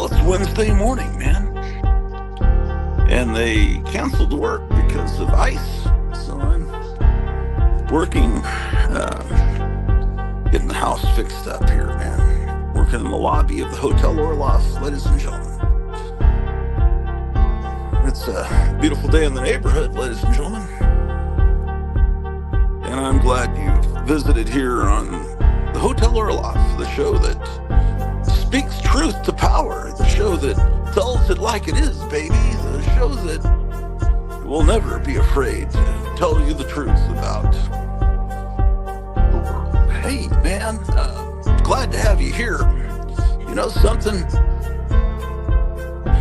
Well, it's Wednesday morning, man. And they canceled work because of ice. So I'm working, getting the house fixed up here, man. Working in the lobby of the Hotel Orloff, ladies and gentlemen. It's a beautiful day in the neighborhood, ladies and gentlemen. And I'm glad you visited here on the Hotel Orloff, the show that speaks truth to power, the show that tells it like it is, baby, the show that will never be afraid to tell you the truth about the world. Hey, man, glad to have you here. You know something?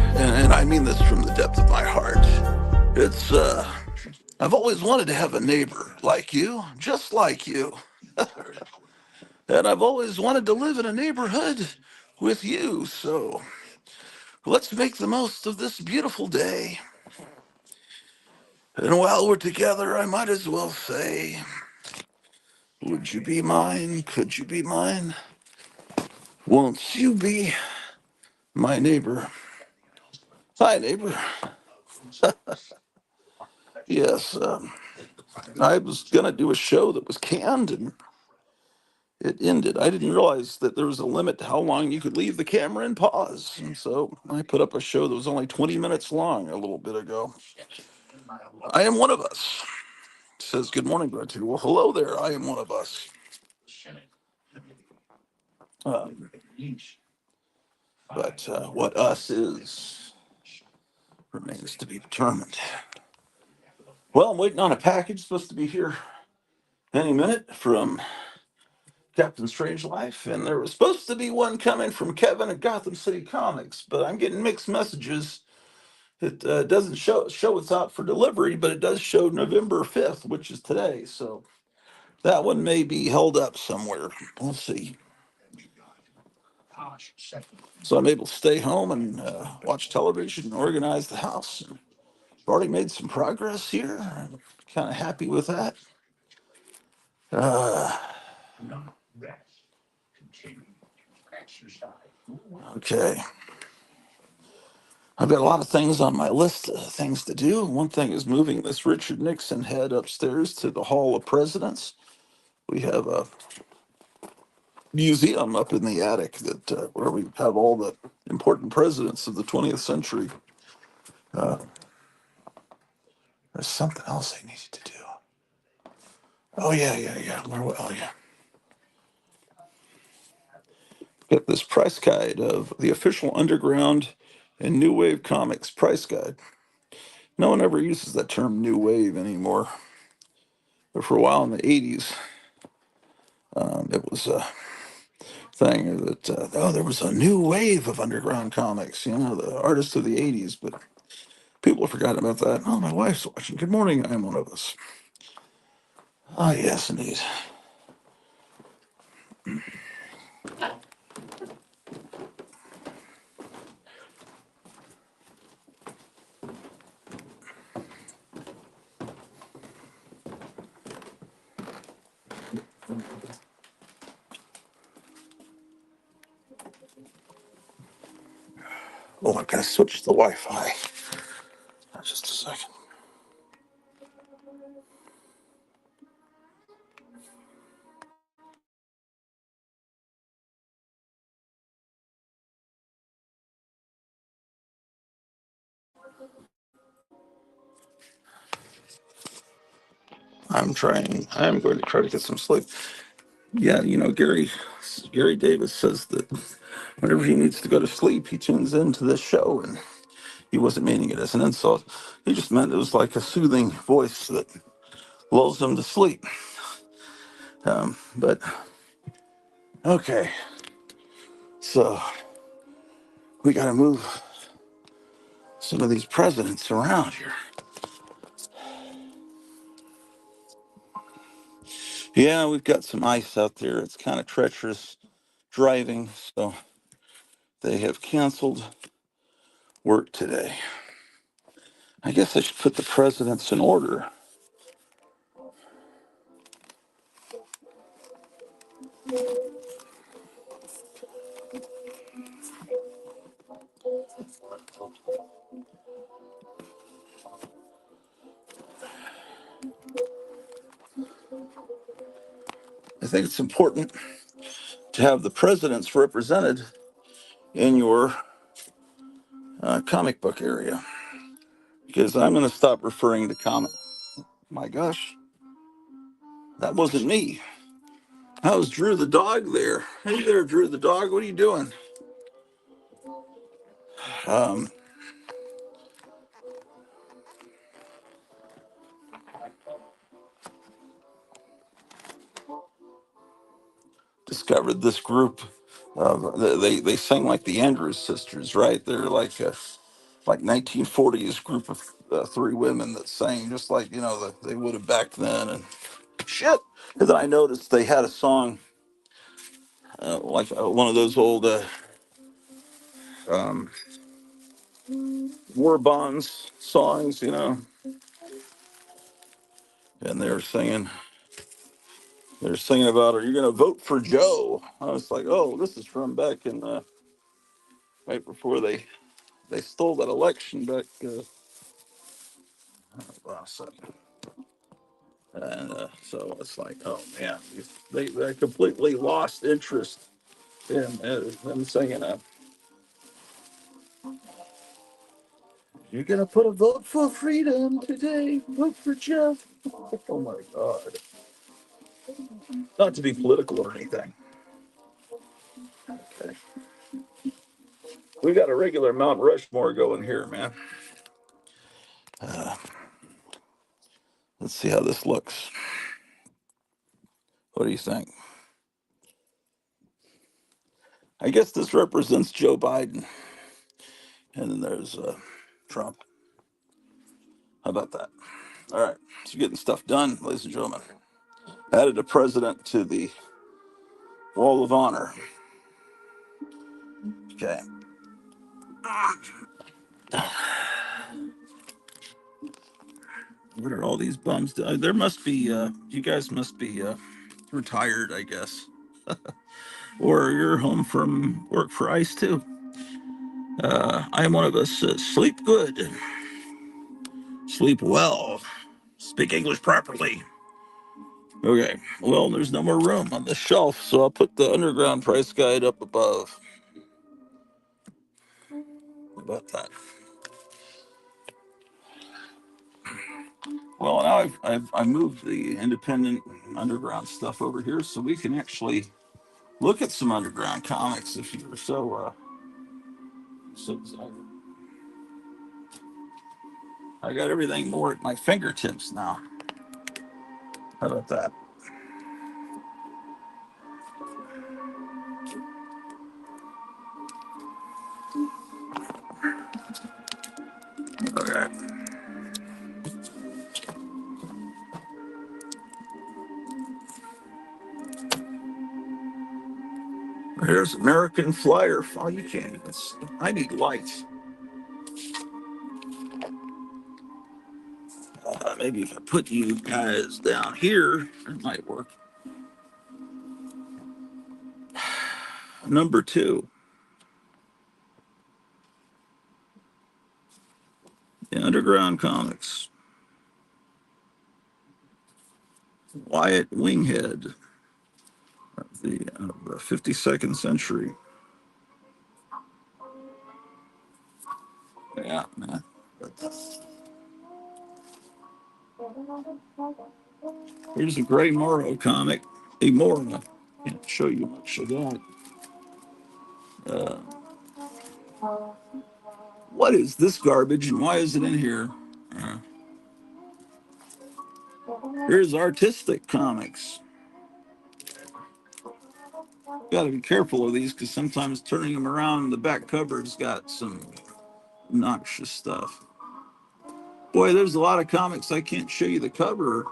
And I mean this from the depth of my heart. It's, I've always wanted to have a neighbor like you, just like you. And I've always wanted to live in a neighborhood with you. So let's make the most of this beautiful day. And while we're together, I might as well say, would you be mine? Could you be mine? Won't you be my neighbor? Hi, neighbor. Yes, I was going to do a show that was canned and it ended. I didn't realize that there was a limit to how long you could leave the camera in pause. And so I put up a show that was only 20 minutes long a little bit ago. I am one of us. Says, good morning, Brad. Well, hello there. I am one of us. Um, but what us is remains to be determined. Well, I'm waiting on a package supposed to be here any minute from Captain Strangeliffe, and there was supposed to be one coming from Kevin at Gotham City Comics, but I'm getting mixed messages. It doesn't show it's out for delivery, but it does show November 5th, which is today. So that one may be held up somewhere. We'll see. So I'm able to stay home and watch television and organize the house. I've already made some progress here. I'm kind of happy with that. Uh, okay. I've got a lot of things on my list, things to do. One thing is moving this Richard Nixon head upstairs to the Hall of Presidents. We have a museum up in the attic that where we have all the important presidents of the 20th century. Uh, there's something else I needed to do. Oh yeah. Oh yeah. Got this price guide of the official underground and new wave comics price guide. No one ever uses that term new wave anymore. But for a while in the 80s, it was a thing that, there was a new wave of underground comics, the artists of the 80s. But people have forgotten about that. Oh, my wife's watching. Good morning. I'm one of us. Ah, yes, indeed. Oh, I've got to switch the Wi-Fi. Just a second. I'm trying. I'm going to try to get some sleep. Yeah, Gary Davis says that whenever he needs to go to sleep, he tunes into this show, and he wasn't meaning it as an insult. He just meant it was like a soothing voice that lulls him to sleep. But okay, so we got to move some of these presidents around here. Yeah, we've got some ice out there. It's kind of treacherous driving, so they have canceled work today. I guess I should put the presidents in order. I think it's important to have the presidents represented in your comic book area, because I'm going to stop referring to comic. My gosh, that wasn't me. That was Drew the dog there. Hey there, Drew the dog. What are you doing? Um, Discovered this group. They sing like the Andrews Sisters, right? They're like 1940s group of three women that sang just like they would have back then. And shit. And then I noticed they had a song like one of those old um, war bonds songs, and they're singing about, "Are you going to vote for Joe?" I was like, "Oh, this is from back in right before they stole that election back last second." And so it's like, oh man, they completely lost interest in them singing. "You're going to put a vote for freedom today. Vote for Jeff." Oh my God. Not to be political or anything. Okay. We got a regular Mount Rushmore going here, man. Uh, let's see how this looks. What do you think? I guess this represents Joe Biden. And then there's Trump. How about that? All right. So getting stuff done, ladies and gentlemen. Added a president to the Wall of Honor. Okay. What are all these bums doing? There must be, you guys must be retired, I guess. Or you're home from work for ICE too. I am one of us. Sleep good, sleep well, speak English properly. Okay, well, there's no more room on the shelf, so I'll put the underground price guide up above. How about that? Well, now I've moved the independent underground stuff over here, so we can actually look at some underground comics if you were so excited. I got everything more at my fingertips now. How about that? Okay. Here's American Flyer. Oh, you can't even. I need lights. Maybe if I put you guys down here, it might work. Number two, the Underground Comics. Wyatt Winghead, the 52nd century. Yeah, man. Here's a Gray Morrow comic. A Morrow. Can't show you much of that. Uh, what is this garbage and why is it in here? Uh, Here's Artistic Comics. Got to be careful of these because sometimes turning them around, the back cover's got some noxious stuff. Boy, there's a lot of comics I can't show you the cover.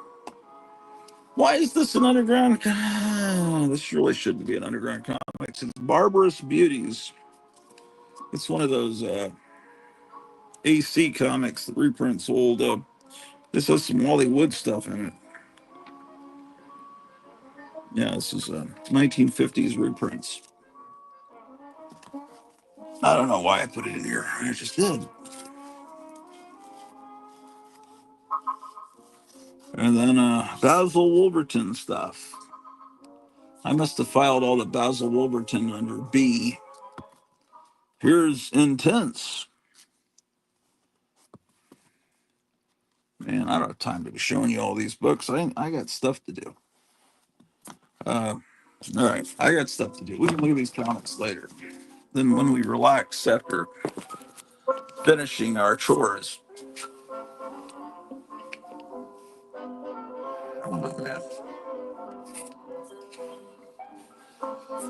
Why is this an underground? This really shouldn't be an underground comics. It's Barbarous Beauties. It's one of those AC comics that reprints old. This has some Wally Wood stuff in it. Yeah, this is 1950s reprints. I don't know why I put it in here. I just did. And then Basil Wolverton stuff. I must have filed all the Basil Wolverton under B. Here's Intense. Man, I don't have time to be showing you all these books. I got stuff to do. All right, I got stuff to do. We can look at these comics later. Then when we relax after finishing our chores. Oh, man.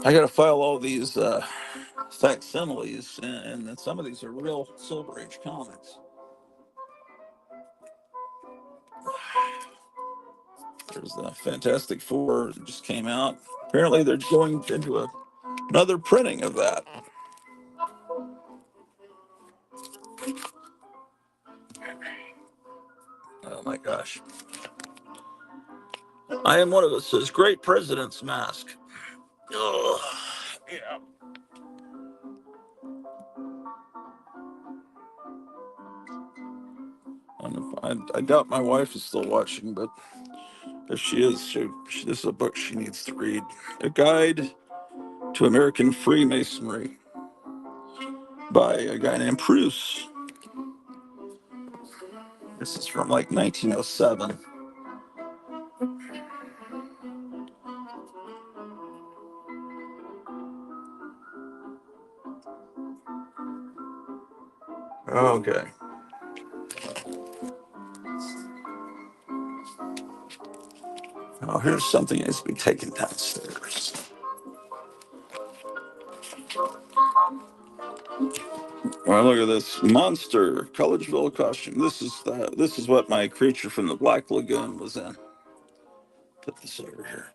I got to file all these facsimiles, and then some of these are real Silver Age comics. There's the Fantastic Four that just came out. Apparently, they're going into another printing of that. Oh my gosh. I Am One of Us says, Great President's Mask. Ugh. Yeah. I doubt my wife is still watching, but if she is, this is a book she needs to read. A Guide to American Freemasonry by a guy named Bruce. This is from like 1907. Okay. Oh, here's something that needs to be taken downstairs. Well, look at this monster Collegeville costume. This is what my creature from the Black Lagoon was in. Put this over here.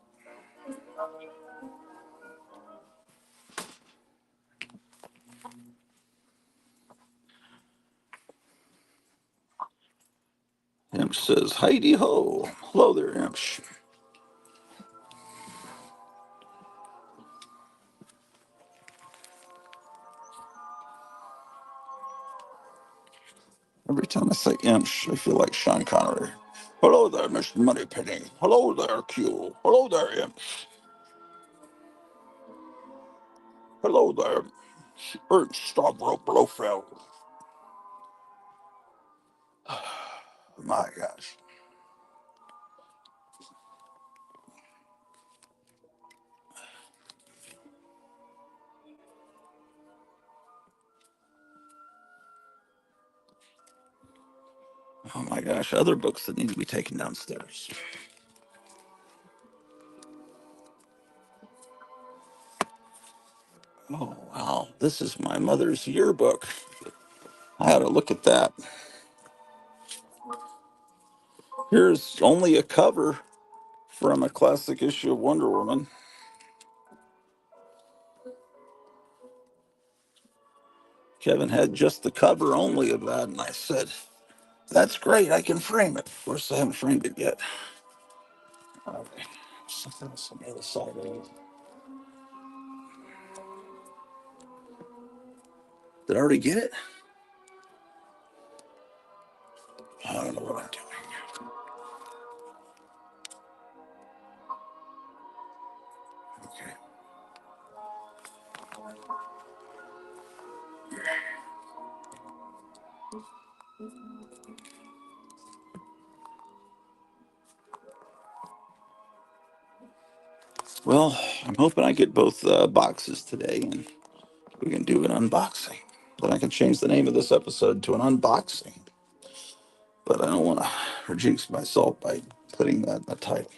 Imp says, Heidi ho. Hello there, Imp. Every time I say Imp, I feel like Sean Connery. Hello there, Mr. Moneypenny. Hello there, Q. Hello there, Imp. Hello there, Ernst Stavro Blofeld. My gosh. Oh my gosh, other books that need to be taken downstairs. Oh, wow. This is my mother's yearbook. I ought to look at that. Here's only a cover from a classic issue of Wonder Woman. Kevin had just the cover only of that, and I said, that's great, I can frame it. Of course, I haven't framed it yet. Okay. Something else on the other side of it. Did I already get it? I don't know what I'm doing. Okay. Well, I'm hoping I get both boxes today, and we can do an unboxing. Then I can change the name of this episode to an unboxing. But I don't want to jinx myself by putting that in the title.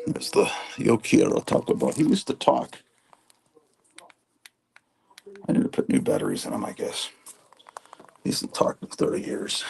There's the Yokiro talk about. He used to talk. I need to put new batteries in him, I guess. He hasn't talked in 30 years.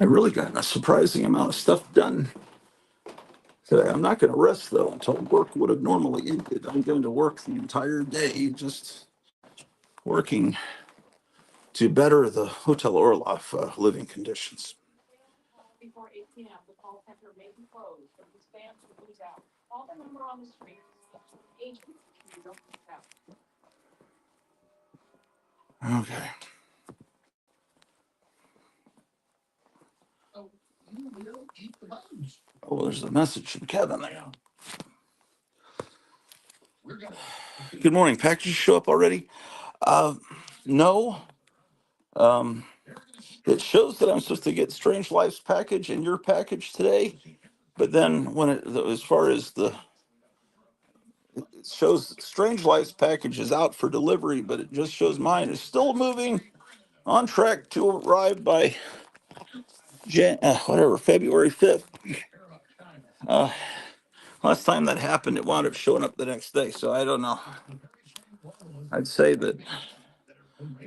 I really got a surprising amount of stuff done today. I'm not going to rest though until work would have normally ended. I'm going to work the entire day, just working to better the Hotel Orloff living conditions. Okay. Oh, there's a message from Kevin there. Good morning. Packages show up already? Uh, no. Um, it shows that I'm supposed to get Strange Life's package and your package today, but then as far as it shows Strange Life's package is out for delivery, but it just shows mine is still moving on track to arrive by February 5th. Uh, last time that happened, it wound up showing up the next day, so I don't know. I'd say that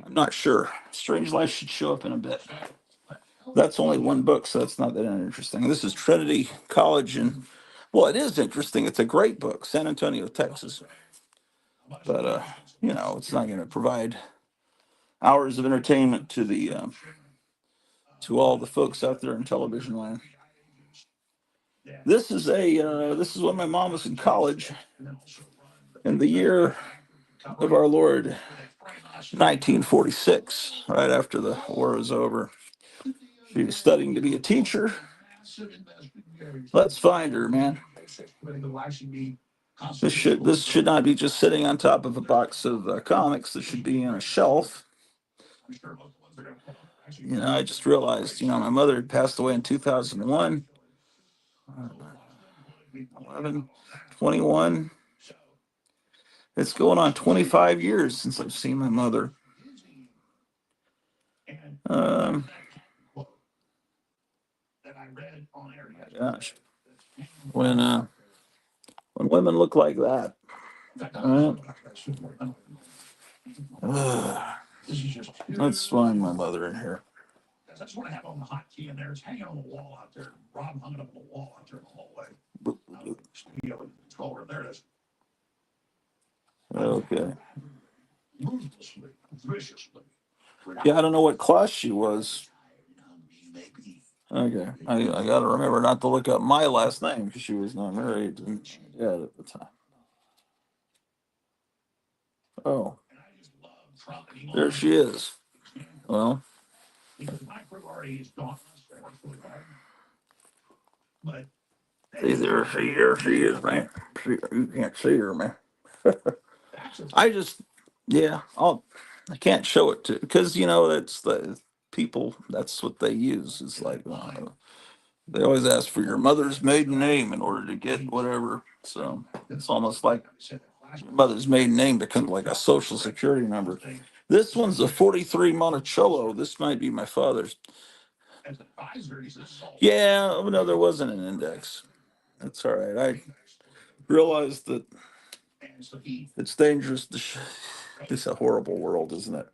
I'm not sure. Strange Life should show up in a bit. That's only one book, so that's not that interesting. This is Trinity College, and well, it is interesting. It's a great book, San Antonio, Texas. But it's not going to provide hours of entertainment to the to all the folks out there in television land. This is when my mom was in college in the year of our Lord 1946, right after the war was over. She was studying to be a teacher. Let's find her, man. This should not be just sitting on top of a box of comics. This should be on a shelf. I just realized, my mother had passed away in 2001. 11, 21. It's going on 25 years since I've seen my mother. Um, Gosh, when women look like that, right? Let's find my mother in here. Okay. Yeah, I don't know what class she was. Okay, I got to remember not to look up my last name because she was not married yet at the time. Oh, there she is. Well, see, there she is, man. You can't see her, man. I just, yeah, I can't show it to because that's the people. That's what they use. It's like they always ask for your mother's maiden name in order to get whatever. So it's almost like your mother's maiden name becomes like a social security number. This one's a 43 Monticello. This might be my father's. Yeah, oh, no, there wasn't an index. That's all right. I realized that it's dangerous to. It's a horrible world, isn't it?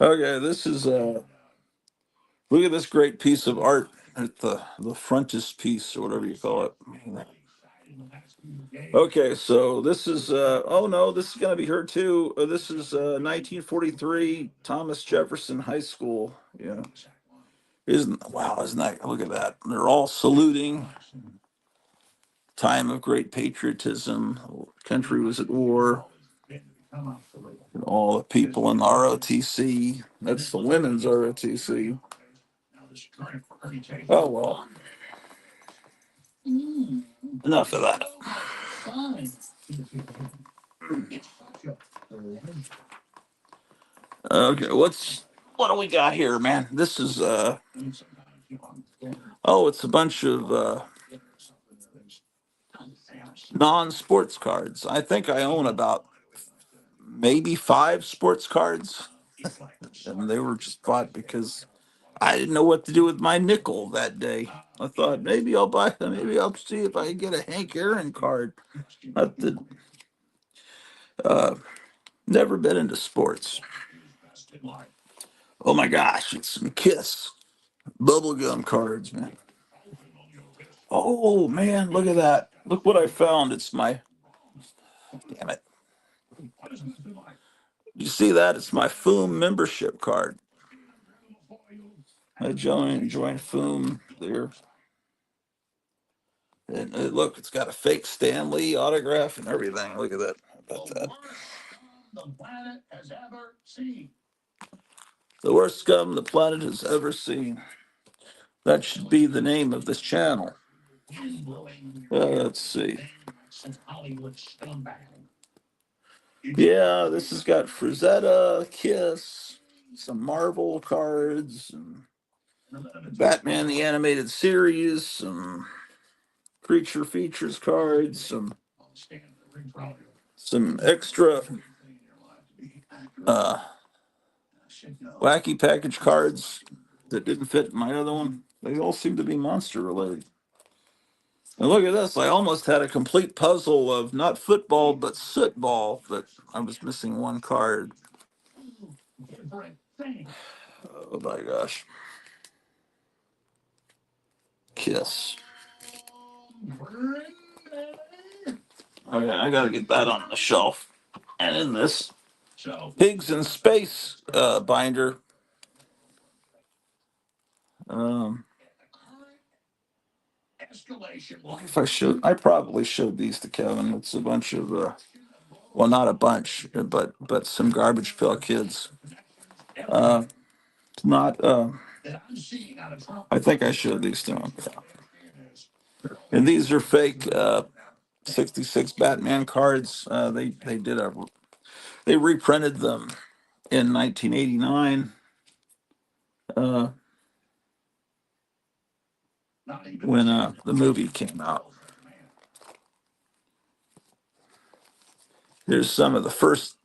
Okay, this is look at this great piece of art at the frontispiece or whatever you call it. Okay, so this is oh no, this is gonna be her too. This is 1943 Thomas Jefferson High School. Yeah, isn't that look at that? They're all saluting. Time of great patriotism. Country was at war. And all the people in ROTC. That's the women's ROTC. Oh well, enough of that. Okay, what do we got here, man? This is oh, it's a bunch of non-sports cards. I think I own about maybe 5 sports cards, and they were just bought because I didn't know what to do with my nickel that day. I thought maybe I'll see if I can get a Hank Aaron card. Not that, uh, never been into sports. Oh my gosh, it's some Kiss. Bubblegum cards, man. Oh man, look at that. Look what I found. It's my damn it. You see that? It's my Foom membership card. I joined Foom there. And look, it's got a fake Stanley autograph and everything. Look at that. How about that? The worst scum the planet has ever seen. That should be the name of this channel. Let's see. Yeah, this has got Frazetta, Kiss, some Marvel cards, and Batman the Animated Series, some Creature Features cards, some extra uh, wacky package cards that didn't fit in my other one. They all seem to be monster related. And look at this. I almost had a complete puzzle of not football, but sootball, but I was missing one card. Oh my gosh. Kiss. Okay, I got to get that on the shelf. And in this Pigs in Space binder, um, if I probably showed these to Kevin. It's a bunch of, well, not a bunch, but some garbage pail kids. It's not. I think I showed these to him. And these are fake 66 Batman cards. They reprinted them in 1989 uh, when the movie came out. Here's some of the first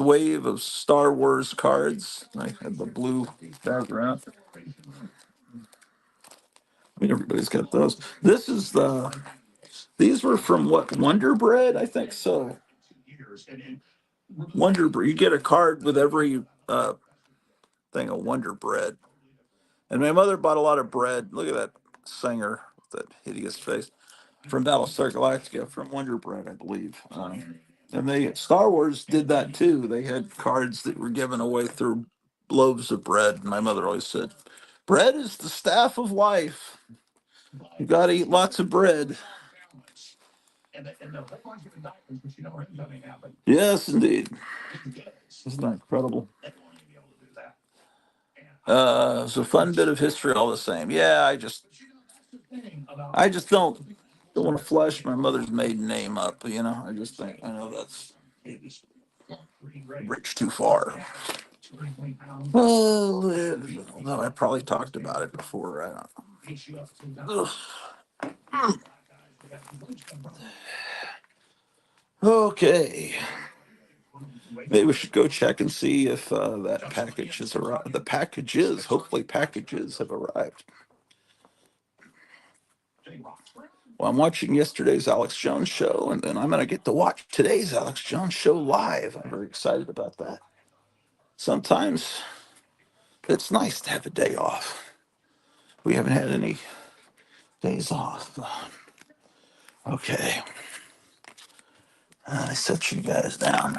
wave of Star Wars cards. I have the blue background. I mean, everybody's got those. These were from what, Wonder Bread? I think so. Wonder Bread. You get a card with every thing of Wonder Bread. And my mother bought a lot of bread. Look at that singer with that hideous face from Battlestar Galactica, from Wonder Bread, I believe. And Star Wars did that too. They had cards that were given away through loaves of bread. And my mother always said, "Bread is the staff of life. You got to eat lots of bread." Yes, indeed. Isn't that incredible? It's a fun bit of history all the same. Yeah, I just don't want to flush my mother's maiden name up. I just think I know that's rich too far. Well, although I probably talked about it before. I don't know. Ugh. Okay. Maybe we should go check and see if that package has arrived. Hopefully, packages have arrived. Well, I'm watching yesterday's Alex Jones show, and then I'm going to get to watch today's Alex Jones show live. I'm very excited about that. Sometimes it's nice to have a day off. We haven't had any days off. Okay. I set you guys down.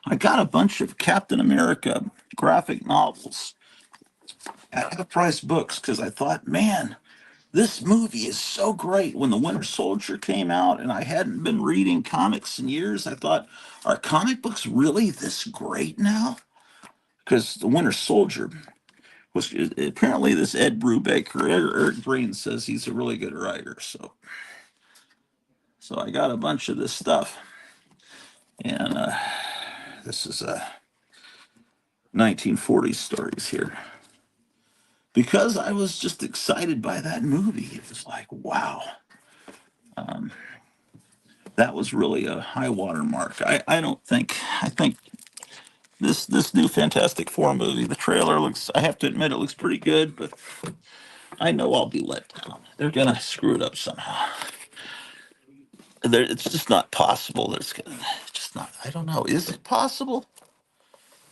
I got a bunch of Captain America graphic novels at half price books because I thought, man, this movie is so great. When The Winter Soldier came out and I hadn't been reading comics in years, I thought, are comic books really this great now? Because The Winter Soldier was apparently this Ed Brubaker, Eric Green says he's a really good writer. So I got a bunch of this stuff. And this is 1940s stories here. Because I was just excited by that movie. It was like, wow. That was really a high water mark. I think This new Fantastic Four movie. The trailer looks. I have to admit, it looks pretty good, but I know I'll be let down. They're gonna screw it up somehow. It's just not possible. It's just not. I don't know. Is it possible?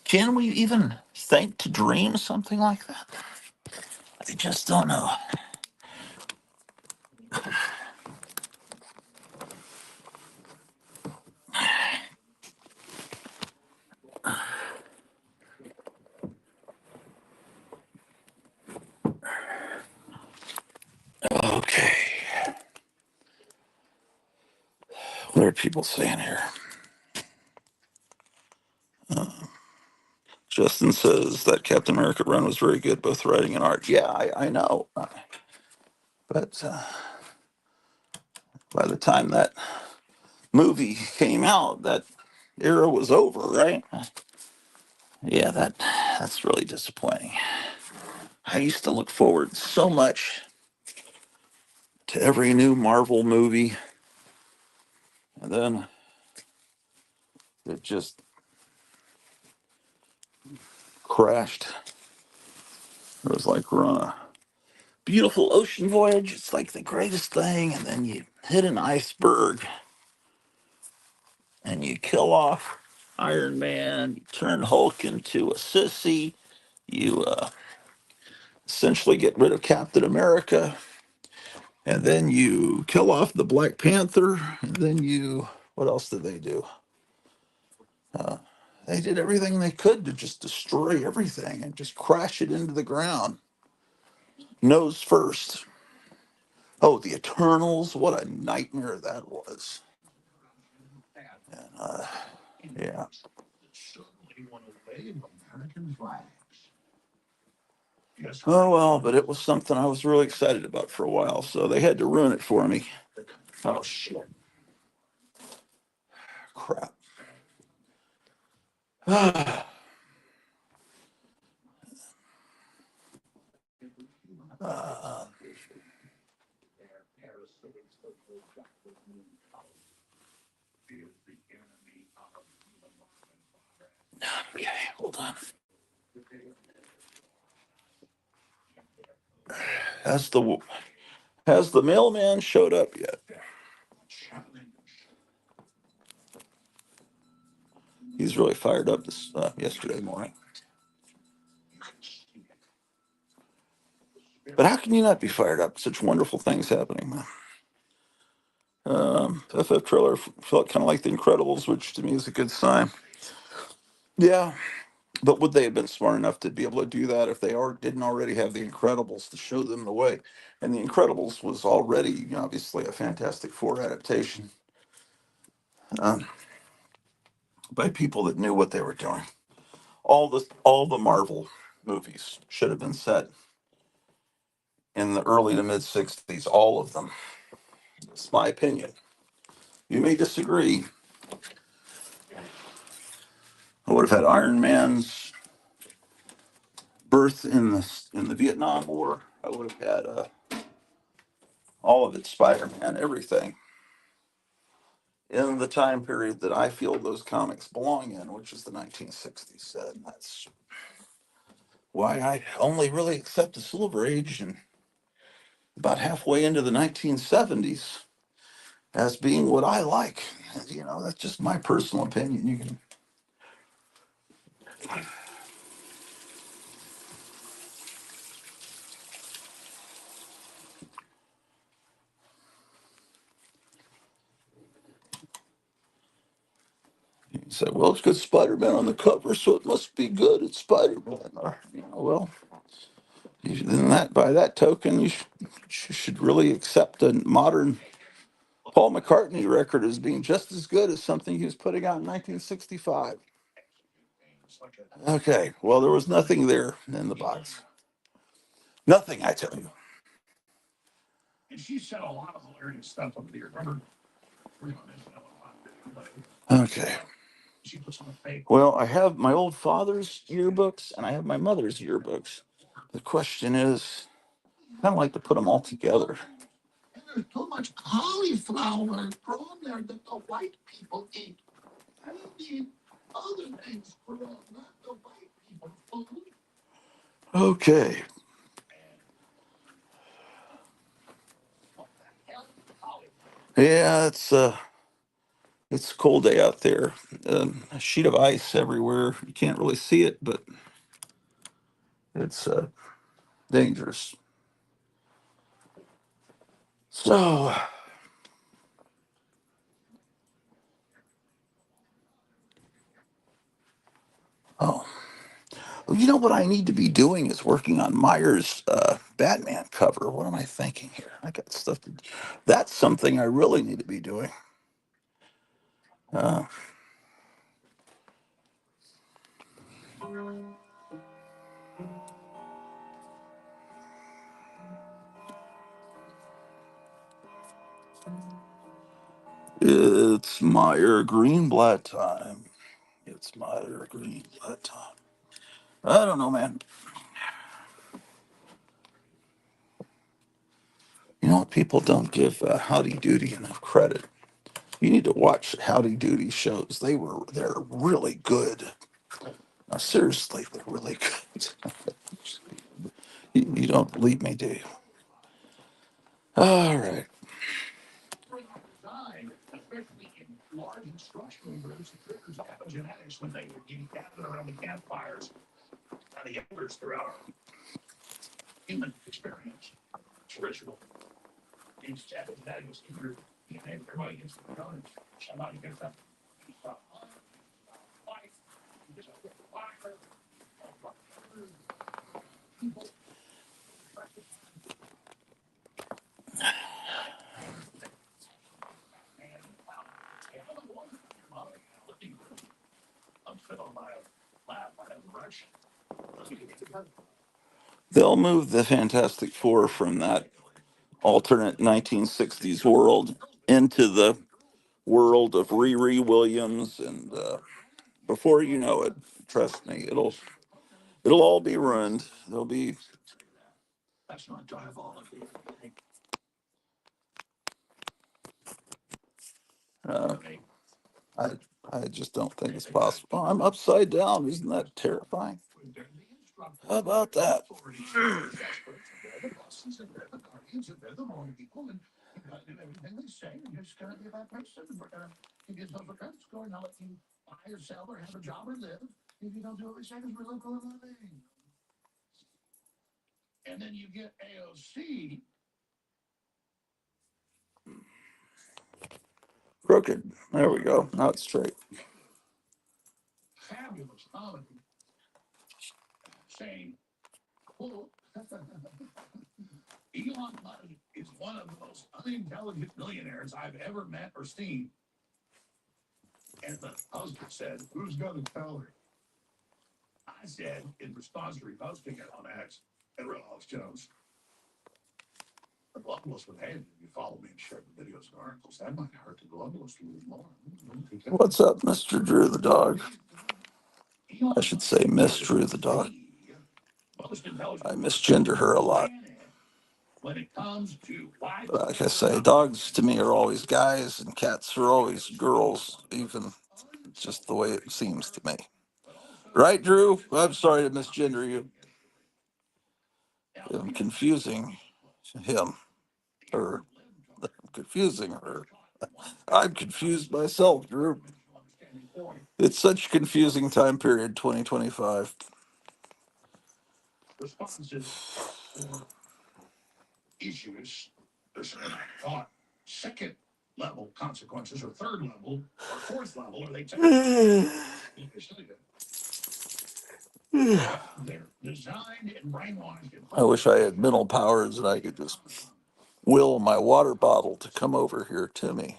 Can we even think to dream something like that? I just don't know. Okay. What are people saying here? Justin says that Captain America run was very good, both writing and art. Yeah, I know. But by the time that movie came out, that era was over, right? Yeah, that's really disappointing. I used to look forward so much to every new Marvel movie, and then it just crashed. It was like we're on a beautiful ocean voyage. It's like the greatest thing, and then you hit an iceberg and you kill off Iron Man, you turn Hulk into a sissy, you essentially get rid of Captain America, and then you kill off the Black Panther, and then what else did they do? They did everything they could to just destroy everything and just crash it into the ground. Nose first. Oh, the Eternals, what a nightmare that was. Yeah. Oh well, but it was something I was really excited about for a while, so they had to ruin it for me. Oh shit. Crap. Okay, hold on. Has the has the mailman showed up yet? He's really fired up this yesterday morning. But how can you not be fired up? Such wonderful things happening, man. FF trailer felt kind of like The Incredibles, which to me is a good sign. Yeah, but would they have been smart enough to be able to do that if they didn't already have The Incredibles to show them the way? And The Incredibles was already, obviously, a Fantastic Four adaptation um, by people that knew what they were doing. All the Marvel movies should have been set in the early to mid '60s. All of them. It's my opinion. You may disagree. I would have had Iron Man's birth in the Vietnam War. I would have had all of it, Spider-Man, everything in the time period that I feel those comics belong in, which is the 1960s. And that's why I only really accept the Silver Age and about halfway into the 1970s as being what I like. That's just my personal opinion. You can say, well, it's got Spider-Man on the cover, so it must be good. It's Spider-Man. Or, well, then by that token, you should really accept a modern Paul McCartney record as being just as good as something he was putting out in 1965. Okay, well, there was nothing there in the box. Nothing, I tell you. Okay. Well, I have my old father's yearbooks and I have my mother's yearbooks. The question is, I kind of like to put them all together. There's too much cauliflower grown there that the white people eat. Okay. Yeah, it's a cold day out there. A sheet of ice everywhere. You can't really see it, but it's dangerous. So, oh, you know what I need to be doing is working on Meyer's Batman cover. What am I thinking here? I got stuff to. That's something I really need to be doing. Uh, it's Meyer Greenblatt time. It's Meyer Greenblatt time. I don't know, man. You know what? People don't give Howdy Doody enough credit. You need to watch Howdy Doody shows. They're really good. Now, seriously, they're really good. You don't believe me, do you? All right. They'll move the Fantastic Four from that alternate 1960s world into the world of Riri Williams, and before you know it, trust me, it'll all be ruined. There'll be uh, I I just don't think it's possible. I'm upside down. Isn't that terrifying? How about that? Crooked. There we go. Now it's straight. What's up, Mr. Drew the dog? I should say Miss Drew the dog. I misgender her a lot. But like I say, dogs to me are always guys and cats are always girls, even just the way it seems to me. Right, Drew? I'm sorry to misgender you. I'm confusing him, her. I'm confusing her. I'm confused myself, Drew. It's such a confusing time period, 2025. I wish I had mental powers and I could just will my water bottle to come over here to me.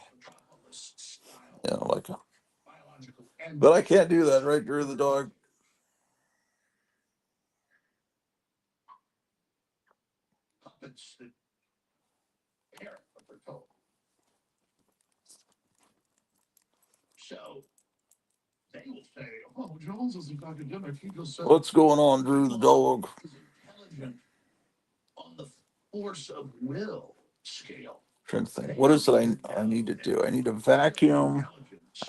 You know, like a, but I can't do that, right, Drew the dog? What's going on, Drew the dog? Trying to think. What is it I need to do? I need to vacuum.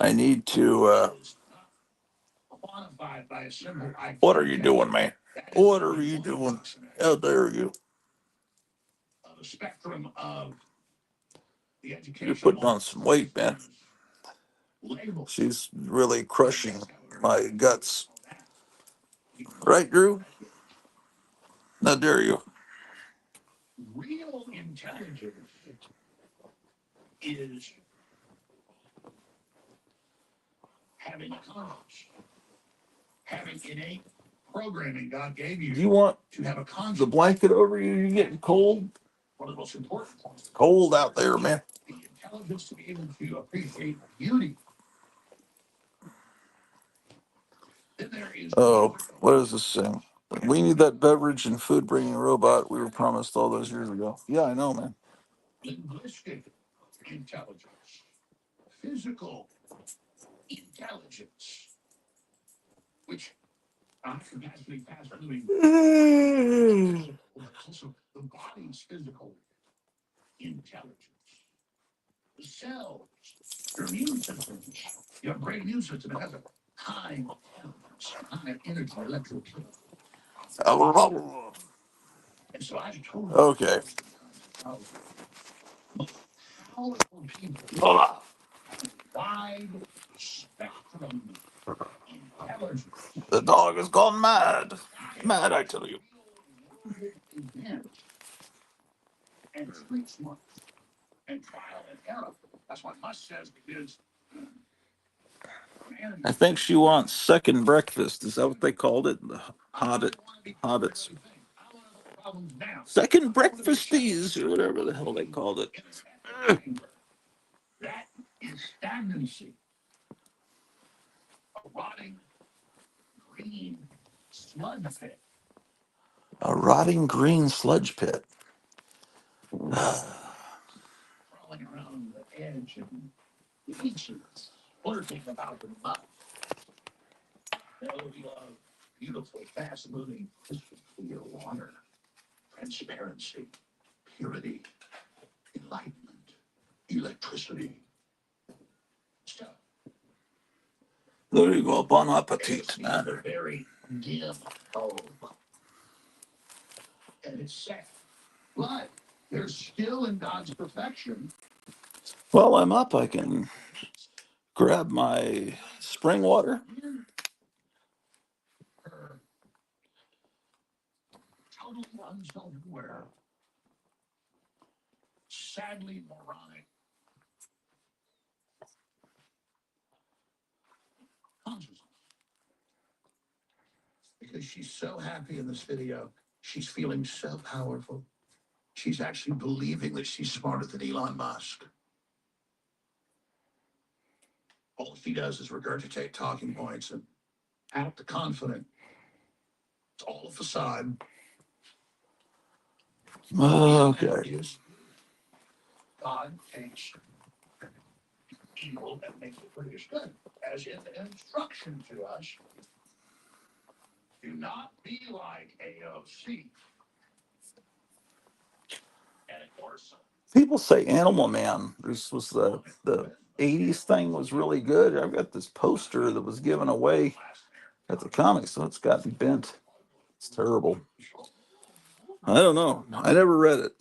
I need to What are you doing, man? What are you doing? How dare you? You're putting on some weight, man. She's really crushing my guts. Right, Drew? How dare you? You want the blanket over you? You're getting cold? It's cold out there, man. Oh, what is this thing? We need that beverage and food bringing robot we were promised all those years ago. Yeah, I know, man. Okay. The dog has gone mad. Mad, I tell you. I think she wants second breakfast. Is that what they called it? The hobbits. Second breakfasties, or whatever the hell they called it. A rotting green sludge pit. There you go, bon appetit, man. Well, I'm up. I can grab my spring water. Okay. People say Animal Man. This was the '80s thing was really good. I've got this poster that was given away at the comic, so it's gotten bent. It's terrible. I don't know. I never read it.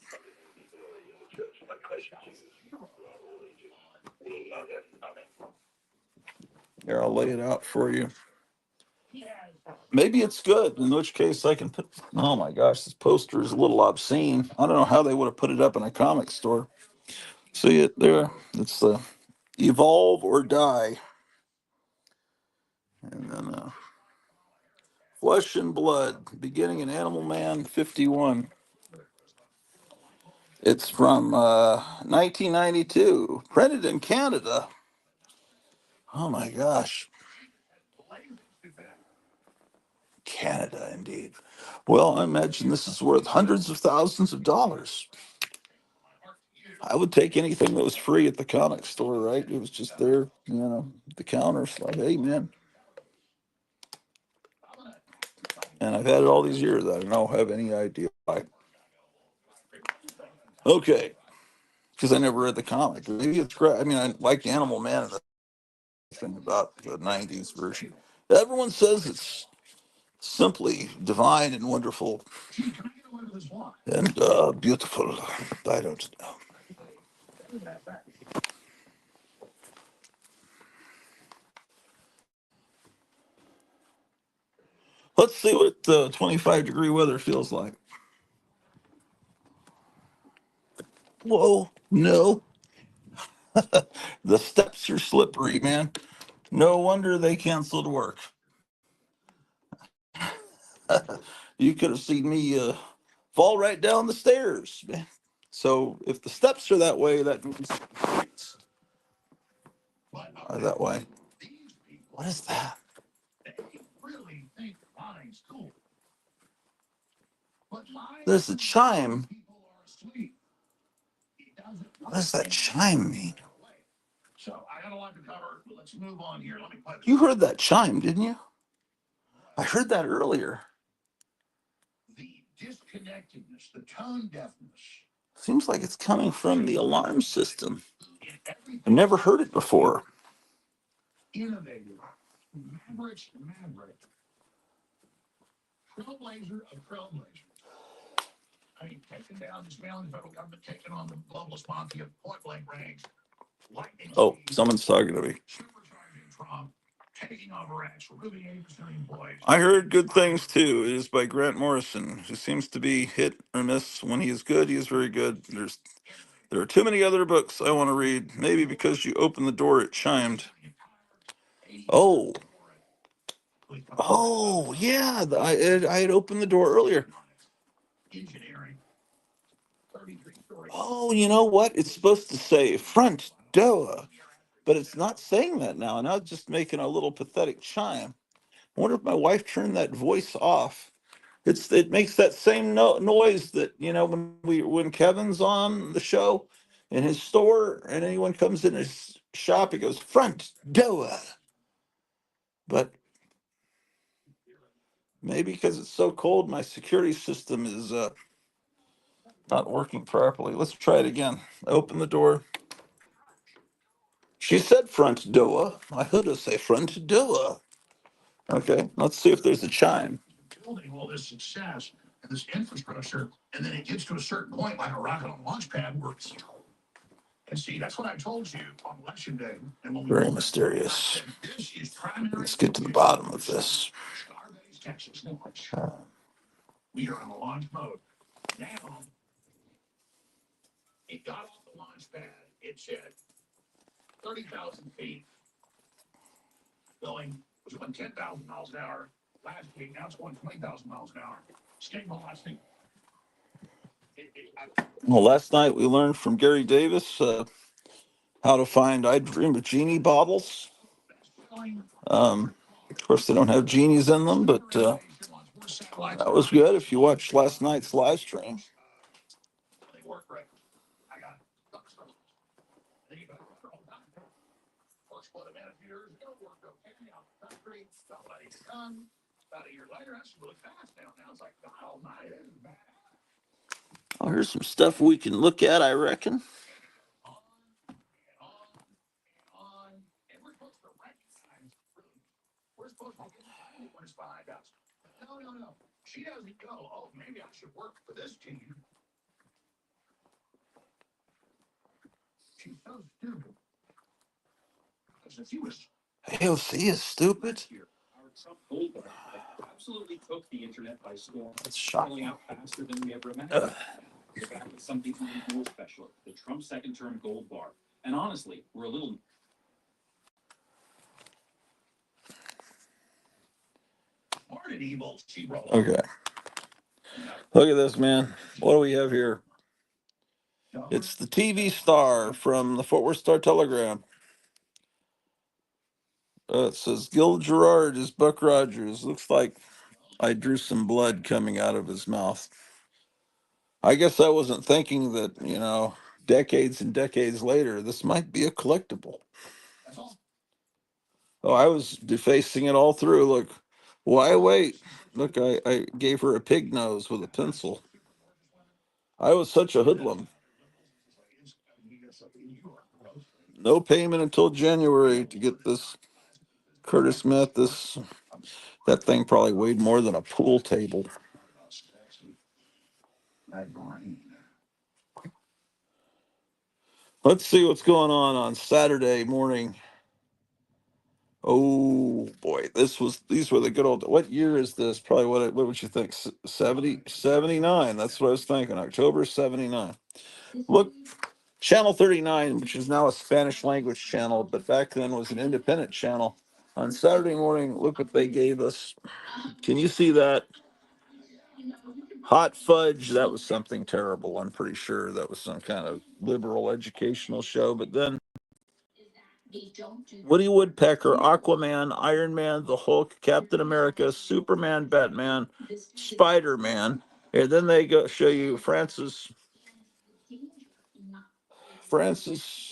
Here, I'll lay it out for you. Maybe it's good, in which case I can put. Oh my gosh, this poster is a little obscene. I don't know how they would have put it up in a comic store. See it there? It's the Evolve or Die. And then Flesh and Blood, beginning in Animal Man 51. It's from 1992, printed in Canada. Oh my gosh. Canada, indeed. Well, I imagine this is worth hundreds of thousands of dollars. I would take anything that was free at the comic store, right? It was just there, the counter. So, like, hey, man. And I've had it all these years. I don't have any idea why. Okay. Because I never read the comic. Maybe it's great. I mean, I like Animal Man and the thing about the '90s version. Everyone says it's simply divine and wonderful and beautiful. I don't know. Let's see what 25-degree weather feels like. Whoa, no. The steps are slippery, man. No wonder they canceled work. You could have seen me fall right down the stairs, man. So if the steps are that way, that means the streets are that way. What is that? There's a chime. What does that chime mean? You heard that chime, didn't you? I heard that earlier. Seems like it's coming from the alarm system. I've never heard it before. Oh, someone's talking to me. I heard good things too. It is by Grant Morrison, who seems to be hit or miss. When he is good, he is very good. There are too many other books I want to read. Maybe because you opened the door, it chimed. Oh, oh, yeah. I had opened the door earlier. Oh, you know what? It's supposed to say front door, but it's not saying that now. Now it's just making a little pathetic chime. I wonder if my wife turned that voice off. It makes that same noise that when Kevin's on the show in his store and anyone comes in his shop, he goes front door. But maybe because it's so cold, my security system is not working properly. Let's try it again. Open the door. She said front door. I heard her say front door. Okay, let's see if there's a chime. Very mysterious. Let's get to the bottom of this. Uh, well, last night we learned from Gary Davis how to find I Dream of Genie bottles. Of course, they don't have genies in them, but that was good if you watched last night's live stream. Oh, here's some stuff we can look at, I reckon. AOC is stupid. That's shocking. Ugh. Okay. Look at this, man. What do we have here? It's the TV star from the Fort Worth Star Telegram. It says Gil Gerard is Buck Rogers. Looks like I drew some blood coming out of his mouth. I guess I wasn't thinking that, decades and decades later, this might be a collectible. Oh, I was defacing it all through. Look, why wait? Look, I gave her a pig nose with a pencil. I was such a hoodlum. No payment until January to get this Curtis Smith, that thing probably weighed more than a pool table. Let's see what's going on Saturday morning. Oh boy, these were the good old. What year is this? Probably what would you think? 79. That's what I was thinking. October 79. Look, Channel 39, which is now a Spanish language channel, but back then was an independent channel. On Saturday morning, look what they gave us. Can you see that? Hot Fudge, that was something terrible. I'm pretty sure that was some kind of liberal educational show. But then Woody Woodpecker, Aquaman, Iron Man, the Hulk, Captain America, Superman, Batman, Spider Man. And then they go show you Francis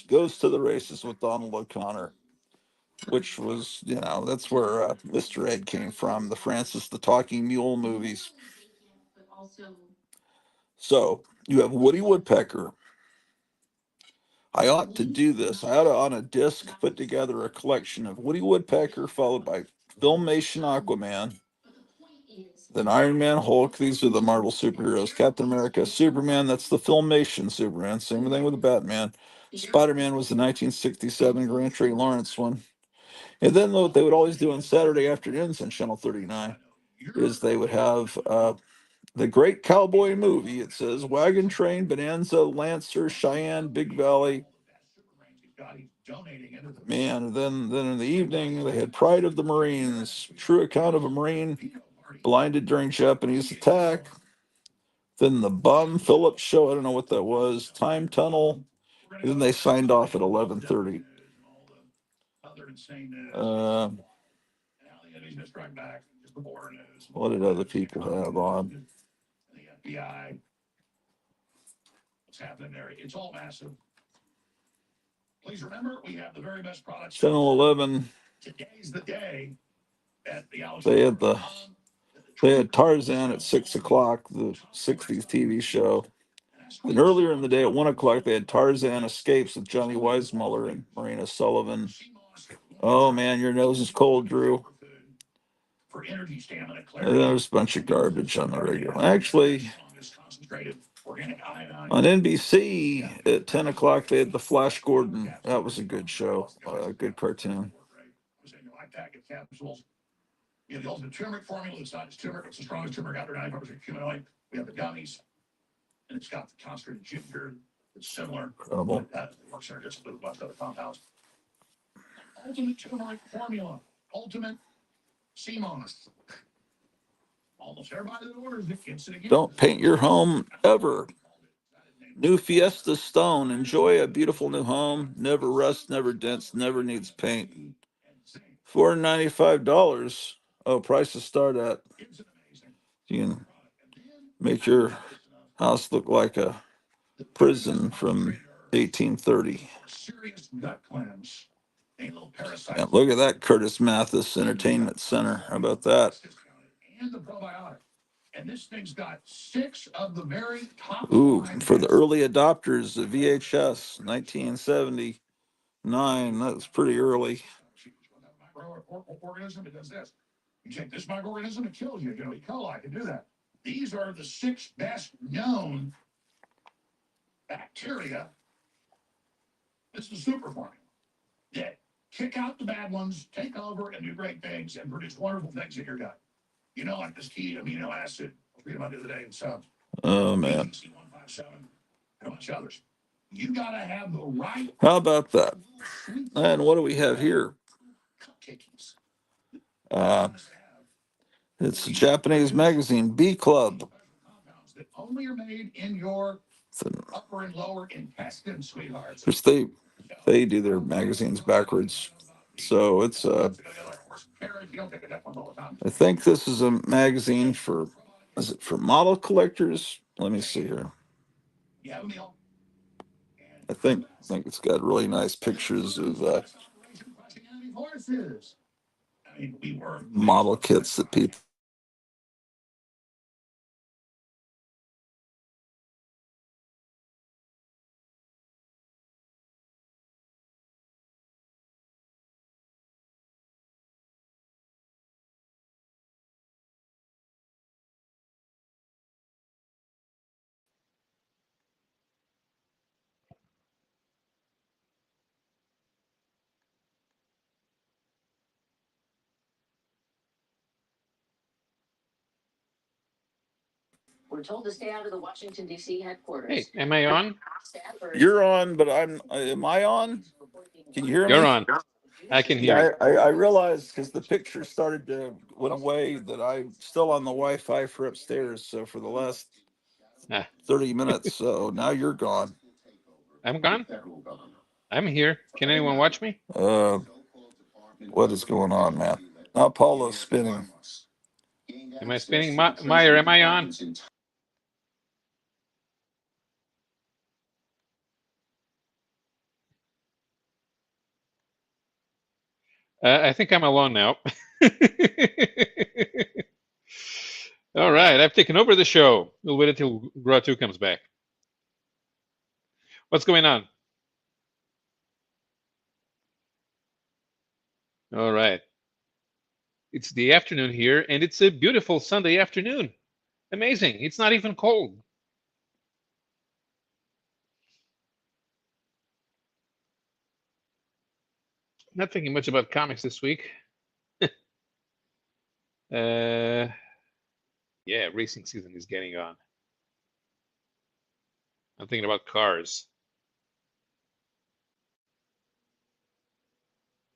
Goes to the Races with Donald O'Connor, which was, that's where Mr. Ed came from, the Francis the Talking Mule movies. So you have Woody Woodpecker. I ought to do this. I ought to, on a disc, put together a collection of Woody Woodpecker, followed by Filmation Aquaman, then Iron Man, Hulk. These are the Marvel superheroes. Captain America, Superman. That's the Filmation Superman. Same thing with the Batman. Spider-Man was the 1967 Grant Trey Lawrence one. And then what they would always do on Saturday afternoons on Channel 39 is they would have the Great Cowboy Movie. It says Wagon Train, Bonanza, Lancer, Cheyenne, Big Valley. Man, and then in the evening they had Pride of the Marines, True Account of a Marine Blinded During Japanese Attack. Then the Bum Phillips Show. I don't know what that was. Time Tunnel. And then they signed off at 11:30. What did other people have on? Channel 11. They had Tarzan at 6 o'clock, the '60s TV show. And earlier in the day at 1 o'clock, they had Tarzan Escapes with Johnny Weissmuller and Marina Sullivan. Oh man, your nose is cold, Drew. And there's a bunch of garbage on the regular. Actually, on NBC at 10 o'clock, they had The Flash Gordon. That was a good show, a good cartoon. Trouble. Don't paint your home ever. New Fiesta Stone. Enjoy a beautiful new home. Never rusts, never dents, never needs paint. $495. Oh, prices start at. You can make your house look like a prison from 1830. And look at that Curtis Mathis Entertainment Center. How about that? Ooh, for the early adopters, the VHS, 1979. That's pretty early. These are the 6 best known bacteria. This is the super formula that kick out the bad ones, take over, and do great things and produce wonderful things in your gut. Like this key amino acid. I'll read about the other day in Subs. Oh man. And a bunch of others. You gotta have the right. How about that? And what do we have here? It's a Japanese magazine, B Club. That only are made in your upper and lower intestine, sweethearts. Which they do their magazines backwards. So it's I think this is a magazine is it for model collectors? Let me see here. I think it's got really nice pictures of model kits that people Hey, am I on? You're on, but am I on? Can you hear You're me? on. I can hear you. Yeah, I realized because the picture started to went away that I'm still on the Wi-Fi for upstairs. So for the last Ah, 30 minutes, so now you're gone. I'm gone. I'm here. Can anyone watch me? Uh, what is going on, man? Now Paulo's spinning. Am I spinning? Meyer, am I on? I think I'm alone now. All right, I've taken over the show. We'll wait until Gratu comes back. What's going on? All right. It's the afternoon here, and it's a beautiful Sunday afternoon. Amazing. It's not even cold. Not thinking much about comics this week. Uh, yeah, racing season is getting on. I'm thinking about cars.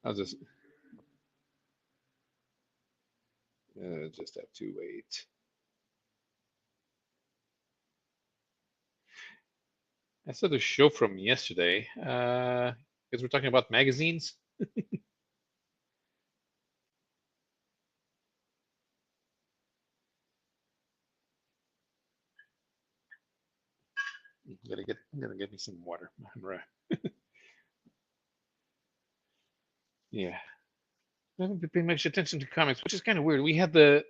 I'll just have to wait. I saw the show from yesterday because we're talking about magazines. I'm gonna get me some water. Right. Yeah, I haven't been paying much attention to comics, which is kind of weird. We had the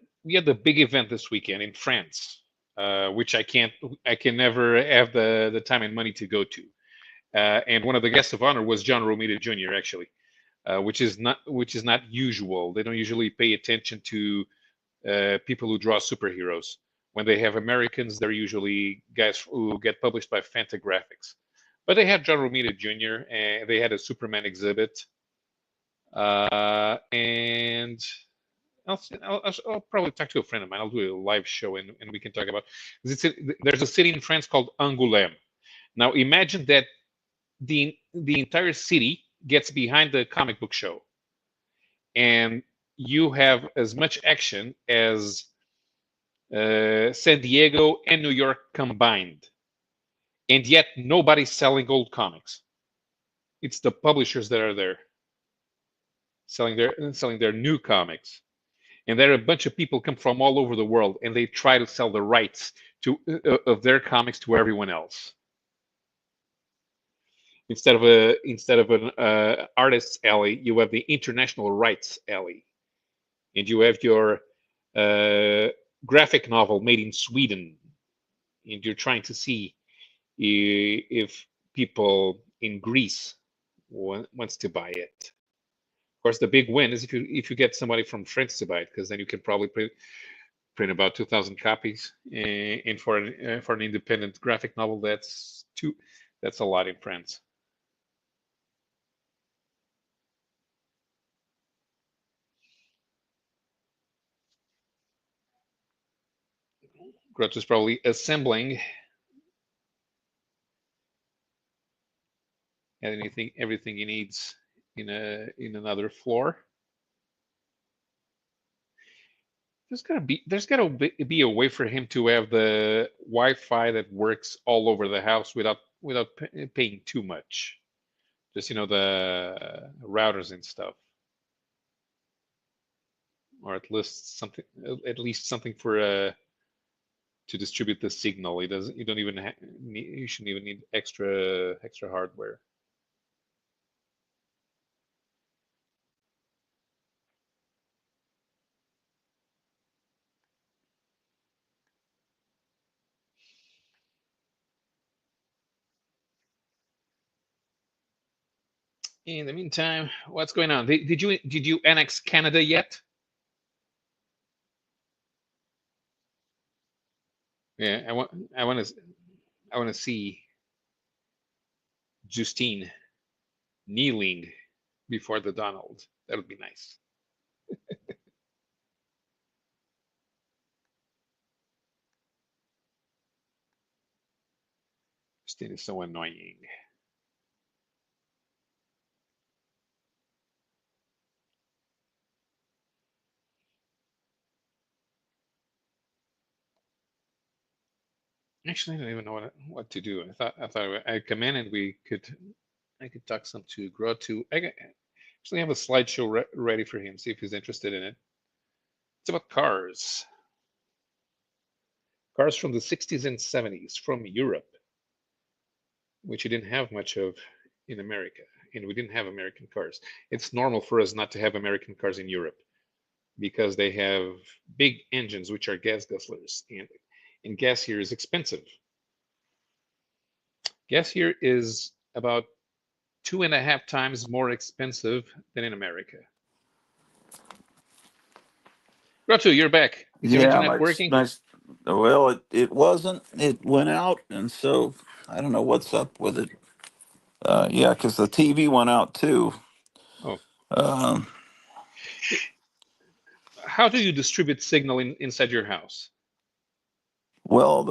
big event this weekend in France, which I can never have the time and money to go to. And one of the guests of honor was John Romita Jr. actually, which is not usual. They don't usually pay attention to people who draw superheroes. When they have Americans, they're usually guys who get published by Fantagraphics. But they had John Romita Jr. and they had a Superman exhibit, and I'll probably talk to a friend of mine. I'll do a live show and we can talk about. There's a city in France called Angoulême. Now imagine that the entire city gets behind the comic book show, and you have as much action as San Diego and New York combined, and yet nobody's selling old comics. It's the publishers that are there selling their new comics, and there are a bunch of people come from all over the world, and they try to sell the rights to of their comics to everyone else. Instead of an artist's alley, you have the international rights alley, and you have your uh, graphic novel made in Sweden, and you're trying to see if people in Greece wants to buy it. Of course, the big win is if you get somebody from France to buy it, because then you can probably print about 2,000 copies, and for an independent graphic novel, that's a lot in France. Grudge is probably assembling everything he needs in another floor. There's gotta be a way for him to have the Wi-Fi that works all over the house without paying too much. Just the routers and stuff, or at least something for to distribute the signal. It doesn't. You don't even you shouldn't even need extra hardware. In the meantime, what's going on? Did you annex Canada yet? Yeah, I want to see Justine kneeling before the Donald. That would be nice. thing is so annoying. Actually, I don't even know what to do. I thought I'd come in and I could talk some to Grow to. Actually have a slideshow ready for him. See if he's interested in it. It's about cars. Cars from the 60s and 70s from Europe, which you didn't have much of in America, and we didn't have American cars. It's normal for us not to have American cars in Europe because they have big engines, which are gas guzzlers, and gas here is expensive. Gas here is about 2.5 times more expensive than in America. Ratu, you're back. Is your Yeah, internet nice, working? nice. Well, it wasn't. It went out, and so I don't know what's up with it. Yeah, because the TV went out too. Oh, Um, how do you distribute signal inside your house? well,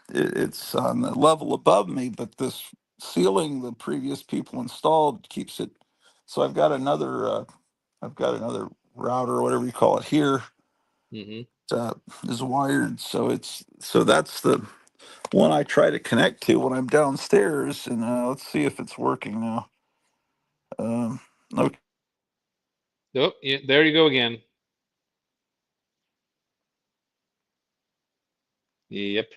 it's on the level above me, but this ceiling the previous people installed keeps it. So I've got another router or whatever you call it here Hmm. uh, is wired. So that's the one I try to connect to when I'm downstairs. And let's see if it's working now. Um, okay. Oh, yeah, there you go again. Yep.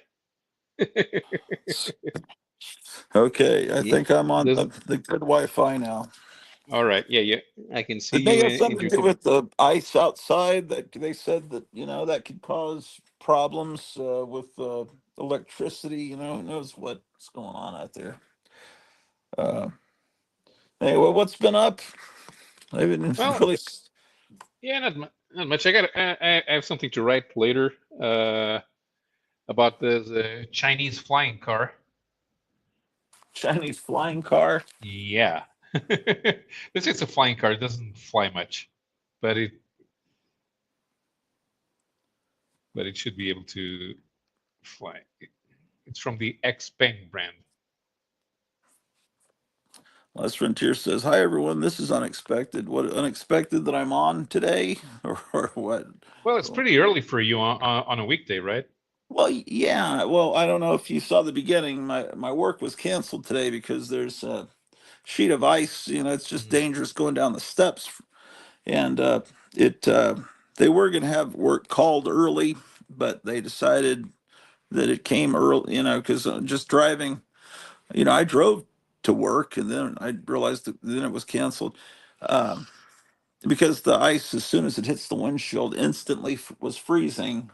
Okay, I Yeah. think I'm on Does the good Wi-Fi now. all right. Yeah, yeah. I can see It may you have in something your to do TV. with the ice outside that they said that that could cause problems with electricity. Who knows what's going on out there. Uh, anyway, what's been up? I haven't Well, really. yeah, not much. I have something to write later about the Chinese flying car. Chinese flying car. Yeah. This is a flying car. It doesn't fly much, but it should be able to fly. It's from the Xpeng brand. Les Frontier says, "Hi everyone, this is unexpected. What unexpected that I'm on today, or what?" Well, it's pretty early for you on a weekday, right? Well, yeah. Well, I don't know if you saw the beginning. My work was canceled today because there's a sheet of ice. It's just Hmm. dangerous going down the steps, and it they were going to have work called early, but they decided that it came early. Because just driving. I drove to work, and then I realized that then it was canceled. Um, because the ice, as soon as it hits the windshield, instantly was freezing,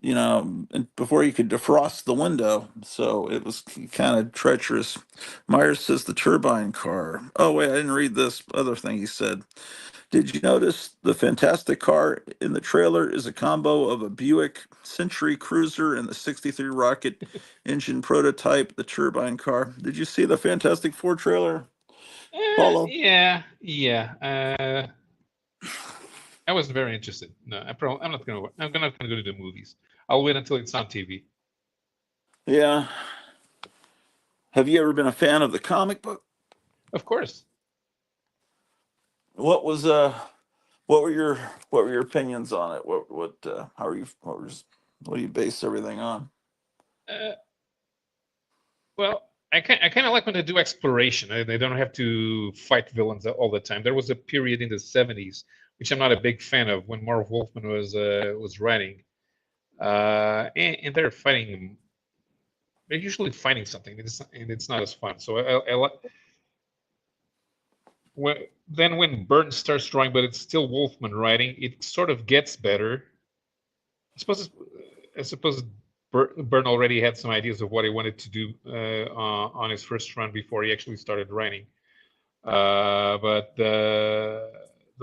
and before you could defrost the window. So it was kind of treacherous. Myers says the turbine car. Oh, wait, I didn't read this other thing he said. Did you notice the fantastic car in the trailer is a combo of a Buick Century Cruiser and the 63 rocket engine prototype, the turbine car? Did you see the Fantastic Four trailer, Paulo? Yeah, yeah. I wasn't very interested. No, I'm not gonna. I'm not gonna go to the movies. I'll wait until it's on TV. Yeah. Have you ever been a fan of the comic book? Of course. What was what were your what were your opinions on it? How are you what do you base everything on? Uh, well, I kind of like when they do exploration. They don't have to fight villains all the time. There was a period in the '70s, which I'm not a big fan of, when Marv Wolfman was writing, and they're fighting. They're usually fighting something, and it's not as fun. So I like when then when Burton starts drawing, but it's still Wolfman writing. It sort of gets better. I suppose I suppose Burton already had some ideas of what he wanted to do on his first run before he actually started writing. But the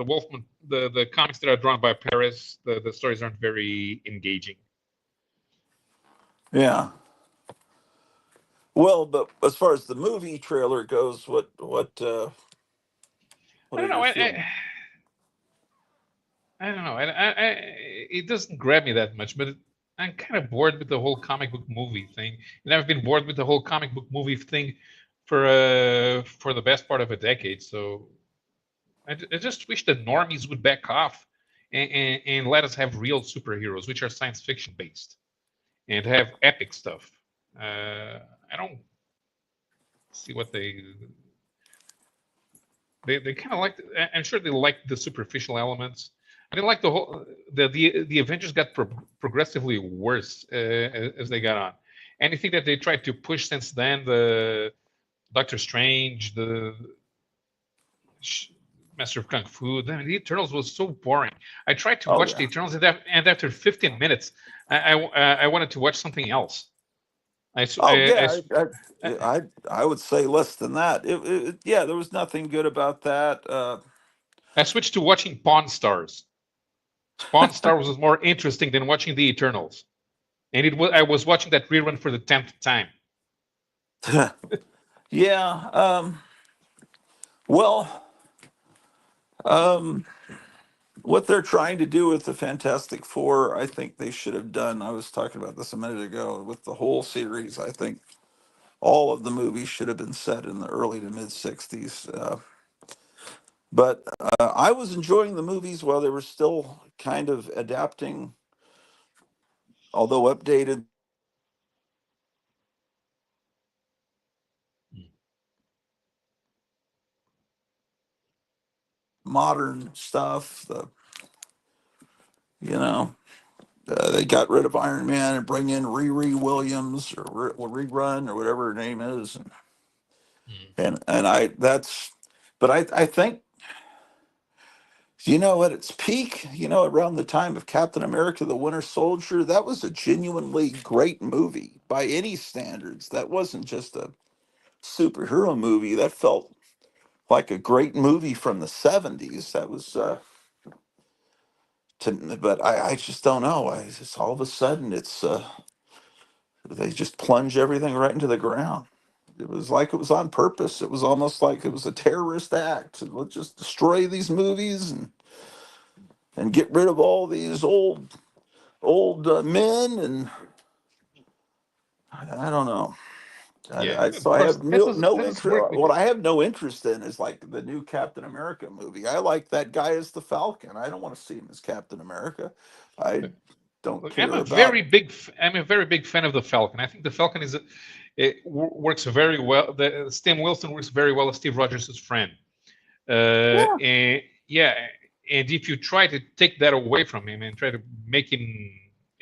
Wolfman, the comics that are drawn by Perez, the stories aren't very engaging. Yeah. Well, but as far as the movie trailer goes, what I are don't know. your feelings? I don't know. It doesn't grab me that much, but I'm kind of bored with the whole comic book movie thing, and I've been bored with the whole comic book movie thing for the best part of a decade. So I just wish the normies would back off and let us have real superheroes, which are science fiction based, and have epic stuff. I don't see what they kind of like. I'm sure they like the superficial elements. I didn't like the whole the Avengers got progressively worse as they got on. Anything that they tried to push since then, the Doctor Strange, the Master of Kung Fu, the Eternals was so boring. I tried to Oh watch the yeah. Eternals, and after 15 minutes, I wanted to watch something else. I, s- Oh yeah. I, I would say less than that. Yeah, there was nothing good about that. I switched to watching Pawn Stars. Pawn Stars was more interesting than watching the Eternals, and I was watching that rerun for the 10th time. Yeah. Well, um, what they're trying to do with the Fantastic Four, I think they should have done. I was talking about this a minute ago with the whole series. I think all of the movies should have been set in the early to mid '60s. But I was enjoying the movies while they were still kind of adapting, although updated, modern stuff. You know, they got rid of Iron Man and bring in Riri Williams or Rerun or whatever her name is, Mm. and I that's, but I think, at its peak, around the time of Captain America: The Winter Soldier, that was a genuinely great movie by any standards. That wasn't just a superhero movie. That felt like a great movie from the '70s. That was but I just don't know. I just all of a sudden they just plunge everything right into the ground. It was like it was on purpose. It was almost like it was a terrorist act. Let's just destroy these movies and get rid of all these old men. And I don't know. Yeah, of So I course have that no doesn't interest. work What because I have no interest in is like the new Captain America movie. I like that guy as the Falcon. I don't want to see him as Captain America. I don't look, care about. I'm a very big fan of the Falcon. I think the Falcon works very well. The Stan Wilson works very well as Steve Rogers' friend. Yeah, And yeah, and if you try to take that away from him and try to make him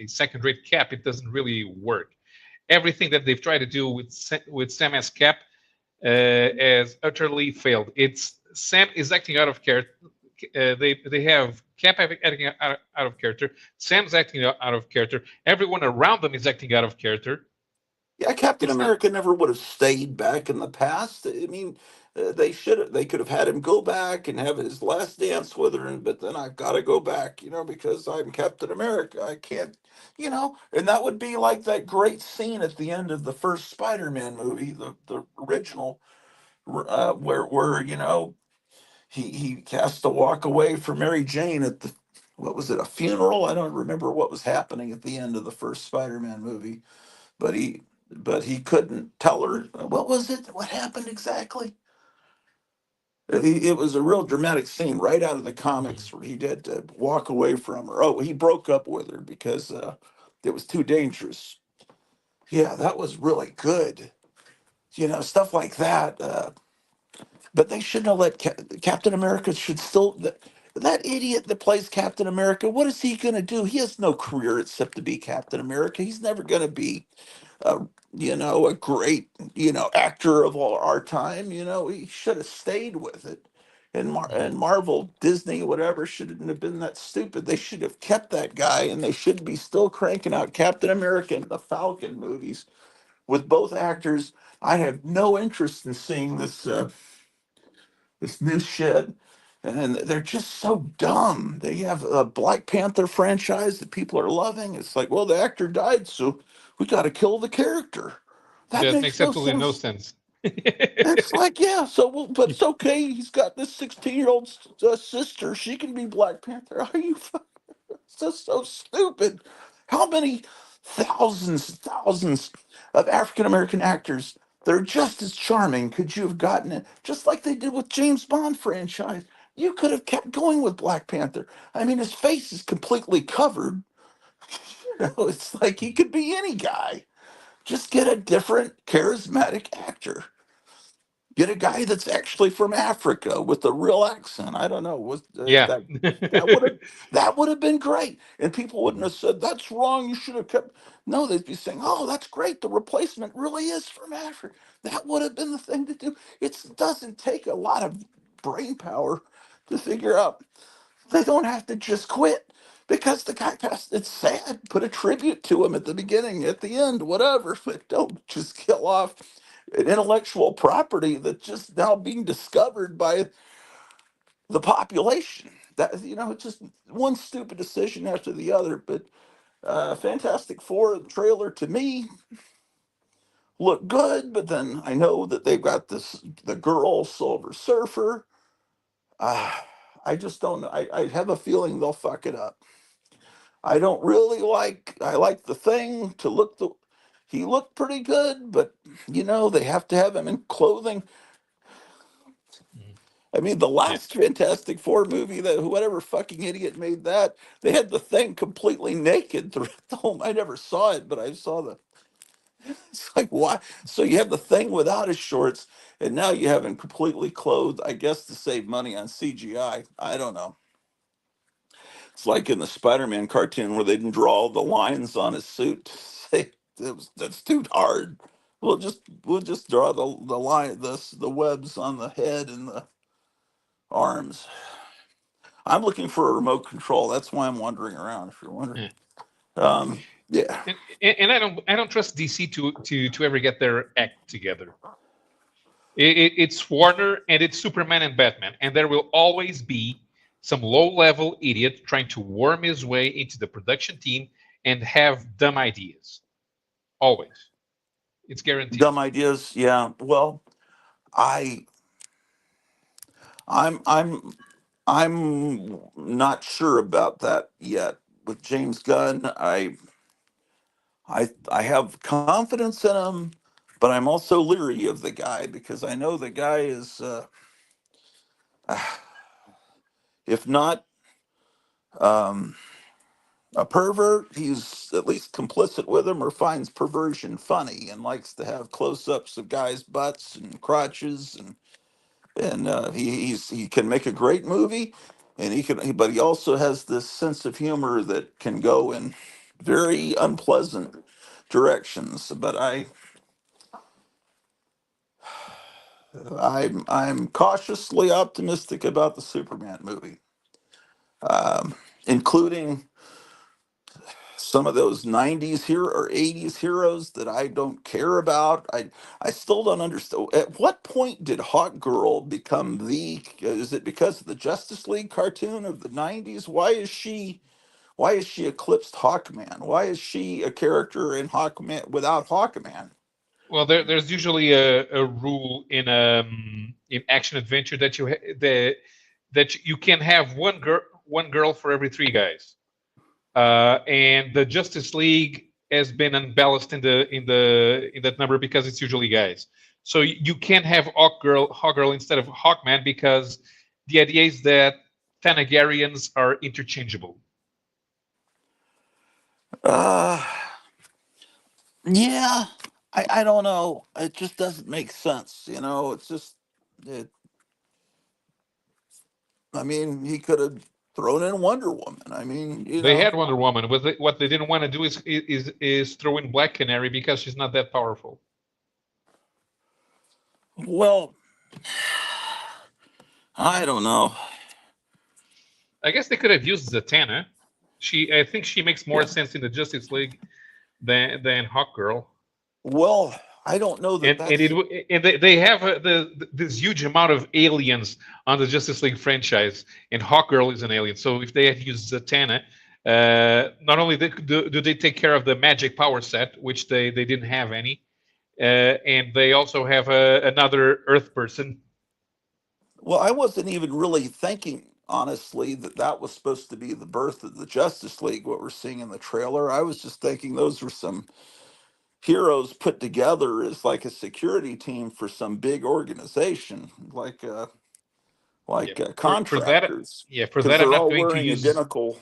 a second-rate Cap, it doesn't really work. Everything that they've tried to do with Sam as Cap has utterly failed. It's Sam is acting out of character. They have Cap acting out of character. Sam's acting out of character. Everyone around them is acting out of character. yeah. Captain It's not. America never would have stayed back in the past. I mean, they could have had him go back and have his last dance with her, but then I've got to go back, because I'm Captain America. I can't, and that would be like that great scene at the end of the first Spider-Man movie, the original, where he has to walk away from Mary Jane at the, what was it, a funeral? I don't remember what was happening at the end of the first Spider-Man movie, but he couldn't tell her what was it, what happened exactly. It was a real dramatic scene right out of the comics where he had to walk away from her. Oh, he broke up with her because it was too dangerous. Yeah, that was really good. Stuff like that. But they shouldn't have let Captain America should still that idiot that plays Captain America. What is he going to do? He has no career except to be Captain America. He's never going to be, uh, a great, actor of all our time. He should have stayed with it. And Marvel, Disney, whatever, shouldn't have been that stupid. They should have kept that guy, and they should be still cranking out Captain America and the Falcon movies with both actors. I have no interest in seeing this new shit, and they're just so dumb. They have a Black Panther franchise that people are loving. It's like, well, the actor died, so we got to kill the character. That That makes makes no absolutely no sense. sense. It's like, yeah, so well, but it's okay. He's got this 16-year-old sister. She can be Black Panther. Are you? It's just so stupid. How many? thousands of African American actors that are just as charming. Could you have gotten it just like they did with James Bond franchise? You could have kept going with Black Panther. I mean, his face is completely covered. It's like he could be any guy. Just get a different charismatic actor. Get a guy that's actually from Africa with a real accent. I don't know. Yeah. That would have that would have been great, and people wouldn't have said that's wrong. You should have kept. No, they'd be saying, "Oh, that's great. The replacement really is from Africa." That would have been the thing to do. It doesn't take a lot of brain power to figure out they don't have to just quit because the guy passed. It's sad. Put a tribute to him at the beginning, at the end, whatever. But don't just kill off an intellectual property that's just now being discovered by the population. That it's just one stupid decision after the other. But Fantastic Four the trailer to me looked good, but then I know that they've got the girl Silver Surfer. Uh, I just don't know. I have a feeling they'll fuck it up. I don't really like. I like the Thing to look the. He looked pretty good, but they have to have him in clothing. I mean, the Yeah. last Fantastic Four movie that whatever fucking idiot made that, they had the Thing completely naked throughout the whole. I never saw it, but I saw the. It's like why? So you have the Thing without his shorts, and now you have him completely clothed. I guess to save money on CGI. I don't know. It's like in the Spider-Man cartoon where they didn't draw all the lines on his suit. That's too hard. We'll just draw the line the webs on the head and the arms. I'm looking for a remote control. That's why I'm wandering around. If you're wondering, Yeah. yeah. And I don't trust DC to ever get their act together. It's Warner and it's Superman and Batman, and there will always be some low-level idiot trying to worm his way into the production team and have dumb ideas. Always, it's guaranteed. Dumb ideas. Yeah. Well, I I'm I'm not sure about that yet with James Gunn. I have confidence in him, but I'm also leery of the guy because I know the guy is, if not um, a pervert, he's at least complicit with him or finds perversion funny and likes to have close-ups of guys' butts and crotches and he can make a great movie, and but he also has this sense of humor that can go in very unpleasant directions. But I'm cautiously optimistic about the Superman movie, including some of those '90s hero or '80s heroes that I don't care about. I still don't understand. At what point did Hawk Girl become the? Is it because of the Justice League cartoon of the '90s? Why is she eclipsed Hawkman? Why is she a character in Hawkman without Hawkman? Well, there's usually a rule in action adventure that you can have one girl for every three guys. And the Justice League has been unbalanced in that number because it's usually guys. So you can have Hawk Girl instead of Hawkman because the idea is that Thanagarians are interchangeable. Uh, yeah, I don't know. It just doesn't make sense. It's just it. I mean, he could have thrown in Wonder Woman. I mean, They had Wonder Woman. What they didn't want to do is throw in Black Canary because she's not that powerful. well, I don't know. I guess they could have used Zatanna. I think she makes more Yeah. sense in the Justice League than Hawk Girl. Well, I don't know that And that's. they have this huge amount of aliens on the Justice League franchise, and Hawkgirl is an alien. So if they had used Zatanna, not only do they take care of the magic power set, which they didn't have any, and they also have another Earth person. Well, I wasn't even really thinking. honestly, that that was supposed to be the birth of the Justice League, what we're seeing in the trailer. I was just thinking those were some heroes put together as like a security team for some big organization, Yeah, for that, contractors, yeah, for because that I'm they're not all going to wearing use. identical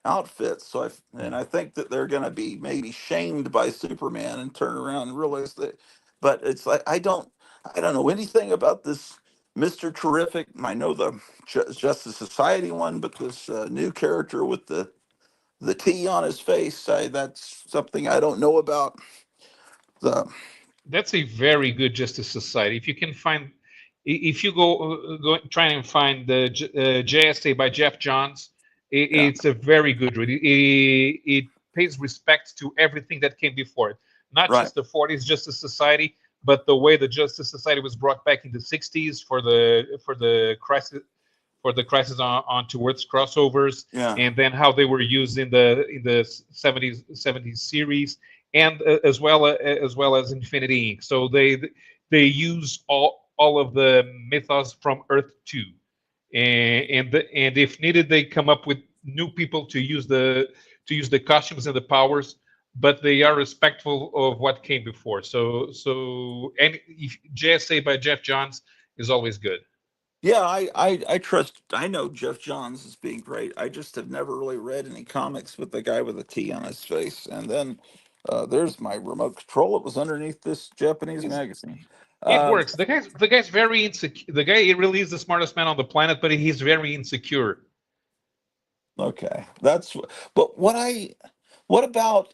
outfits. And Mm. I think that they're going to be maybe shamed by Superman and turn around and realize that. But it's like I don't know anything about this Mister Terrific. I know the Justice Society one, but this new character with the T on his face, that's something I don't know about. The That's a very good Justice Society. If you can find, if you go try and find the JSA by Jeff Johns, Yeah, it's a very good read. It pays respect to everything that came before it, not right. just the 40s Justice Society, but the way the Justice Society was brought back in the 60s for the crisis on towards crossovers, Yeah. and then how they were used in the 70s series, and as well as Infinity Inc. So they use all of the mythos from Earth 2, and if needed, they come up with new people to use the costumes and the powers, but they are respectful of what came before. And JSA by Jeff Johns is always good. Yeah, I trust. I know Jeff Johns as being great. I just have never really read any comics with the guy with a T on his face. And then there's my remote control. It was underneath this Japanese It's, magazine. it Uh, works. The guy's very insecure. The guy really is the smartest man on the planet, but he's very insecure. okay, that's. But what about?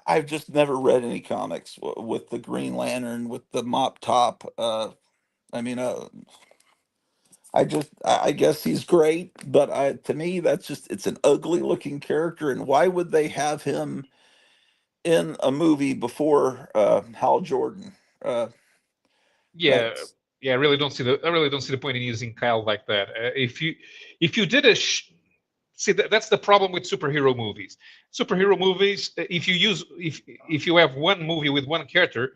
I've just never read any comics with the Green Lantern with the mop top. I mean, I guess he's great, but to me that's just it's an ugly looking character, and why would they have him in a movie before Hal Jordan? Uh, Yeah, that's yeah. I really don't see the point in using Kyle like that. If you did see that's the problem with superhero movies. Superhero movies, if you have one movie with one character,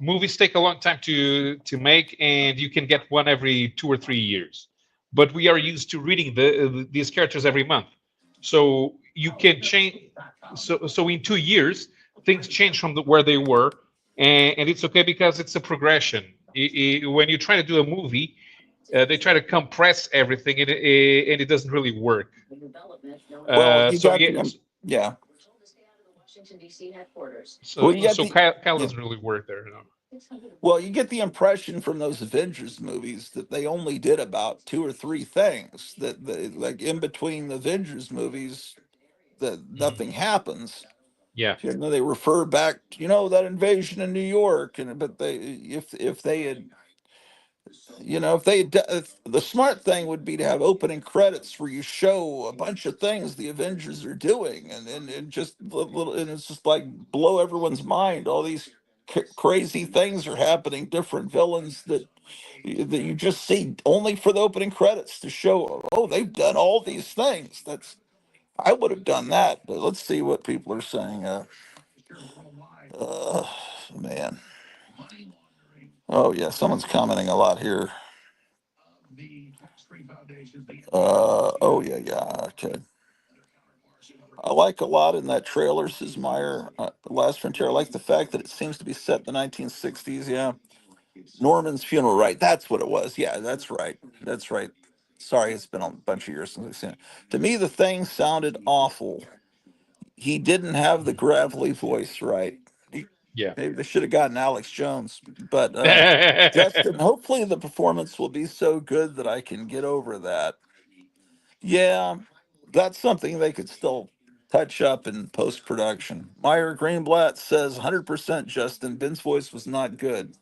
movies take a long time to make, and you can get one every 2 or 3 years. But we are used to reading these characters every month, so you can change. So in 2 years, things change from where they were, and it's okay because it's a progression. When you try to do a movie, they try to compress everything, and it doesn't really work. well, you So got yeah, the yeah. Well, you got so the Kyle yeah. doesn't really work there. You know? Well, you get the impression from those Avengers movies that they only did about two or three things. Like in between the Avengers movies, that Mhm. nothing happens. Yeah. You know, they refer back, that invasion in New York, and but they if they had if they had, if the smart thing would be to have opening credits where you show a bunch of things the Avengers are doing, and just little, and it's just like blow everyone's mind. All these crazy things are happening, different villains that you just see only for the opening credits to show. Oh, they've done all these things. That's I would have done that, but let's see what people are saying. Uh man. Oh yeah, someone's commenting a lot here. Oh yeah, yeah. Okay. I like a lot in that trailer, says Meyer. The Last Frontier. I like the fact that it seems to be set in the 1960s. Yeah. Norman's funeral, right? That's what it was. Yeah, that's right. That's right. Sorry, it's been a bunch of years since I've seen it. To me, the thing sounded awful. He didn't have the gravelly voice right. He, Yeah. maybe they should have gotten Alex Jones. But Justin, hopefully the performance will be so good that I can get over that. Yeah, that's something they could still touch up in post production. Meyer Greenblatt says 100% Justin. Ben's voice was not good.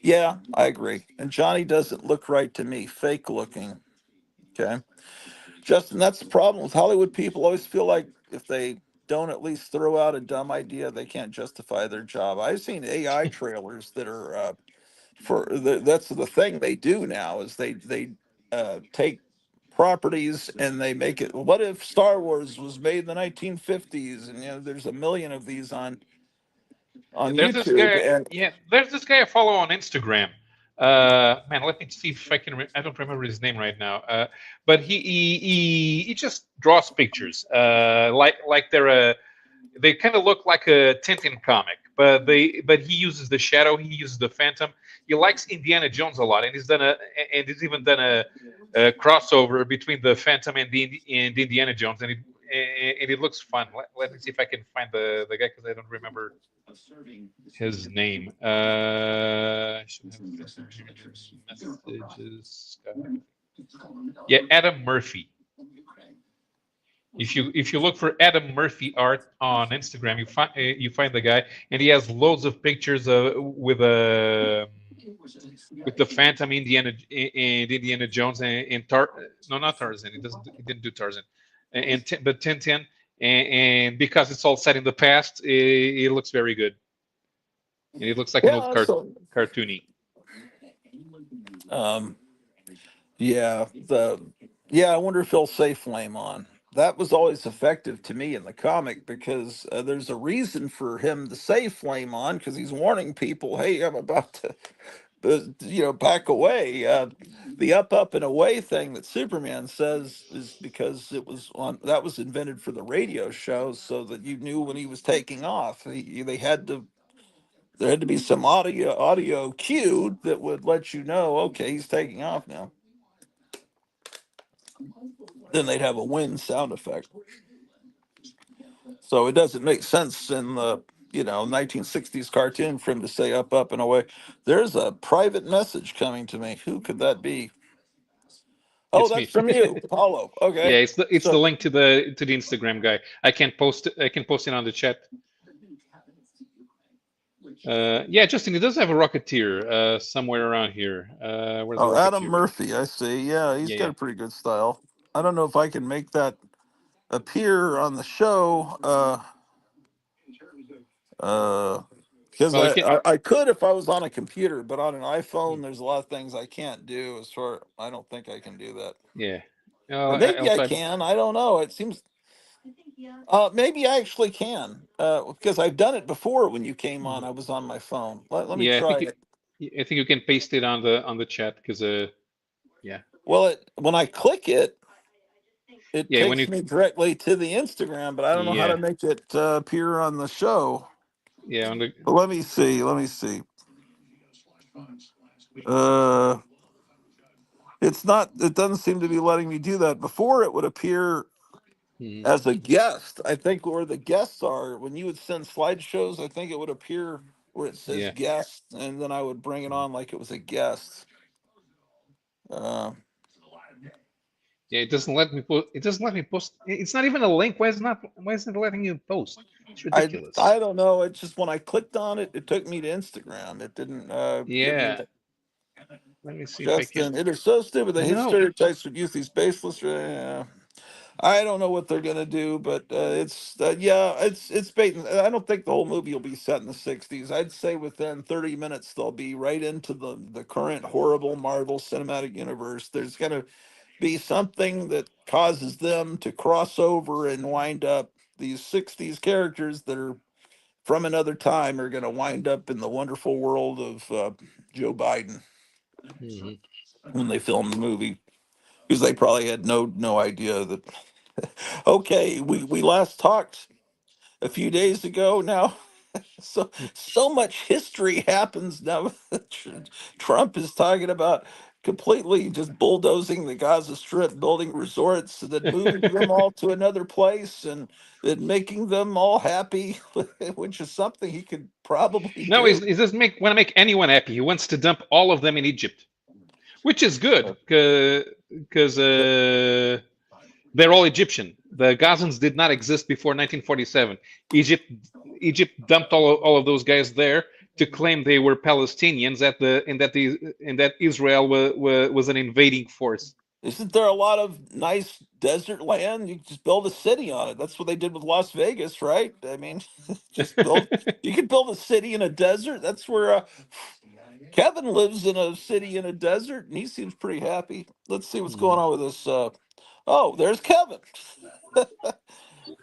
Yeah, I agree. And Johnny doesn't look right to me, fake looking. Okay. Justin, that's the problem with Hollywood people always feel like if they don't at least throw out a dumb idea, they can't justify their job. I've seen AI trailers that are that's the thing they do now is they take properties and they make it. What if Star Wars was made in the 1950s? And there's a million of these on Yeah, YouTube. And there's this guy I follow on Instagram. Man, let me see if I can. I don't remember his name right now. But he just draws pictures. Like they kind of look like a Tintin comic, but he uses the shadow. He uses the phantom. He likes Indiana Jones a lot, and he's even done a crossover between the Phantom and Indiana Jones, and it looks fun. Let me see if I can find the guy because I don't remember his name. I should have it written here. Messages. Yeah, Adam Murphy. If you look for Adam Murphy art on Instagram, you find the guy, and he has loads of pictures with the Phantom and Indiana Jones and no, not Tarzan. He didn't do Tarzan, but Tintin, and because it's all set in the past, it looks very good, and it looks like an old Yeah, so cartoony. um, yeah, I wonder if he'll say flame on. That was always effective to me in the comic because there's a reason for him to say flame on because he's warning people, hey, I'm about to, back away. The up and away thing that Superman says is because that was invented for the radio show so that you knew when he was taking off. There had to be some audio cued that would let you know, okay, he's taking off now. Then they'd have a wind sound effect. So it doesn't make sense in the 1960s cartoon for him to say up and away. There's a private message coming to me. Who could that be? Oh, It's that's me. from you, Paulo. Yeah, Okay. it's the So, link to the Instagram guy. I can post it on the chat. Yeah, Justin, he does have a Rocketeer somewhere around here. Where's the oh, Adam Rocketeer? Murphy, I see. Yeah, he's Yeah, got yeah. a pretty good style. I don't know if I can make that appear on the show. Uh, because Well, you can. I could if I was on a computer, but on an iPhone, there's a lot of things I can't do. I don't think I can do that, Yeah. or maybe I'll I type. can. I don't know. It seems maybe I actually can because I've done it before. When you came on, I was on my phone. Let me Yeah, try it. I think you can paste it on the chat because yeah, Well, when I click it, it yeah, when takes you me directly to the Instagram, but I don't know how yeah, to make it appear on the show. yeah, on the But let me see. Let me see. Uh, it's not. It doesn't seem to be letting me do that. Before, it would appear mhm, as a guest. I think where the guests are, when you would send slideshows, I think it would appear where it says yeah. guest, and then I would bring it Mhm. on like it was a guest. Uh, Yeah, it doesn't let me post. It doesn't let me post. It's not even a link. Why isn't it letting you post? It's ridiculous. I don't know. It's just when I clicked on it, it took me to Instagram. It didn't give me Yeah. Let me see if I can. Justin. It is so stupid. They hate No. stereotypes would use these baseless. I don't know what they're gonna do, but it's bait. I don't think the whole movie will be set in the '60s. I'd say within 30 minutes they'll be right into the current horrible Marvel Cinematic Universe. There's gonna be something that causes them to cross over and wind up. These '60s characters that are from another time are gonna wind up in the wonderful world of Joe Biden Mhm. when they film the movie because they probably had no idea that. Okay, we last talked a few days ago now. So much history happens now. Trump is talking about completely just bulldozing the Gaza Strip, building resorts, and then moving them all to another place, and then making them all happy, which is something he could probably No, do. he doesn't want to make anyone happy. He wants to dump all of them in Egypt, which is good because they're all Egyptian. The Gazans did not exist before 1947. Egypt Egypt dumped all of those guys there to claim they were Palestinians at the in that Israel was an invading force. Isn't there a lot of nice desert land? You can just build a city on it. That's what they did with Las Vegas, right? I mean, just build. You could build a city in a desert. That's where Kevin lives in a city in a desert, and he seems pretty happy. Let's see what's going Mhm. on with this. Oh, there's Kevin.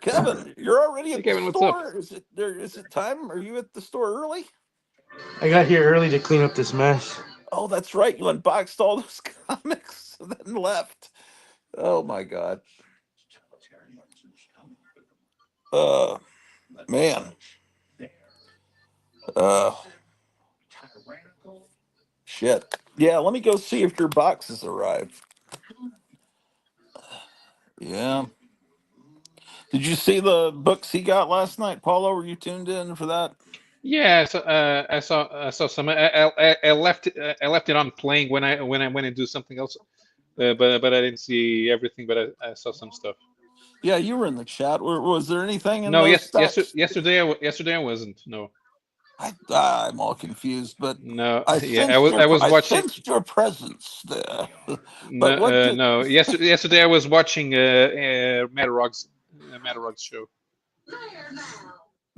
Kevin, you're already Hey at the Kevin, what's up? store. Is it there? Is it time? Are you at the store early? I got here early to clean up this mess. Oh, that's right. You unboxed all those comics and then left. Oh my god. Uh, man. Uh, shit. Yeah, let me go see if your boxes arrived. Yeah. Did you see the books he got last night, Paulo? Were you tuned in for that? Yeah, so, I saw some. I left it on playing when I went and do something else. But I didn't see everything. But I saw some stuff. Yeah, you were in the chat. Was there anything in No, those stacks? yesterday I wasn't. No, I'm all confused, but no. Yeah, I was I watching. sensed your presence there. No, But what did no. Yesterday I was watching Matarog's show.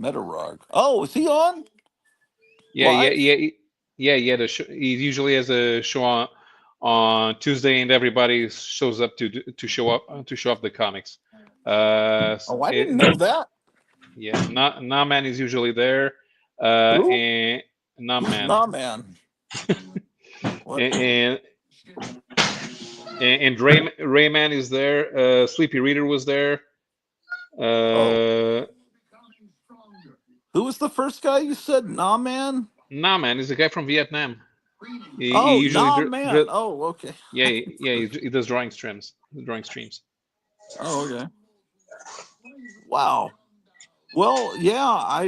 Metarog? Oh, is he on Yeah, live? yeah. Yeah. He usually has a show on Tuesday, and everybody shows up to show off the comics. Oh, I didn't know that. Yeah, Naman is usually there, Who? and Naman, Nah, man. What? and Rayman is there. Sleepy Reader was there. Oh, Uh, who was the first guy you said? Nah, man. Naman is a guy from Vietnam. He Oh, usually nah, man. Oh, okay. yeah, he does drawing streams. Oh, okay. Wow. Well, yeah.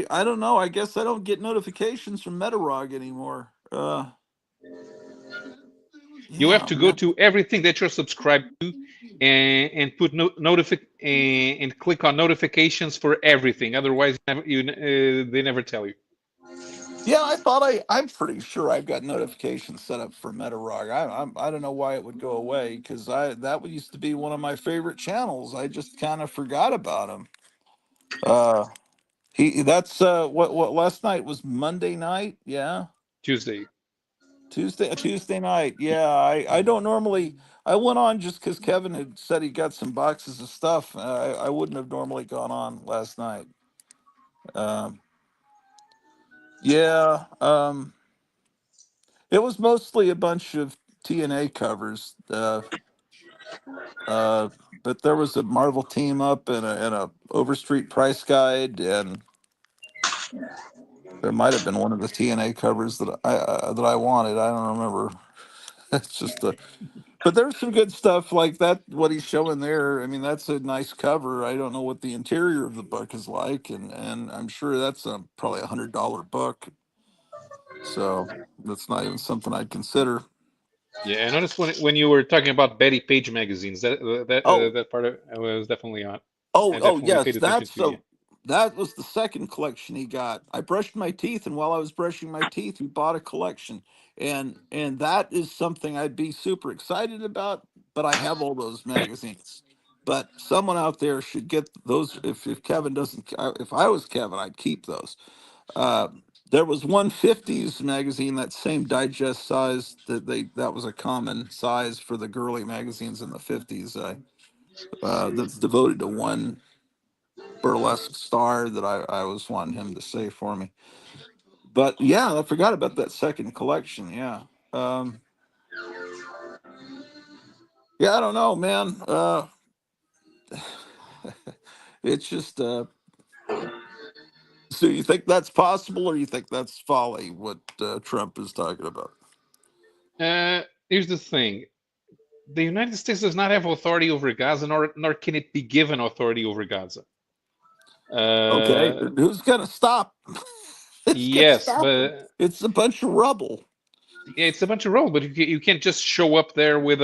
I don't know. I guess I don't get notifications from Metarog anymore. You have Yeah, to go man. to everything that you're subscribed to, and put and click on notifications for everything. Otherwise, they never tell you. Yeah, I'm pretty sure I've got notifications set up for Metarog. I don't know why it would go away because that used to be one of my favorite channels. I just kind of forgot about him. Uh, he that's what last night was Monday night. Yeah, Tuesday. Tuesday night. Yeah, I don't normally. I went on just because Kevin had said he got some boxes of stuff. I wouldn't have normally gone on last night. Um, yeah. It was mostly a bunch of TNA covers, uh, but there was a Marvel team up and a Overstreet price guide, and there might have been one of the TNA covers that I wanted. I don't remember. It's just a, but there's some good stuff like that. What he's showing there, I mean, that's a nice cover. I don't know what the interior of the book is like, and I'm sure that's probably $100 book. So that's not even something I'd consider. Yeah, I noticed when you were talking about Betty Page magazines, Oh, that part of I was definitely on. I oh, definitely yes, paid attention that's to. Yeah, so. That was the second collection he got. I brushed my teeth, and while I was brushing my teeth, he bought a collection, and that is something I'd be super excited about. But I have all those magazines. But someone out there should get those. If Kevin doesn't, if I was Kevin, I'd keep those. Uh, there was one '50s magazine, that same digest size that was a common size for the girly magazines in the '50s. That's devoted to one burlesque star that I was wanting him to say for me. But yeah, I forgot about that second collection. Yeah. Um, yeah, I don't know, man. It's just so you think that's possible or you think that's folly what Trump is talking about? here's the thing: the United States does not have authority over Gaza, nor can it be given authority over Gaza. Okay, Uh, who's gonna stop? It's gonna yes, stop them. but It's a bunch of rubble. yeah, it's a bunch of role. But you can't just show up there with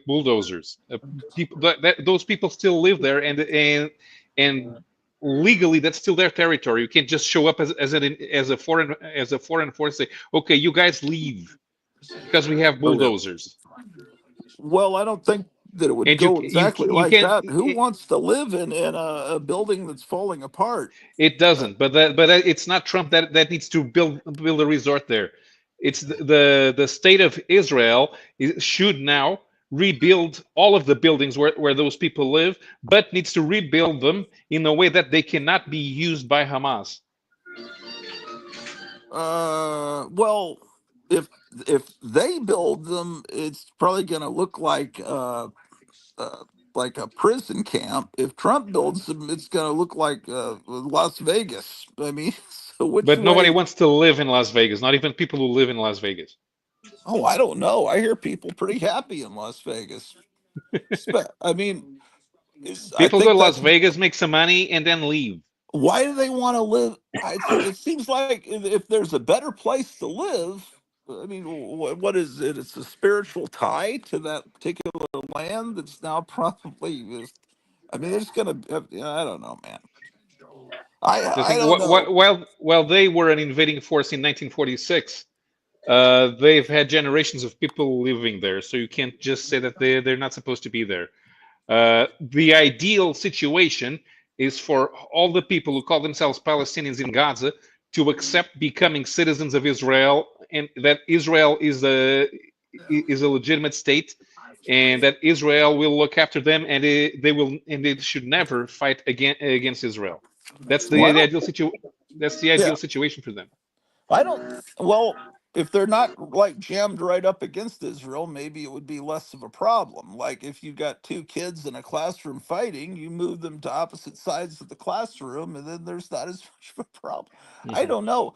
bulldozers. People those people still live there, and legally that's still their territory. You can't just show up as a foreign force and say, okay, you guys leave because we have Okay. bulldozers. Well, I don't think that it would And go exactly you like can't. that. Who wants to live in a building that's falling apart? It Uh, doesn't. It's not Trump that needs to build a resort there. It's the state of Israel should now rebuild all of the buildings where those people live, but needs to rebuild them in a way that they cannot be used by Hamas. Well, if if they build them, it's probably going to look uh, like a prison camp. If Trump builds them, it's going to look like Las Vegas. I mean, so which But nobody way? wants to live in Las Vegas. Not even people who live in Las Vegas. Oh, I don't know. I hear people pretty happy in Las Vegas. I mean, I People go think to Las that's Vegas, make some money, and then leave. why do they want to live? It seems like if there's a better place to live, I mean, what is it? It's a spiritual tie to that particular land that's now probably is. I mean, there's gonna. I don't know, man. The I thing, don't know. while they were an invading force in 1946, they've had generations of people living there. So you can't just say that they're not supposed to be there. The ideal situation is for all the people who call themselves Palestinians in Gaza to accept becoming citizens of Israel, and that Israel is a legitimate state, and that Israel will look after them, and they should never fight against Israel. That's Well, the ideal That's the yeah, ideal situation for them. I don't. Well, if they're not like jammed right up against Israel, maybe it would be less of a problem. Like if you got two kids in a classroom fighting, you move them to opposite sides of the classroom, and then there's not as much of a problem. I Mhm. don't know.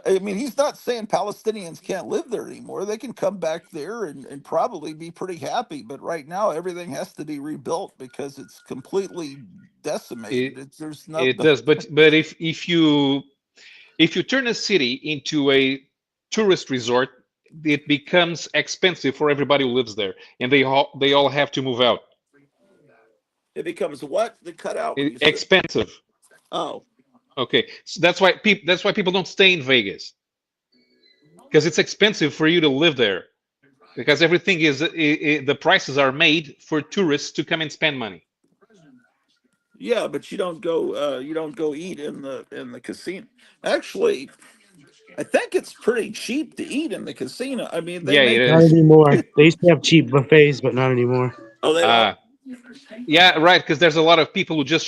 I mean, he's not saying Palestinians can't live there anymore. They can come back there and probably be pretty happy. But right now, everything has to be rebuilt because it's completely decimated. It There's no. it does, but if you turn a city into a tourist resort, it becomes expensive for everybody who lives there, and they all have to move out. It becomes what? The cutout when you said, Expensive. oh, Okay, so that's why people don't stay in Vegas, because it's expensive for you to live there, because everything the prices are made for tourists to come and spend money. yeah, but you don't go eat in the casino. Actually, I think it's pretty cheap to eat in the casino. I mean, they Yeah, it make Not is. anymore. They used to have cheap buffets, but not anymore. oh, they don't. Uh yeah, right. Because there's a lot of people who just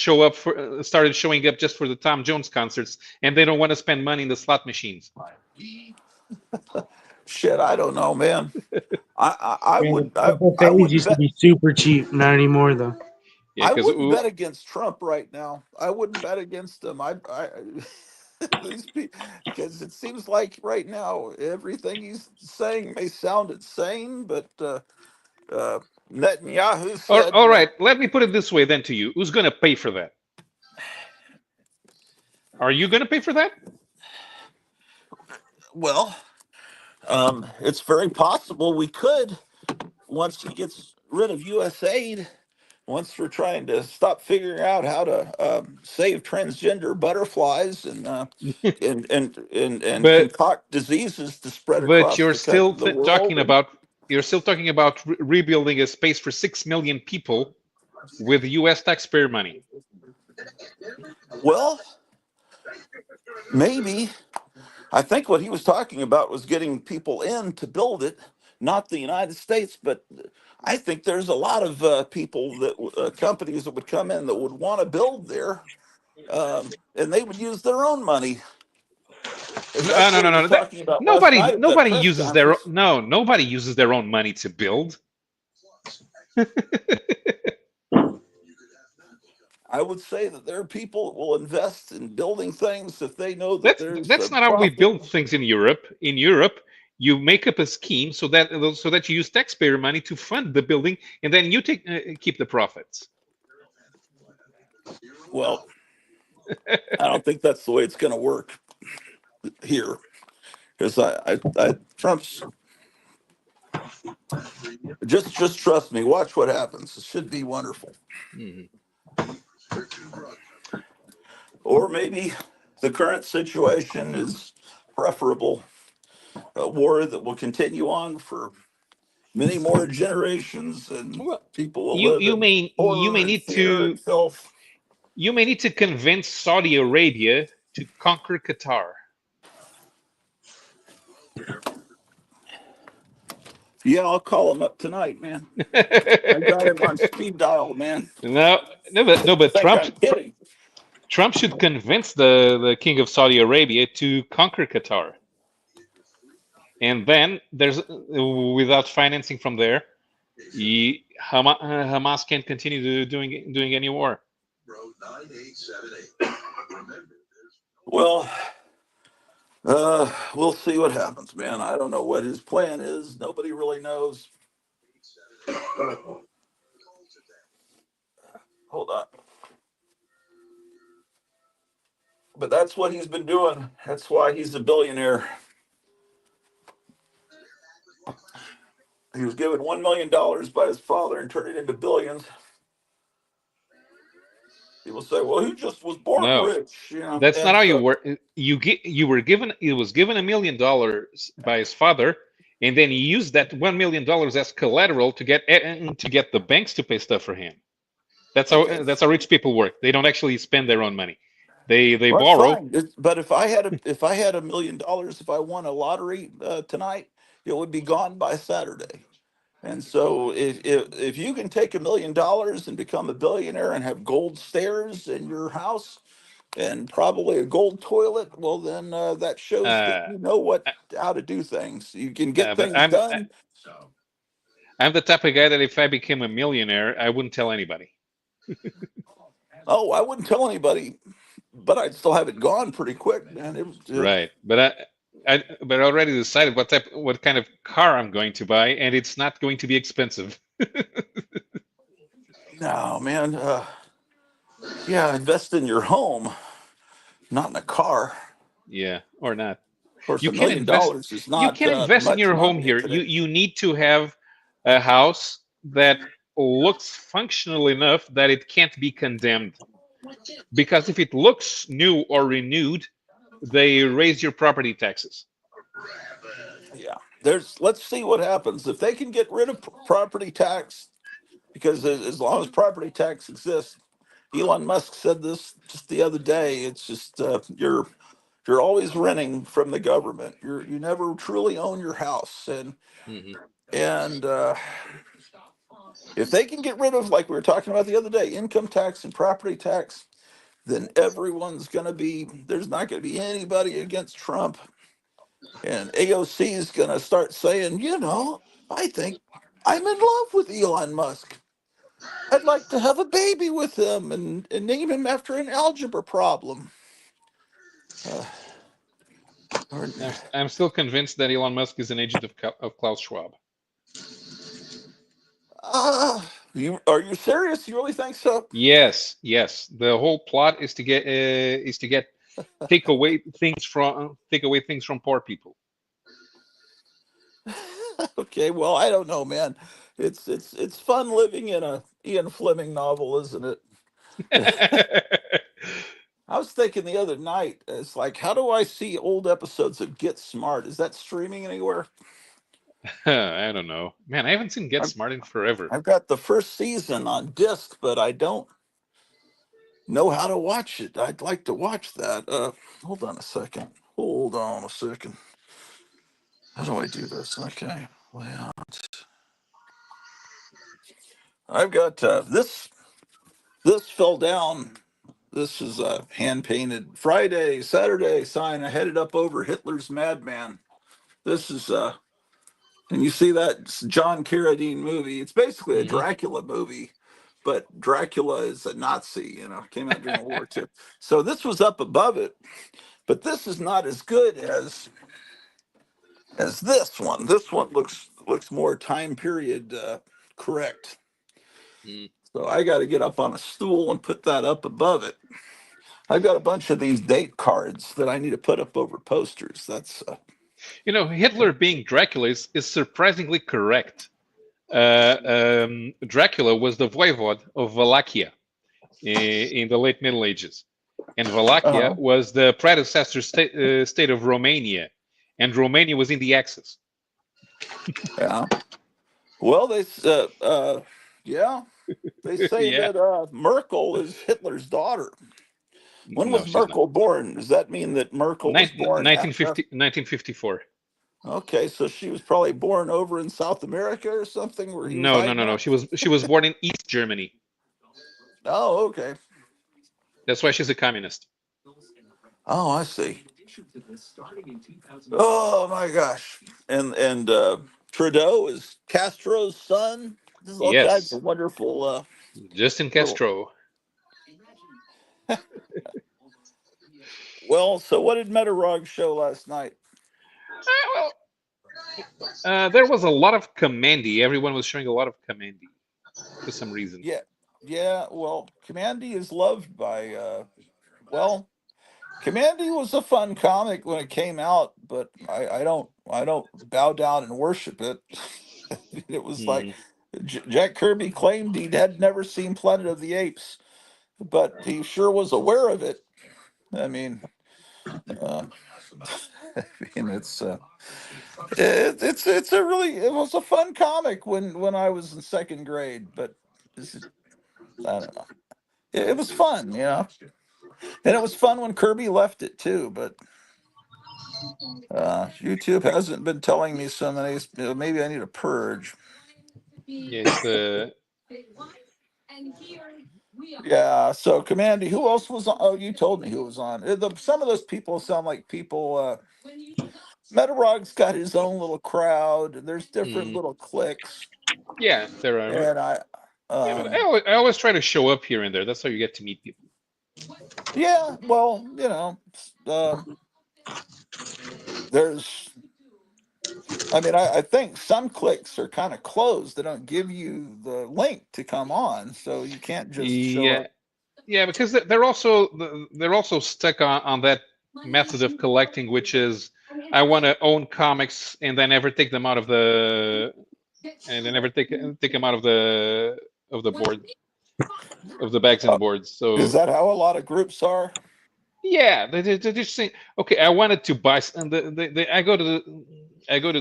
started showing up just for the Tom Jones concerts, and they don't want to spend money in the slot machines. Shit, I don't know, man. I Yeah, would the I buffets wouldn't used to bet be super cheap. Not anymore, though. Yeah, I because wouldn't bet against Trump right now. I wouldn't bet against him. These people, because it seems like right now everything he's saying may sound insane, but uh, Netanyahu said, all right. Let me put it this way then to you: who's going to pay for that? Are you going to pay for that? well, it's very possible we could once he gets rid of U.S. aid. Once we're trying to stop figuring out how to save transgender butterflies and but concoct diseases to spread but across you're still the talking world, and about rebuilding a space for 6 million people with U.S. taxpayer money. well, maybe I think what he was talking about was getting people in to build it, not the United States, but I think there's a lot of people that companies that would come in that would want to build there, and they would use their own money. And No, that's no, what no, he was no. talking about last night at that press conference. Nobody uses their own money to build. I would say that there are people that will invest in building things if they know that there's That's a not how we profit. build things in Europe. In Europe, you make up a scheme so that you use taxpayer money to fund the building, and then you keep the profits. Well, I don't think that's the way it's going to work here because Trump's just trust me. Watch what happens. It should be wonderful. Mhm. Or maybe the current situation is preferable. A war that will continue on for many more generations, and Well, people will you live you in may you horror may and need fear to and filth. you may need to convince Saudi Arabia to conquer Qatar. Yeah, I'll call him up tonight, man. I got him on speed dial, man. No, no, but I think Trump I'm kidding. Trump should convince the king of Saudi Arabia to conquer Qatar, and then there's without financing from there, Hamas can't continue doing any war. Well, we'll see what happens, man. I don't know what his plan is. Nobody really knows. Hold on. But that's what he's been doing. That's why he's a billionaire. He was given $1 million by his father and turned it into billions. People say, "Well, he just was born No, rich," that's not And how you so, work. You were given it was given $1 million by his father, and then he used that $1 million as collateral to get the banks to pay stuff for him. okay, That's how rich people work. They don't actually spend their own money. They well, that's borrow. fine. But if I had $1 million, if I won a lottery tonight, it would be gone by Saturday. And so, if you can take $1 million and become a billionaire and have gold stairs in your house and probably a gold toilet, well, then that shows that Uh, you know how to do things. You can get but things done. I'm the type of guy that if I became a millionaire, I wouldn't tell anybody. Oh, I wouldn't tell anybody, but I'd still have it gone pretty quick, man. Right, but I already decided what kind of car I'm going to buy, and it's not going to be expensive. No, man. Yeah, invest in your home, not in a car. Yeah, or not. Of course, You a can million invest. dollars is You not can invest in much your home money here. today. You need to have a house that looks functional enough that it can't be condemned. Because if it looks new or renewed, they raise your property taxes. Yeah, let's see what happens if they can get rid of property tax, because as long as property tax exists, Elon Musk said this just the other day. It's just you're always renting from the government. You never truly own your house, Hmm. and if they can get rid of, like we were talking about the other day, income tax and property tax, then everyone's going to be, there's not going to be anybody against Trump. And AOC is going to start saying, I think I'm in love with Elon Musk. I'd like to have a baby with him and name him after an algebra problem. Uh, or, I'm still convinced that Elon Musk is an agent of Klaus Schwab. are you serious? You really think so? Yes, yes. The whole plot is to get take away things from poor people. Okay, well, I don't know, man. It's fun living in a Ian Fleming novel, isn't it? I was thinking the other night, it's like, how do I see old episodes of Get Smart? Is that streaming anywhere? I don't know, man. I haven't seen Get I've, Smart in forever. I've got the first season on disc, but I don't know how to watch it. I'd like to watch that. Hold on a second. Hold on a second. How do I do this? Okay. Well, I've got this. This fell down. This is a hand painted Friday, Saturday sign. I headed up over Hitler's Madman. This is and you see that John Carradine movie. It's basically a Hmm. Dracula movie, but Dracula is a Nazi, came out during World War II. So this was up above it, but this is not as good as this one. This one looks more time period correct. Mm. So I got to get up on a stool and put that up above it. I've got a bunch of these date cards that I need to put up over posters. That's Hitler being Dracula is surprisingly correct. Dracula was the voivode of Wallachia in the late Middle Ages, and Wallachia uh was the predecessor state of Romania, and Romania was in the Axis. yeah. Well, yeah, they say Yeah, that Merkel is Hitler's daughter. When no, was she's not. Merkel born? Does that mean that Merkel was born after? 1954. Okay, so she was probably born over in South America or something where he was No, no, hiding no, no. out. She was born in East Germany. Oh, okay. That's why she's a communist. Oh, I see. Oh my gosh. And Trudeau is Castro's son. There's all kinds Yes, of wonderful Justin little. Castro. Well, so what did Metarog show last night? Well, there was a lot of Commandy. Everyone was showing a lot of Commandy for some reason. Yeah, yeah. Well, Commandy is loved by. Well, Commandy was a fun comic when it came out, but I don't bow down and worship it. It was like Mm, Jack Kirby claimed he had never seen Planet of the Apes, but he sure was aware of it. I mean, uh, I mean it's a really it was a fun comic when I was in second grade, but is it, I don't know. It was fun, and it was fun when Kirby left it too. But YouTube hasn't been telling me so many. Maybe I need a purge. yes, the Yeah. So, Commandy, who else was on? Oh, you told me who was on. Some of those people sound like people. Metarog's got his own little crowd, and there's different mm, little cliques. yeah, there are. And Yeah, but um, I always try to show up here and there. That's how you get to meet people. yeah. Well, there's. I mean, I think some cliques are kind of closed. They don't give you the link to come on, so you can't just show Yeah, up. yeah, because they're also stuck on that method of collecting, which is I want to own comics and then never take them out of the and then never take them out of the board of the bags and Uh, boards. is So that how a lot of groups are? yeah, they just say, okay, I wanted to buy, and I go to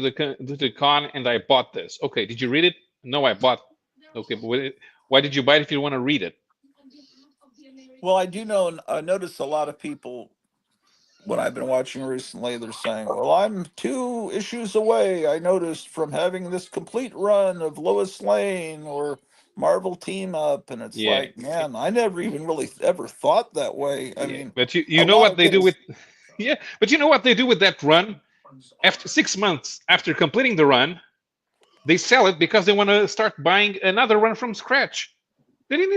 the con and I bought this. Okay, did you read it? No, I bought. Okay, but why did you buy it if you want to read it? Well, I do know. I notice a lot of people when I've been watching recently. They're saying, "Well, I'm 2 issues away. I noticed from having this complete run of Lois Lane or Marvel Team Up," and it's Yeah, like, man, I never even really ever thought that way. I yeah. mean, But I you know want what to they get do as with yeah, but you know what they do with that run? After 6 months after completing the run, they sell it because they want to start buying another run from scratch. They didn't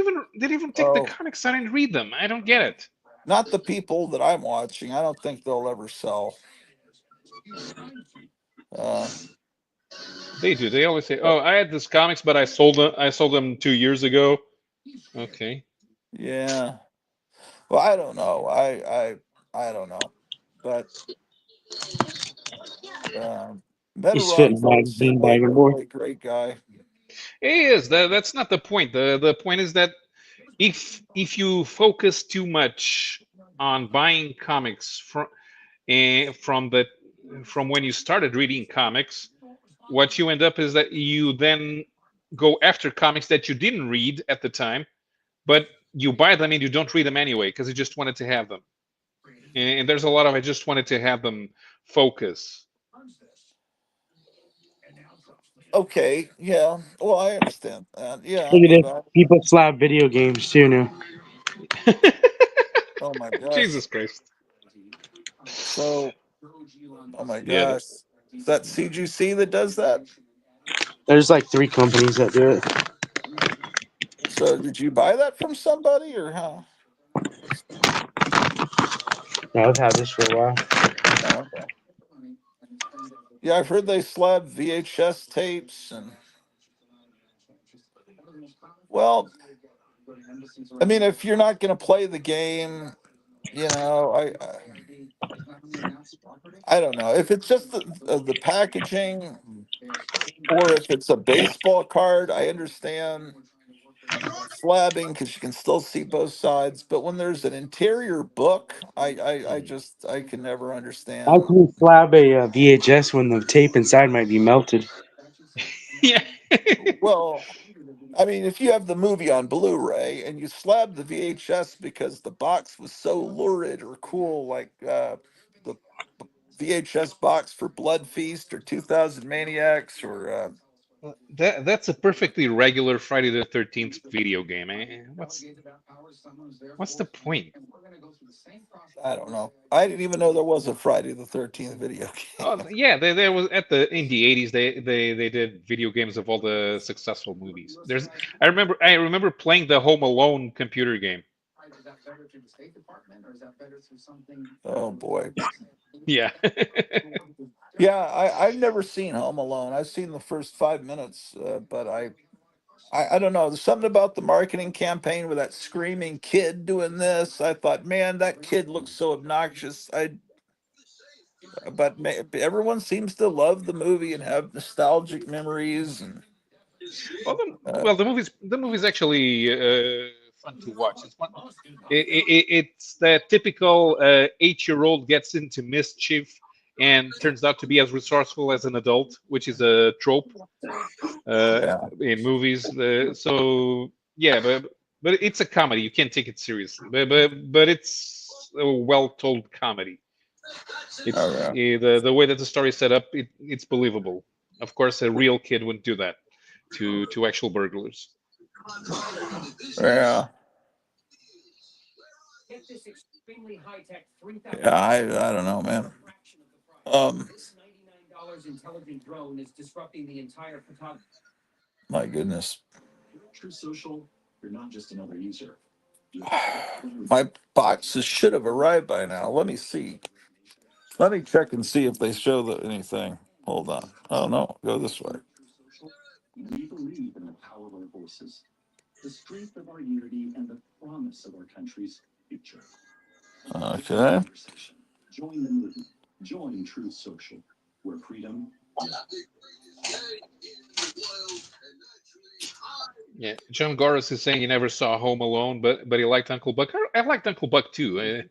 even take the oh, comics out and read them. I don't get it. not the people that I'm watching. I don't think they'll ever sell. Uh, They do. They always say, but "Oh, I had this comics, but I sold them. I sold them 2 years ago." Okay. yeah, well, I don't know. I don't know, but um, He's fitting Metarog's always seemed magazine like bag and a board. really great guy. It is. That's not the point. The point is that if you focus too much on buying comics from the from when you started reading comics, what you end up is that you then go after comics that you didn't read at the time, but you buy them and you don't read them anyway because you just wanted to have them. And there's a lot of I just wanted to have them focus. Okay, yeah. Well, I understand that. Yeah, Look at but this. People slap video games too now. oh my gosh. Jesus Christ. So, oh my Yeah. gosh, is that CGC that does that? There's like 3 companies that do it. So, did you buy that from somebody or how? Yeah, I've had this for a while. Oh, okay. Yeah, I've heard they slab VHS tapes and well, I mean, if you're not going to play the game, I don't know if it's just the packaging or if it's a baseball card. I understand slabbing because you can still see both sides. But when there's an interior book, I can never How understand. can you slab a VHS when the tape inside might be melted? Yeah. Well, I mean, if you have the movie on Blu-ray and you slab the VHS because the box was so lurid or cool, like the VHS box for Blood Feast or 2000 Maniacs or That's a perfectly regular Friday the 13th video game. What's the point? I don't know. I didn't even know there was a Friday the 13th video Oh game. yeah, there was at the in the 80s they did video games of all the successful movies. I remember playing the Home Alone computer game. Oh boy. Yeah. Yeah, I've never seen Home Alone. I've seen the first 5 minutes, but I don't know. There's something about the marketing campaign with that screaming kid doing this. I thought, man, that kid looks so obnoxious. Everyone seems to love the movie and have nostalgic memories. And uh, The movie's actually fun to watch. It's the typical 8-year-old gets into mischief and turns out to be as resourceful as an adult, which is a trope yeah, in movies. So yeah, but it's a comedy. You can't take it seriously. But it's a well-told comedy. oh It's yeah, the way that the story is set up. It's believable. Of course, a real kid wouldn't do that to actual burglars. yeah, yeah. I don't know, man. Um, my goodness, my boxes should have arrived by now. Let me see. Let me check and see if they show anything. Hold on. Oh no, go this way. Okay. Yeah, John Goris is saying he never saw Home Alone, but he liked Uncle Buck. I liked Uncle Buck too.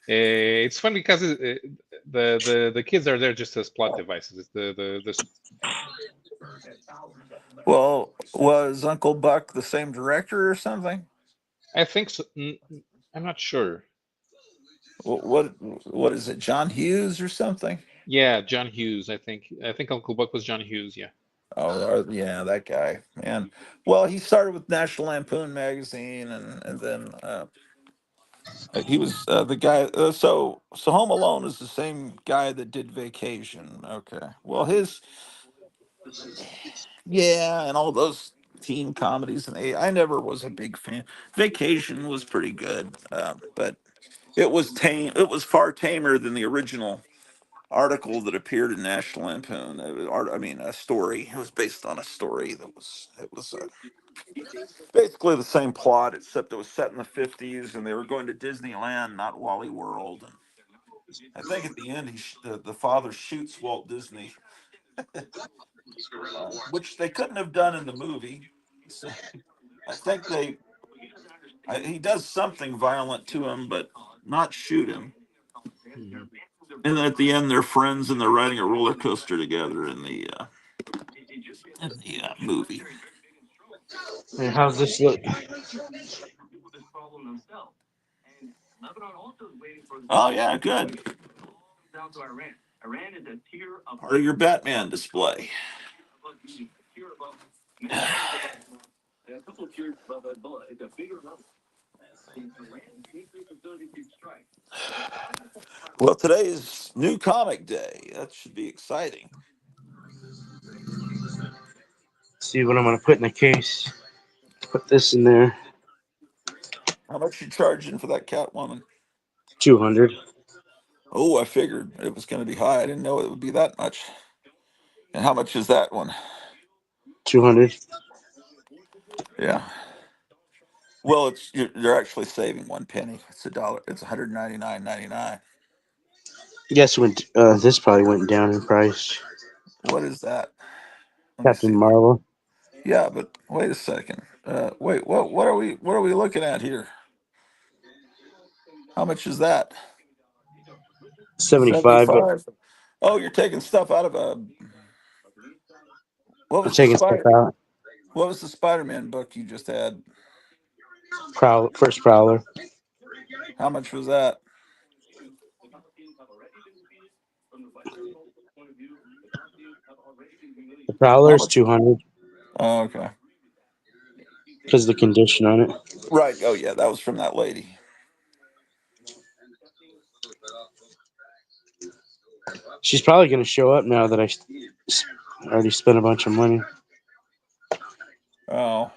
It's funny because the kids are there just as plot devices. It's the Well, was Uncle Buck the same director or something? I think so. I'm not sure. What is it? John Hughes or something? Yeah, John Hughes. I think Uncle Buck was John Hughes. Yeah. Oh, yeah, that guy, man. Well, he started with National Lampoon magazine, and then he was the guy. So Home Alone is the same guy that did Vacation. Okay. Well, his yeah, and all those teen comedies, and I never was a big fan. Vacation was pretty good, but it was tame. It was far tamer than the original article that appeared in National Lampoon. I mean, a story. It was based on a story that was. It was basically the same plot, except it was set in the 50s, and they were going to Disneyland, not Wally World. And I think at the end, the father shoots Walt Disney, which they couldn't have done in the movie. So I think he does something violent to him, but not shoot him. Mhm. And then at the end, they're friends and they're riding a roller coaster together in the movie. And how's this look? Oh yeah, good. Part of your Batman display. Well, today is New Comic Day. That should be exciting. See what I'm gonna put in the case. Put this in there. How much you charging for that Catwoman? 200. Oh, I figured it was going to be high. I didn't know it would be that much. And how much is that one? 200. Yeah. Well, you're actually saving 1 penny. It's a dollar. It's 199.99. Guess went. This probably went down in price. What is that? Let me Captain see. Marvel. Yeah, but wait a second. Wait, what are we looking at here? How much is that? 75. But 75. Oh, you're taking stuff out of a. What I'm was the taking stuff spider? out. What was the Spider-Man book you just had? First Prowler. How much was that? The Prowler How is much? 200 Oh, okay. because of the condition on it. Right. Oh, yeah. That was from that lady. She's probably going to show up now that already spent a bunch of money. Oh,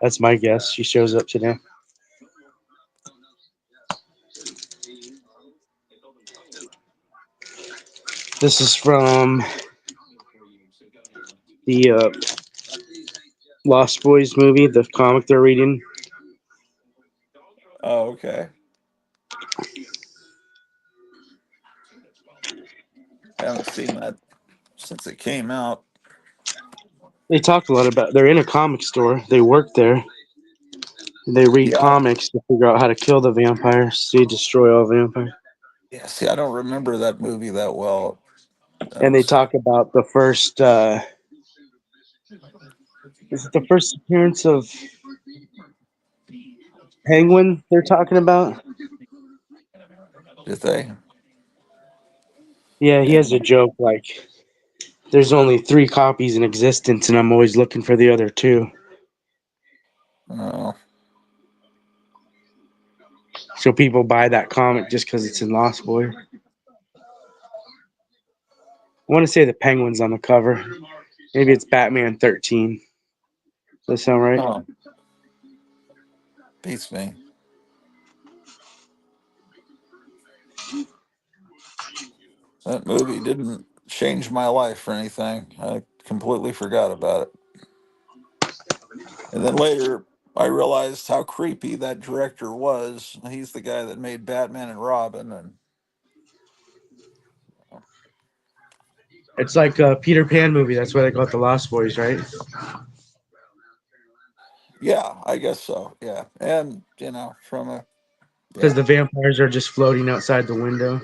That's my guess. She shows up today. This is from the Lost Boys movie, the comic they're reading. oh, okay. I haven't seen that since it came out. They talk a lot about. They're in a comic store. They work there. They read Yeah. comics to figure out how to kill the vampires. So you destroy all vampires. Yeah. See, I don't remember that movie that well. And they So, talk about the first. Is it the first appearance of Penguin? They're talking about. did they? Yeah, he Yeah. has a joke like, "There's only 3 copies in existence, and I'm always looking for the other 2." Oh, So people buy that comic just because it's in Lost Boy. I want to say the Penguin's on the cover. Maybe it's Batman 13. Does that sound right? oh, beats me. That movie didn't change my life or anything. I completely forgot about it. And then later, I realized how creepy that director was. He's the guy that made Batman and Robin, and It's like a Peter Pan movie. That's why they call it the Lost Boys, right? yeah, I guess so. Yeah, and from a Because yeah, the vampires are just floating outside the window.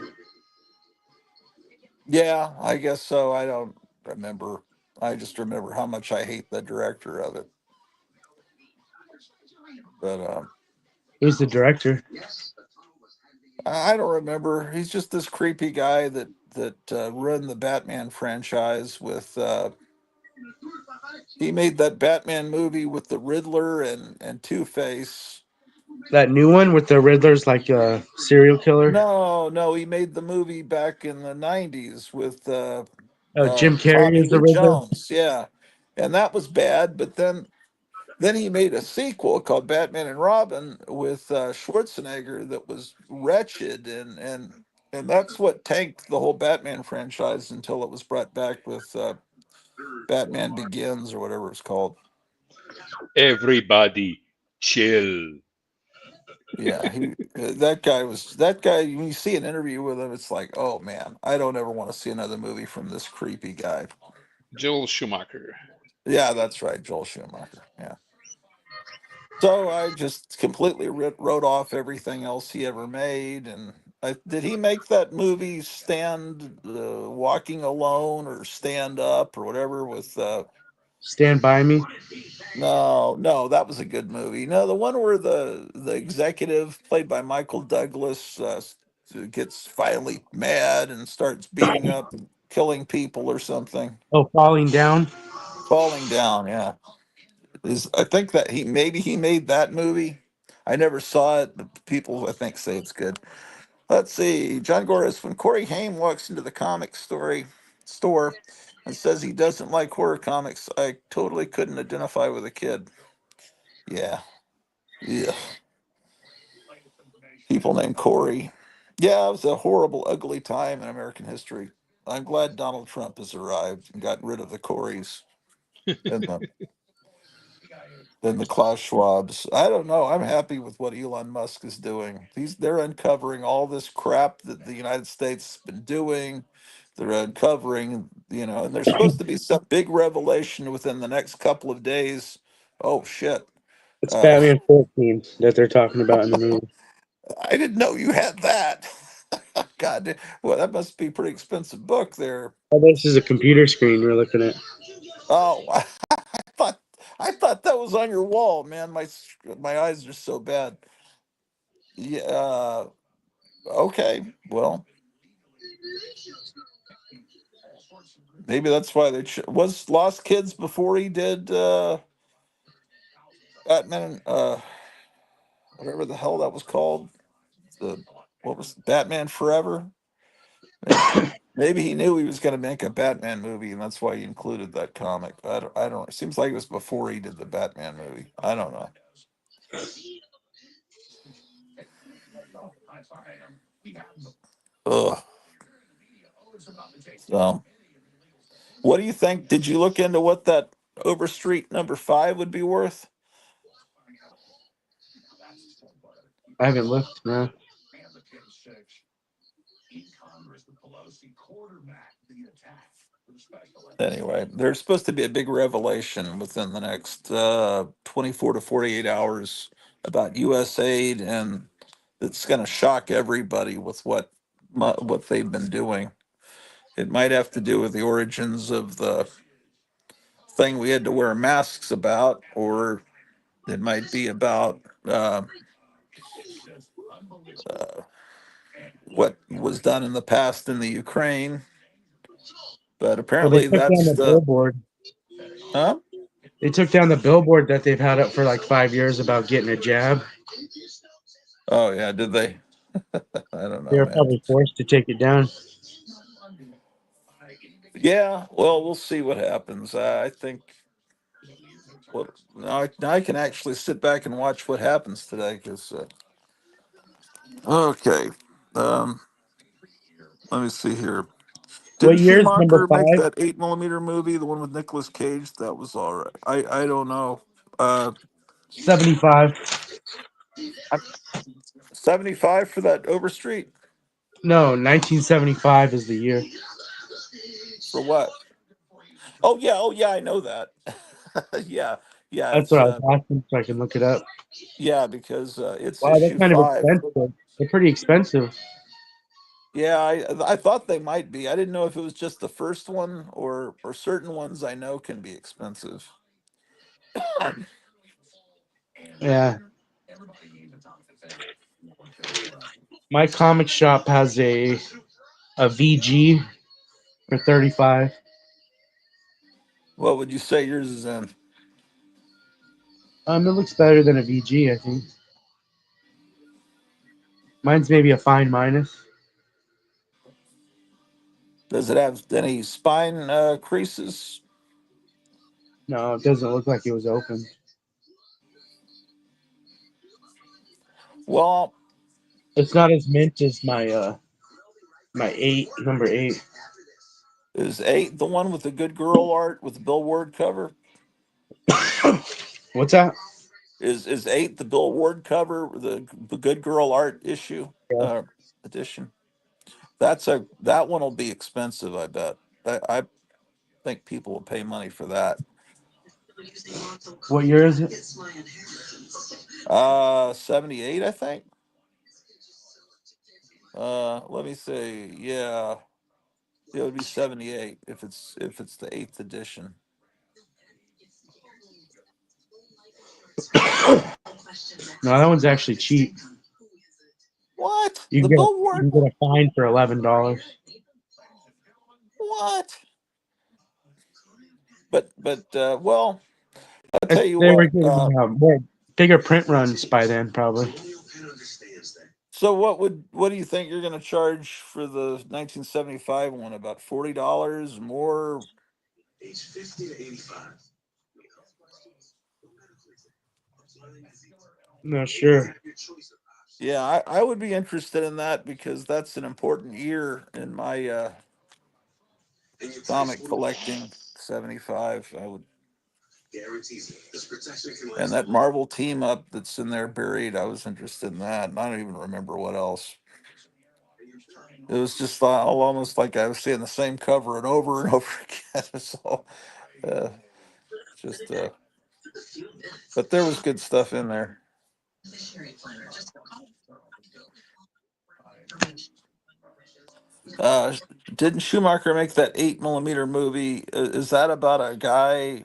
yeah, I guess so. I don't remember. I just remember how much I hate the director of it. But Who's the director? I don't remember. He's just this creepy guy that ruined the Batman franchise with. He made that Batman movie with the Riddler and Two Face. That new one with the Riddler's like a serial killer? No, no, he made the movie back in the '90s with Oh, Jim Carrey Tommy is the Lee Riddler? Jones. Yeah, and that was bad. But then he made a sequel called Batman and Robin with Schwarzenegger that was wretched, and that's what tanked the whole Batman franchise until it was brought back with Batman Begins or whatever it's called. Everybody, chill. Yeah, that guy. When you see an interview with him, it's like, oh man, I don't ever want to see another movie from this creepy guy. Joel Schumacher. Yeah, that's right, Joel Schumacher. Yeah. So I just completely wrote off everything else he ever made. And did he make that movie Stand Walking Alone or Stand Up or whatever with Stand By Me? no, no, that was a good movie. No, the one where the executive played by Michael Douglas gets finally mad and starts beating up and killing people or something. Oh, Falling Down? Falling down, yeah. Is I think that he made that movie. I never saw it, but people I think say it's good. Let's see. John Gores, when Corey Haim walks into the comic story store and says he doesn't like horror comics, I totally couldn't identify with a kid. Yeah. Yeah. People named Corey. Yeah, it was a horrible, ugly time in American history. I'm glad Donald Trump has arrived and gotten rid of the Coreys and the Klaus Schwabs. I don't know. I'm happy with what Elon Musk is doing. They're uncovering all this crap that the United States has been doing. They're uncovering, and there's supposed to be some big revelation within the next couple of days. Oh shit. It's Uh, Batman 14 that they're talking about in the movie. I didn't know you had that. God, well, that must be a pretty expensive book there. Oh, this is a computer screen we're looking at. Oh, thought I thought that was on your wall, man. My eyes are so bad. Yeah. Okay. Well, Maybe that's why was Lost Kids before he did Batman. Whatever the hell that was called. The what was Batman Forever? Maybe, maybe he knew he was going to make a Batman movie, and that's why he included that comic. I don't. It seems like it was before he did the Batman movie. I don't know. Ugh. So, what do you think? Did you look into what that Overstreet number 5 would be worth? I haven't looked. No. Anyway, there's supposed to be a big revelation within the next 24 to 48 hours about U.S. aid, and it's going to shock everybody with what they've been doing. It might have to do with the origins of the thing we had to wear masks about, or it might be about uh, what was done in the past in the Ukraine. But Well, they apparently, took down that's the the billboard. huh? They took down the billboard that they've had up for like 5 years about getting a jab. Oh yeah, did they? I don't They know, were man. probably forced to take it down. Yeah, well, we'll see what happens. I think now I can actually sit back and watch what happens today. Because okay, um, let me see here. What Didn't year is number Schumacher make 5? that 8 millimeter movie, the one with Nicolas Cage? That was all right. I don't know. 75. 75 for that Overstreet No, 1975 is the year. for what? Oh yeah, I know that. Yeah, yeah, That's it's what I was asking so I can look it up. yeah, because it's Wow, they're issue kind of 5. expensive. They're pretty expensive. Yeah, I thought they might be. I didn't know if it was just the first one or certain ones I know can be expensive. Yeah. My comic shop has a VG for 35. What would you say yours is in? It looks better than a VG, I think. Mine's maybe a fine minus. Does it have any spine creases? No, it doesn't look like it was open. Well, It's not as mint as my number 8. is 8 the one with the good girl art with the Bill Ward cover? What's that? Is 8 the Bill Ward cover, the good girl art issue Yeah. edition? That one will be expensive, I bet. I think people will pay money for that. What year is it? 78, I think. Let me see. Yeah, it would be 78 if it's the 8th edition. No, that one's actually cheap. What? You The can get a Bill you Ward? can get a fine for $11. What? But well, I'll tell you They were what. getting more bigger print runs by then, probably. So what do you think you're going to charge for the 1975 one? About $40 more? Not sure. Yeah, I would be interested in that because that's an important year in my comic collecting. 75. I would, and that Marvel team up that's in there buried. I was interested in that, and I don't even remember what else. It was just almost like I was seeing the same cover and over again. It's all uh, just, but there was good stuff in there. Uh, didn't Schumacher make that 8 millimeter movie? Is that about a guy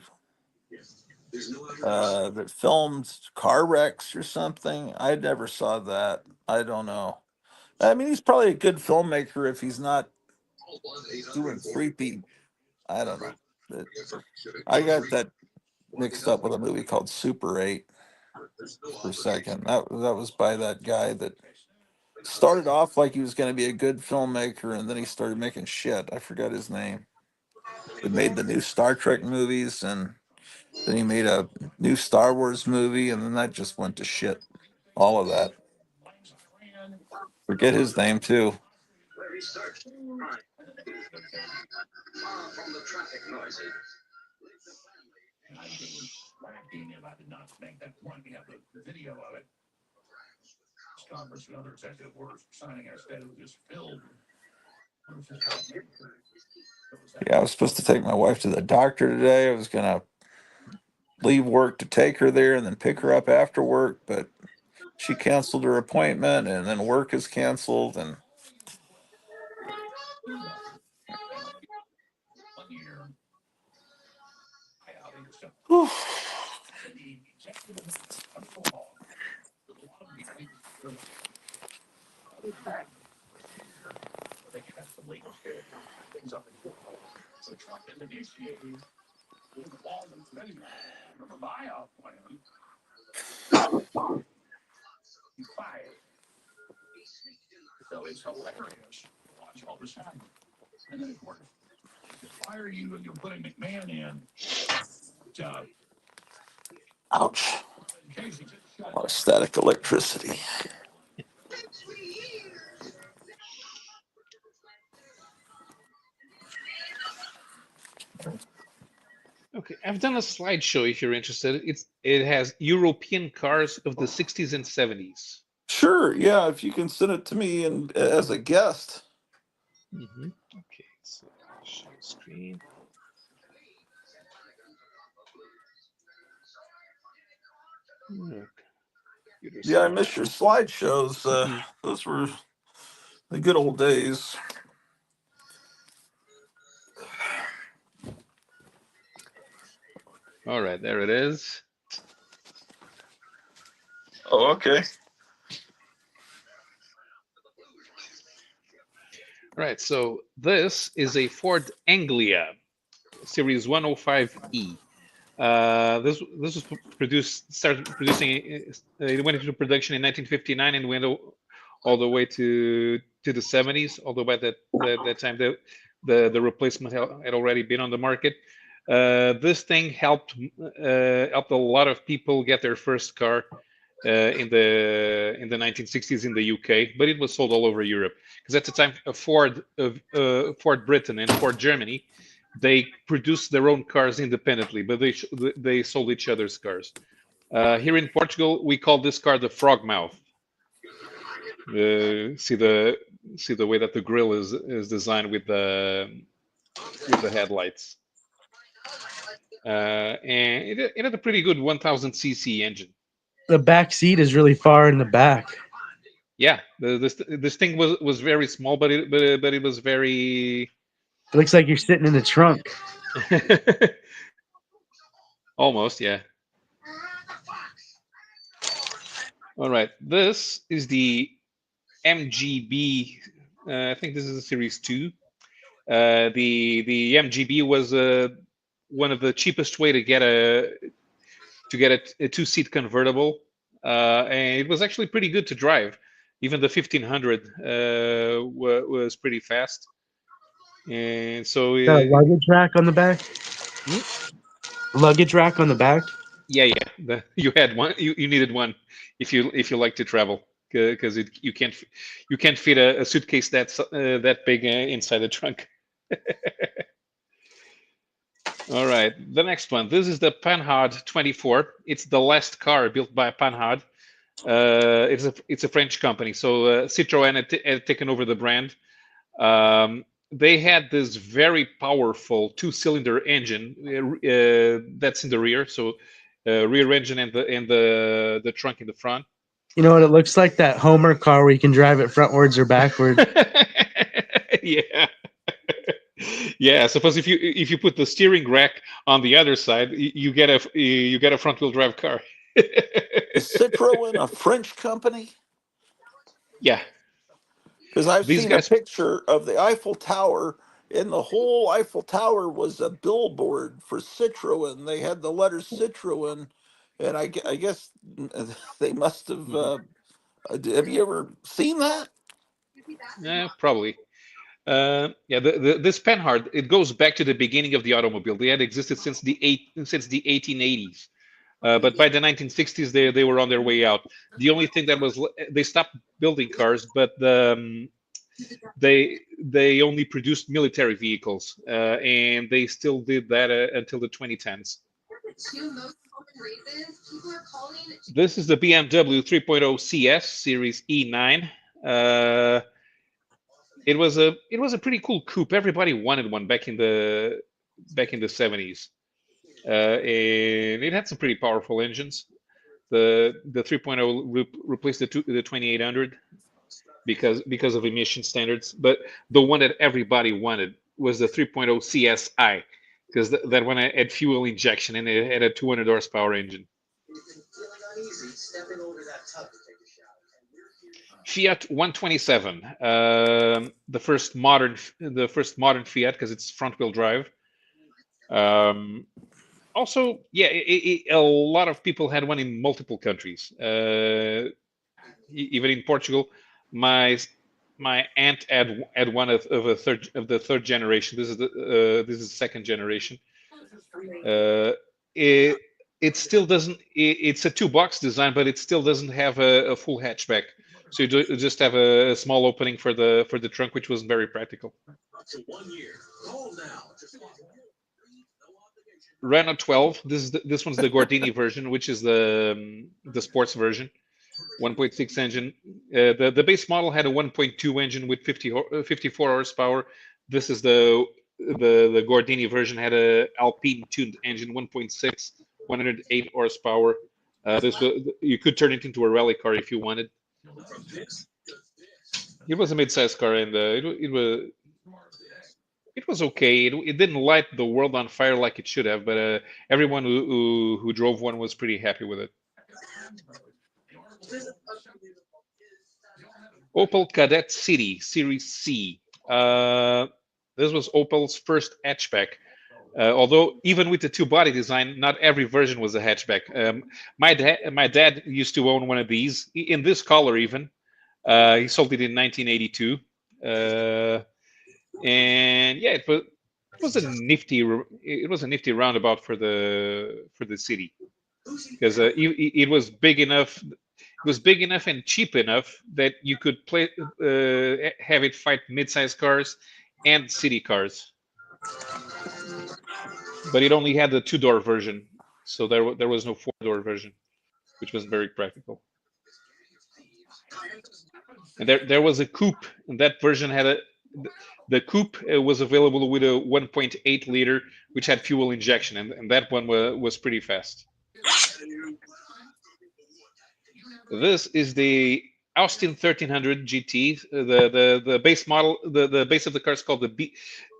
that filmed car wrecks or something? I never saw that. I don't know. I mean, he's probably a good filmmaker if he's not doing creepy. I don't know. I got that mixed up with a movie called Super 8 for a second. That was by that guy that started off like he was going to be a good filmmaker, and then he started making shit. I forgot his name. He made the new Star Trek movies, and then he made a new Star Wars movie, and then that just went to shit. All of that. Forget his name too. Yeah, I was supposed to take my wife to the doctor today. I was gonna leave work to take her there and then pick her up after work, but she canceled her appointment, and then work is canceled, and whew. Ouch. A lot of static electricity. Okay, I've done a slideshow if you're interested. It has European cars of the 60s and 70s. Sure, yeah, if you can send it to me and as a guest. Okay, so share screen. Yeah, I miss your slideshows. Those were the good old days. All right, there it is. Oh, okay. Right, so this is a Ford Anglia Series 105E. This was started producing. It went into production in 1959 and went all the way to the 70s. Although by that time the replacement had already been on the market. This thing helped a lot of people get their first car in the 1960s in the UK, but it was sold all over Europe because at the time Ford Britain and Ford Germany, they produced their own cars independently, but they sold each other's cars. Here in Portugal, we call this car the frog mouth. See the way that the grill is designed with the headlights, and it had a pretty good 1000 cc engine. The back seat is really far in the back. Yeah, this thing was very small, but it was very. It looks like you're sitting in the trunk. Almost, yeah. All right, this is the MGB. I think this is a Series 2. The MGB was one of the cheapest way to get a two-seat convertible, and it was actually pretty good to drive. Even the 1500 was pretty fast, and so Got a luggage rack on the back. Luggage rack on the back. yeah. You had one. You needed one if you like to travel, because you can't fit a suitcase that big inside the trunk. All right, the next one. This is the Panhard 24. It's the last car built by Panhard. It's a French company, so Citroën had taken over the brand. They had this very powerful two-cylinder engine that's in the rear, so rear engine and the trunk in the front. You know what it looks like? That Homer car where you can drive it frontwards or backwards. Yeah. Yeah, suppose if you put the steering rack on the other side, you get a front wheel drive car. Is Citroën a French company? Yeah, Because I've these seen a guys. picture of the Eiffel Tower and the whole Eiffel Tower was a billboard for Citroen. They had the letter Citroen, and I guess they must have. Mhm. Have you ever seen that? Yeah, probably. Yeah, this Panhard, it goes back to the beginning of the automobile. They had existed since the 1880s. But by the 1960s, they were on their way out. The only thing that was they stopped building cars, but they only produced military vehicles, and they still did that until the 2010s. This is the BMW 3.0 CS Series E9. Uh, it was a pretty cool coupe. Everybody wanted one back in the 70s, and it had some pretty powerful engines. The 3.0 replaced the 2800 because of emission standards, but the one that everybody wanted was the 3.0 CSI because that one had fuel injection and it had a 200 horsepower engine. Fiat 127, the first modern Fiat because it's front wheel drive. Um, Also, yeah, a lot of people had one in multiple countries. Even in Portugal, my my aunt had one of the third generation. This is second generation. Uh, it it still doesn't. It's a two-box design, but it still doesn't have a full hatchback. So you just have a small opening for the trunk, which wasn't very practical. Renault 12. This one's the Gordini version, which is the sports version. 1.6 engine. The base model had a 1.2 engine with 54 horsepower. This is the Gordini version had a Alpine tuned engine, 1.6, 108 horsepower. This was you could turn it into a rally car if you wanted. It was a mid-sized car, and it was okay. It didn't light the world on fire like it should have, but everyone who drove one was pretty happy with it. Opel Kadett City Series C. This was Opel's first hatchback. Although even with the two-body design, not every version was a hatchback. My dad used to own one of these in this color even. He sold it in 1982, and yeah, it was a nifty roundabout for the city because it was big enough. It was big enough and cheap enough that you could have it fight mid-size cars and city cars. But it only had the two-door version, so there was no four-door version, which was very practical. And there was a coupe, and that version had the coupe was available with a 1.8 liter, which had fuel injection, and that one was pretty fast. This is the Austin 1300 GT. The base model, the base of the car is called the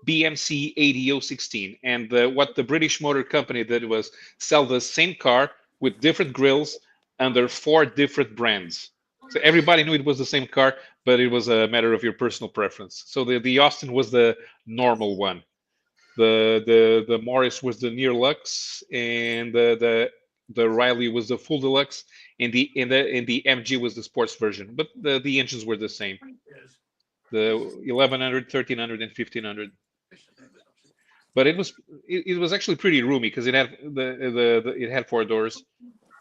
BMC 8016. And what the British Motor Company did was sell the same car with different grills under 4 different brands. So everybody knew it was the same car, but it was a matter of your personal preference. So the Austin was the normal one. The Morris was the Near Lux, and the Riley was the full deluxe, and the MG was the sports version. But the engines were the same. The 1100, 1300, and 1500. But it was actually pretty roomy because it had it had 4 doors,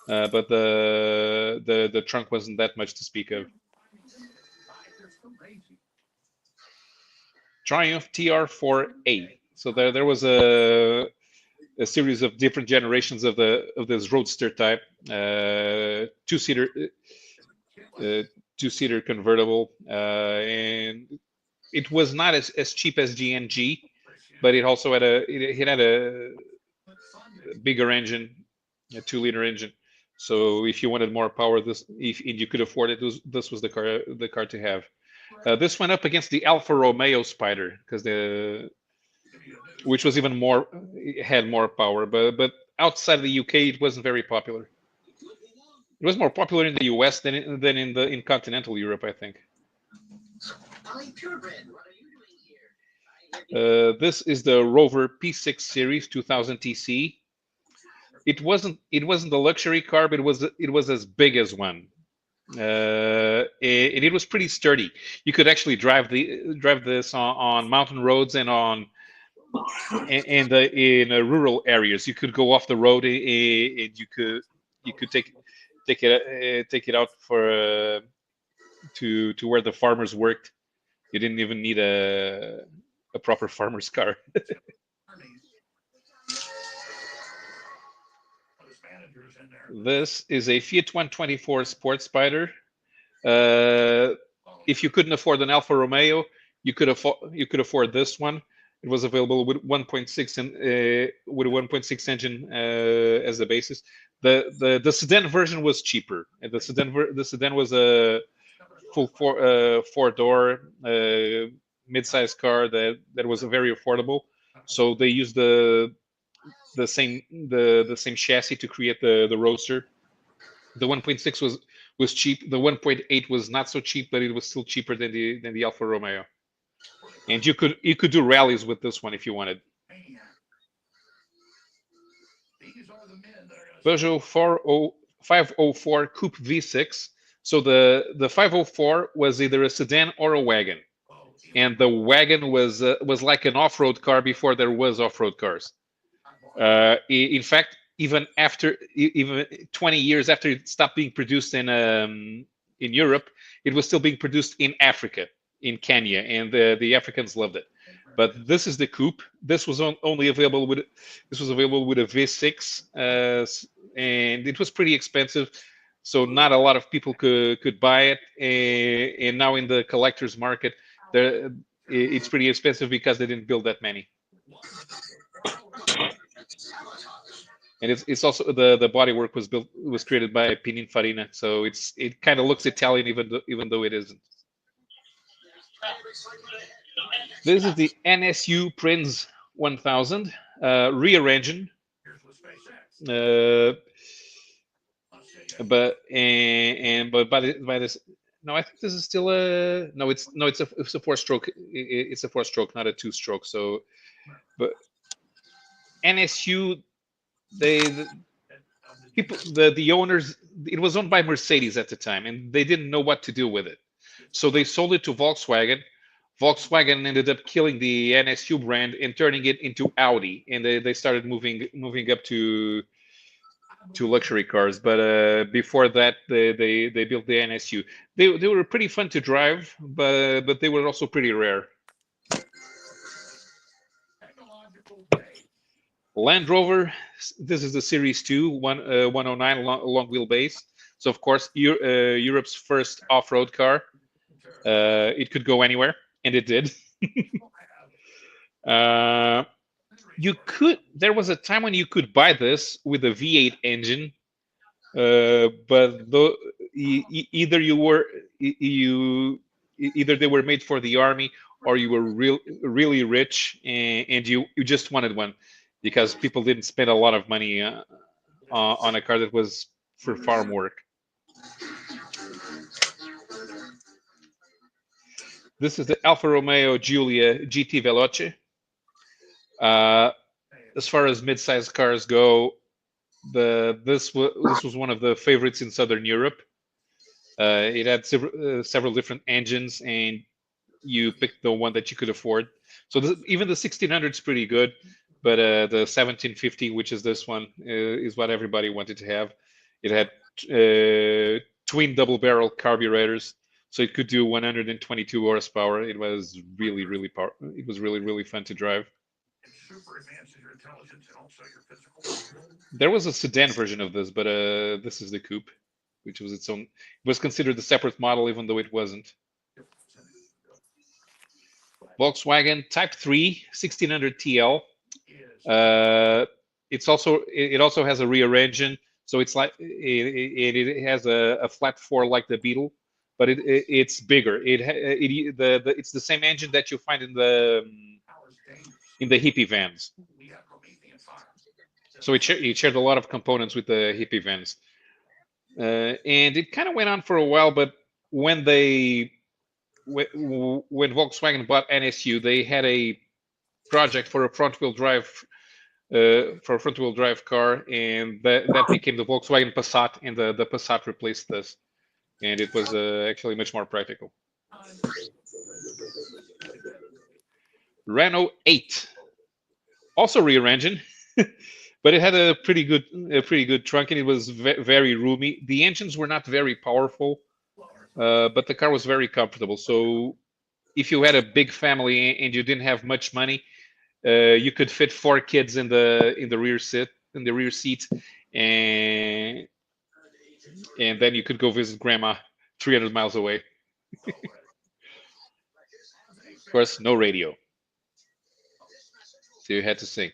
but the trunk wasn't that much to speak of. Triumph TR4A. So there was a series of different generations of this roadster type, two-seater two-seater convertible, and it was not as cheap as GNG, but it had a bigger engine, a 2-liter engine. So if you wanted more power, if you could afford it, this was the car to have. This went up against the Alfa Romeo Spider because which was even more, it had more power, but outside of the UK, it wasn't very popular. It was more popular in the US than in continental Europe, I think. This is the Rover P6 Series 2000 TC. It wasn't a luxury car, but it was as big as one. It was pretty sturdy. You could actually drive this on mountain roads and in rural areas. You could go off the road, and you could take it out for to where the farmers worked. You didn't even need a proper farmer's car. This is a Fiat 124 Sport Spider. If you couldn't afford an Alfa Romeo, you could afford this one. It was available with 1.6 and with a 1.6 engine as the basis. The sedan version was cheaper. And the sedan was a full four door mid-sized car that was very affordable. So they used the same chassis to create the Roadster. The 1.6 was cheap. The 1.8 was not so cheap, but it was still cheaper than the Alfa Romeo. And you could do rallies with this one if you wanted. Peugeot 504 Coupe V6. So the 504 was either a sedan or a wagon, and the wagon was like an off-road car before there was off-road cars. In fact, even 20 years after it stopped being produced in Europe, it was still being produced in Africa, in Kenya, and the Africans loved it. But this is the coupe. This was only available with a V6, and it was pretty expensive, so not a lot of people could buy it. And now in the collector's market, it's pretty expensive because they didn't build that many. And it's also the bodywork was created by Pininfarina, so it kind of looks Italian even though it isn't. This is the NSU Prinz 1000 rear engine, but by this. No, I think this is still a no. It's a 4-stroke. It's a 4-stroke, not a 2-stroke. So, but NSU, the owners, it was owned by Mercedes at the time, and they didn't know what to do with it, so they sold it to Volkswagen. Volkswagen ended up killing the NSU brand and turning it into Audi, and they started moving up to luxury cars. But before that, they built the NSU. They were pretty fun to drive, but they were also pretty rare. Land Rover, this is the Series 2 109 long wheelbase. So of course, Europe's first off-road car. It could go anywhere, and it did. There was a time when you could buy this with a V8 engine, but either they were made for the army, or you were really rich and you just wanted one, because people didn't spend a lot of money on a car that was for farm work. This is the Alfa Romeo Giulia GT Veloce. As far as mid-sized cars go, this was one of the favorites in Southern Europe. It had several different engines, and you picked the one that you could afford. So even the 1600 is pretty good, but the 1750, which is this one, is what everybody wanted to have. It had twin double-barrel carburetors, so it could do 122 horsepower. It was really fun to drive. There was a sedan version of this, but this is the coupe, which was its own. It was considered a separate model, even though it wasn't. Volkswagen Type 3 1600 TL. It also has a rear engine, so it's like it has a flat 4 like the Beetle, but it's bigger. It's the same engine that you find in the hippie vans. So it shared a lot of components with the hippie vans, and it kind of went on for a while. But when Volkswagen bought NSU, they had a project for a front-wheel drive car, and that became the Volkswagen Passat, and the Passat replaced this, and it was actually much more practical. Renault 8, also rear engine, but it had a pretty good trunk, and it was very roomy. The engines were not very powerful, but the car was very comfortable. So if you had a big family and you didn't have much money, you could fit 4 kids in the rear seat, and then you could go visit grandma 300 miles away. Of course, no radio, so you had to sing.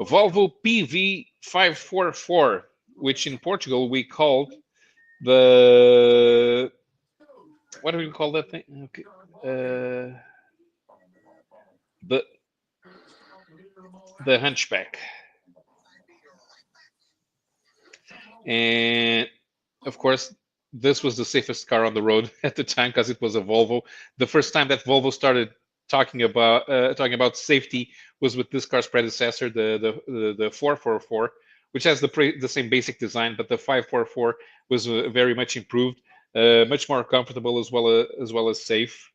Volvo PV544, which in Portugal we called the, what do we call that thing? Okay. The Hunchback, and of course this was the safest car on the road at the time because it was a Volvo. The first time that Volvo started talking about safety was with this car's predecessor, the 444, which has the same basic design, but the 544 was very much improved, much more comfortable as well as safe.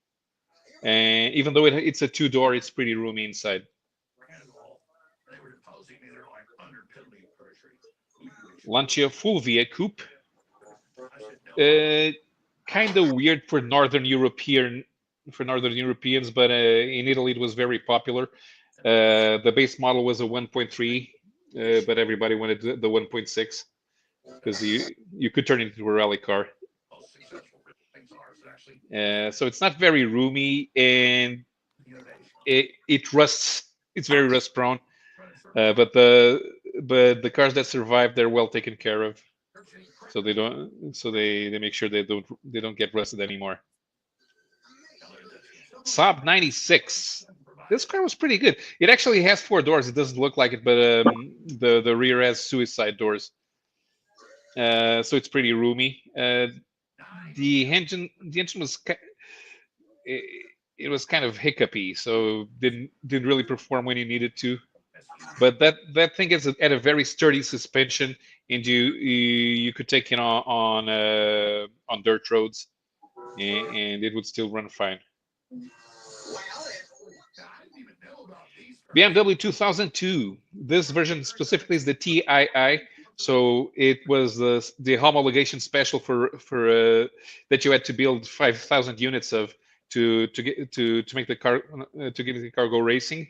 And even though it's a 2-door, it's pretty roomy inside. Lancia Fulvia Coupe, kind of weird for Northern Europeans, but in Italy it was very popular. The base model was a 1.3, but everybody wanted the 1.6 because you could turn it into a rally car. So it's not very roomy, and it rusts. It's very rust prone. But the cars that survive, they're well taken care of. So they make sure they don't get rusted anymore. Saab 96. This car was pretty good. It actually has 4 doors. It doesn't look like it, but the rear has suicide doors. So it's pretty roomy. The engine was it was kind of hiccupy, so didn't really perform when you needed to. But that thing is at a very sturdy suspension, and you could take it on dirt roads, and it would still run fine. BMW 2002. This version specifically is the TII. So it was the homologation special for that you had to build 5,000 units of to make the car to get the car go racing.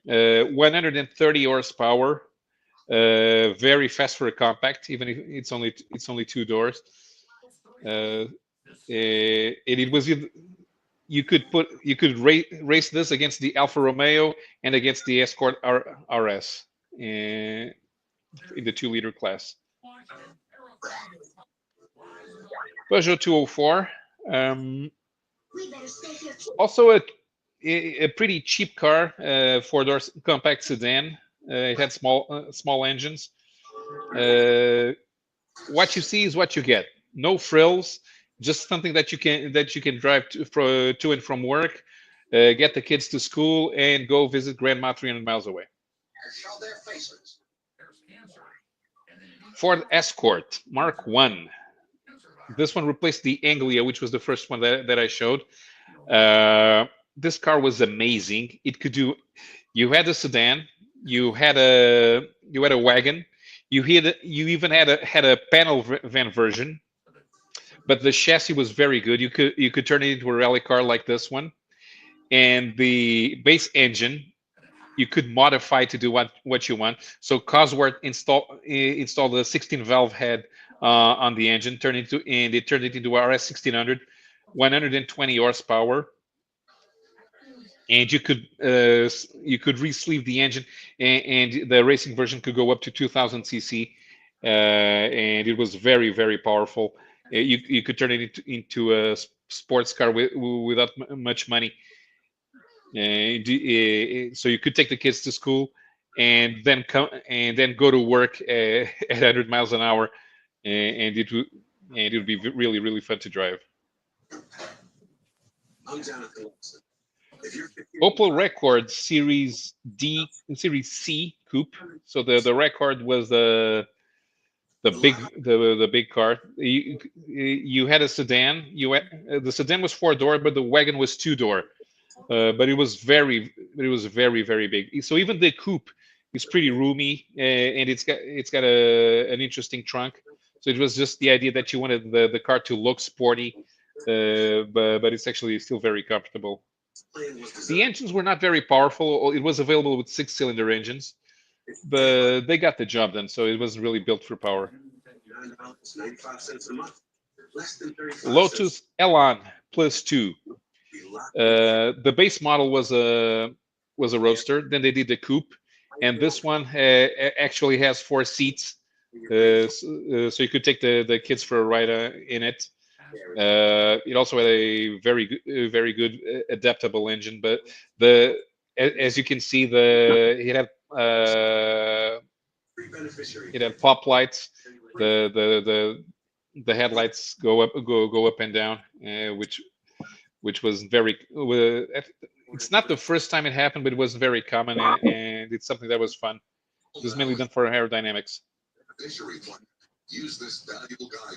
130 horsepower, very fast for a compact, even if it's only 2 doors. It was you could race this against the Alfa Romeo and against the Escort RS in the 2-liter class. Peugeot 204, also a pretty cheap car, 4-door compact sedan. It had small engines. What you see is what you get. No frills, just something that you can drive to and from work, get the kids to school, and go visit grandma 300 miles away. Ford Escort Mark I. This one replaced the Anglia, which was the first one that I showed. This car was amazing. It could do. You had a sedan. You had a wagon. You even had a panel van version. But the chassis was very good. You could turn it into a rally car like this one, and the base engine you could modify to do what you want. So Cosworth installed the 16-valve head on the engine, it turned it into RS 1600, 120 horsepower, and you could re-sleeve the engine, and the racing version could go up to 2000 cc, and it was very, very powerful. You could turn it into a sports car without much money. So you could take the kids to school and then go to work at 100 miles an hour, and it would be really, really fun to drive. Opel Record Series D, Series C coupe. So the Record was the big car. You had a sedan. The sedan was 4 door, but the wagon was 2 door. But it was very big. So even the coupe is pretty roomy, and it's got an interesting trunk. So it was just the idea that you wanted the car to look sporty, but it's actually still very comfortable. The engines were not very powerful. It was available with 6-cylinder engines, but they got the job done. So it wasn't really built for power. Lotus Elan Plus 2. The base model was a roadster. Then they did the coupe, and this one actually has 4 seats, so you could take the kids for a ride in it. It also had a very good adaptable engine, but as you can see, it had pop lights. The headlights go up and down, which was it's not the first time it happened, but it was very common, and it's something that was fun. It was mainly done for aerodynamics.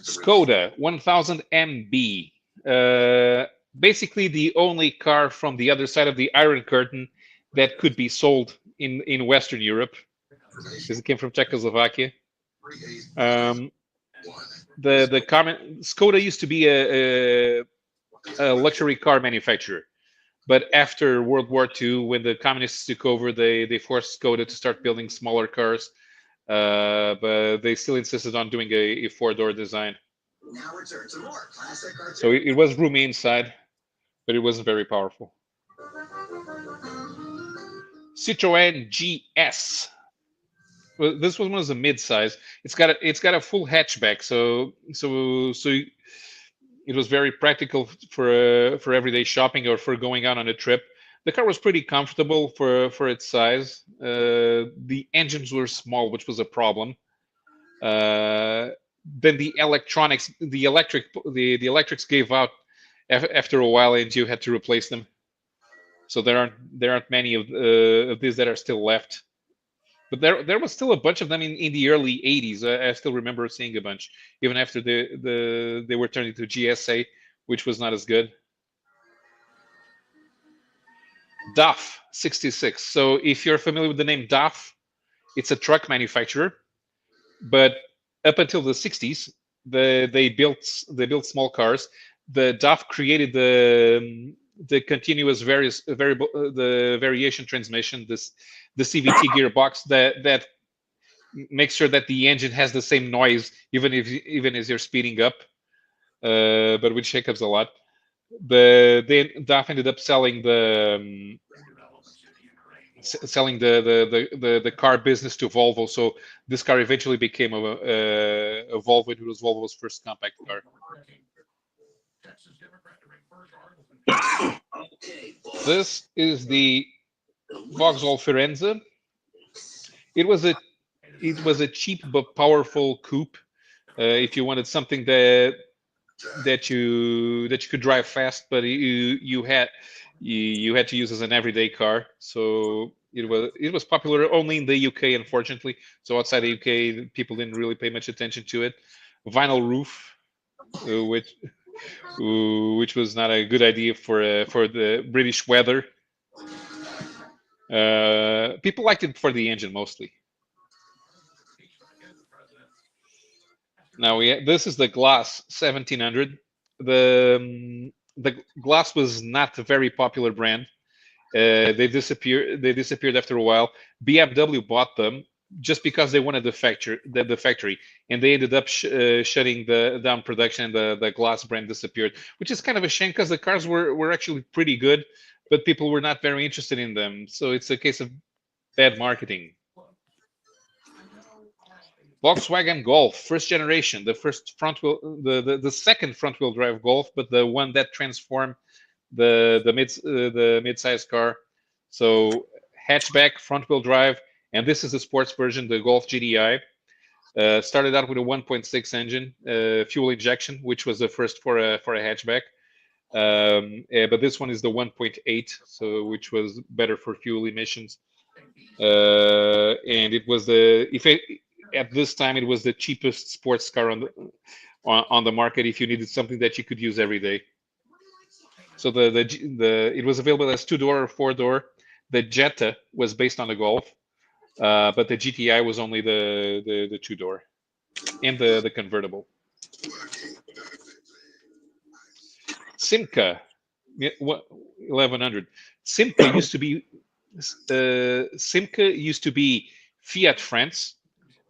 Skoda 1000 MB. Basically the only car from the other side of the Iron Curtain that could be sold in Western Europe, because it came from Czechoslovakia. The common Skoda used to be a luxury car manufacturer, but after World War II, when the communists took over, they forced Skoda to start building smaller cars, but they still insisted on doing a 4-door design. So it was roomy inside, but it wasn't very powerful. Citroën GS. Well, this one was a mid-size. It's got a full hatchback, so it was very practical for everyday shopping or for going out on a trip. The car was pretty comfortable for its size. The engines were small, which was a problem. Then the electrics gave out after a while, and you had to replace them. So there aren't many of these that are still left. But there was still a bunch of them in the early 80s. I still remember seeing a bunch, even after they were turned into GSA, which was not as good. DAF 66. So if you're familiar with the name DAF, it's a truck manufacturer. But up until the 60s, they built small cars. The DAF created the continuous the variation transmission, the CVT gearbox that makes sure that the engine has the same noise even as you're speeding up, but which hiccups a lot. DAF ended up selling the car business to Volvo. So this car eventually became a Volvo. It was Volvo's first compact car. This is the Vauxhall Firenze. It was a cheap but powerful coupe. If you wanted something that you could drive fast, but you had to use as an everyday car. So it was popular only in the UK, unfortunately. So outside the UK, people didn't really pay much attention to it. Vinyl roof, which was not a good idea for the British weather. People liked it for the engine mostly. Now this is the Glass 1700. The Glass was not a very popular brand. They disappeared after a while. BMW bought them just because they wanted the factory, and they ended up shutting down production, and the Glass brand disappeared, which is kind of a shame because the cars were actually pretty good, but people were not very interested in them. So it's a case of bad marketing. Volkswagen Golf, first generation, the second front wheel drive Golf, but the one that transformed the mid-size car. So hatchback, front wheel drive, and this is the sports version, the Golf GDI. Started out with a 1.6 engine, fuel injection, which was the first for a hatchback. But this one is the 1.8, so which was better for fuel emissions. And it was at this time it was the cheapest sports car on the market if you needed something that you could use every day. So it was available as 2-door or 4-door. The Jetta was based on the Golf, but the GTI was only the 2-door and the convertible. Simca 1100. Simca used to be Fiat France.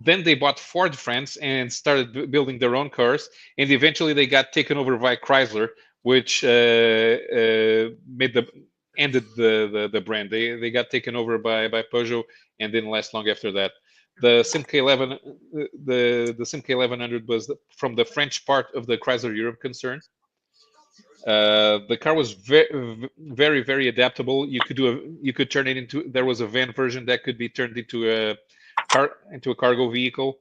Then they bought Ford France and started building their own cars. And eventually they got taken over by Chrysler, which ended the brand. They got taken over by Peugeot and didn't last long after that. The Simca 11, the Simca 1100 was from the French part of the Chrysler Europe concern. The car was very, very adaptable. You could turn it into. There was a van version that could be turned into a cargo vehicle.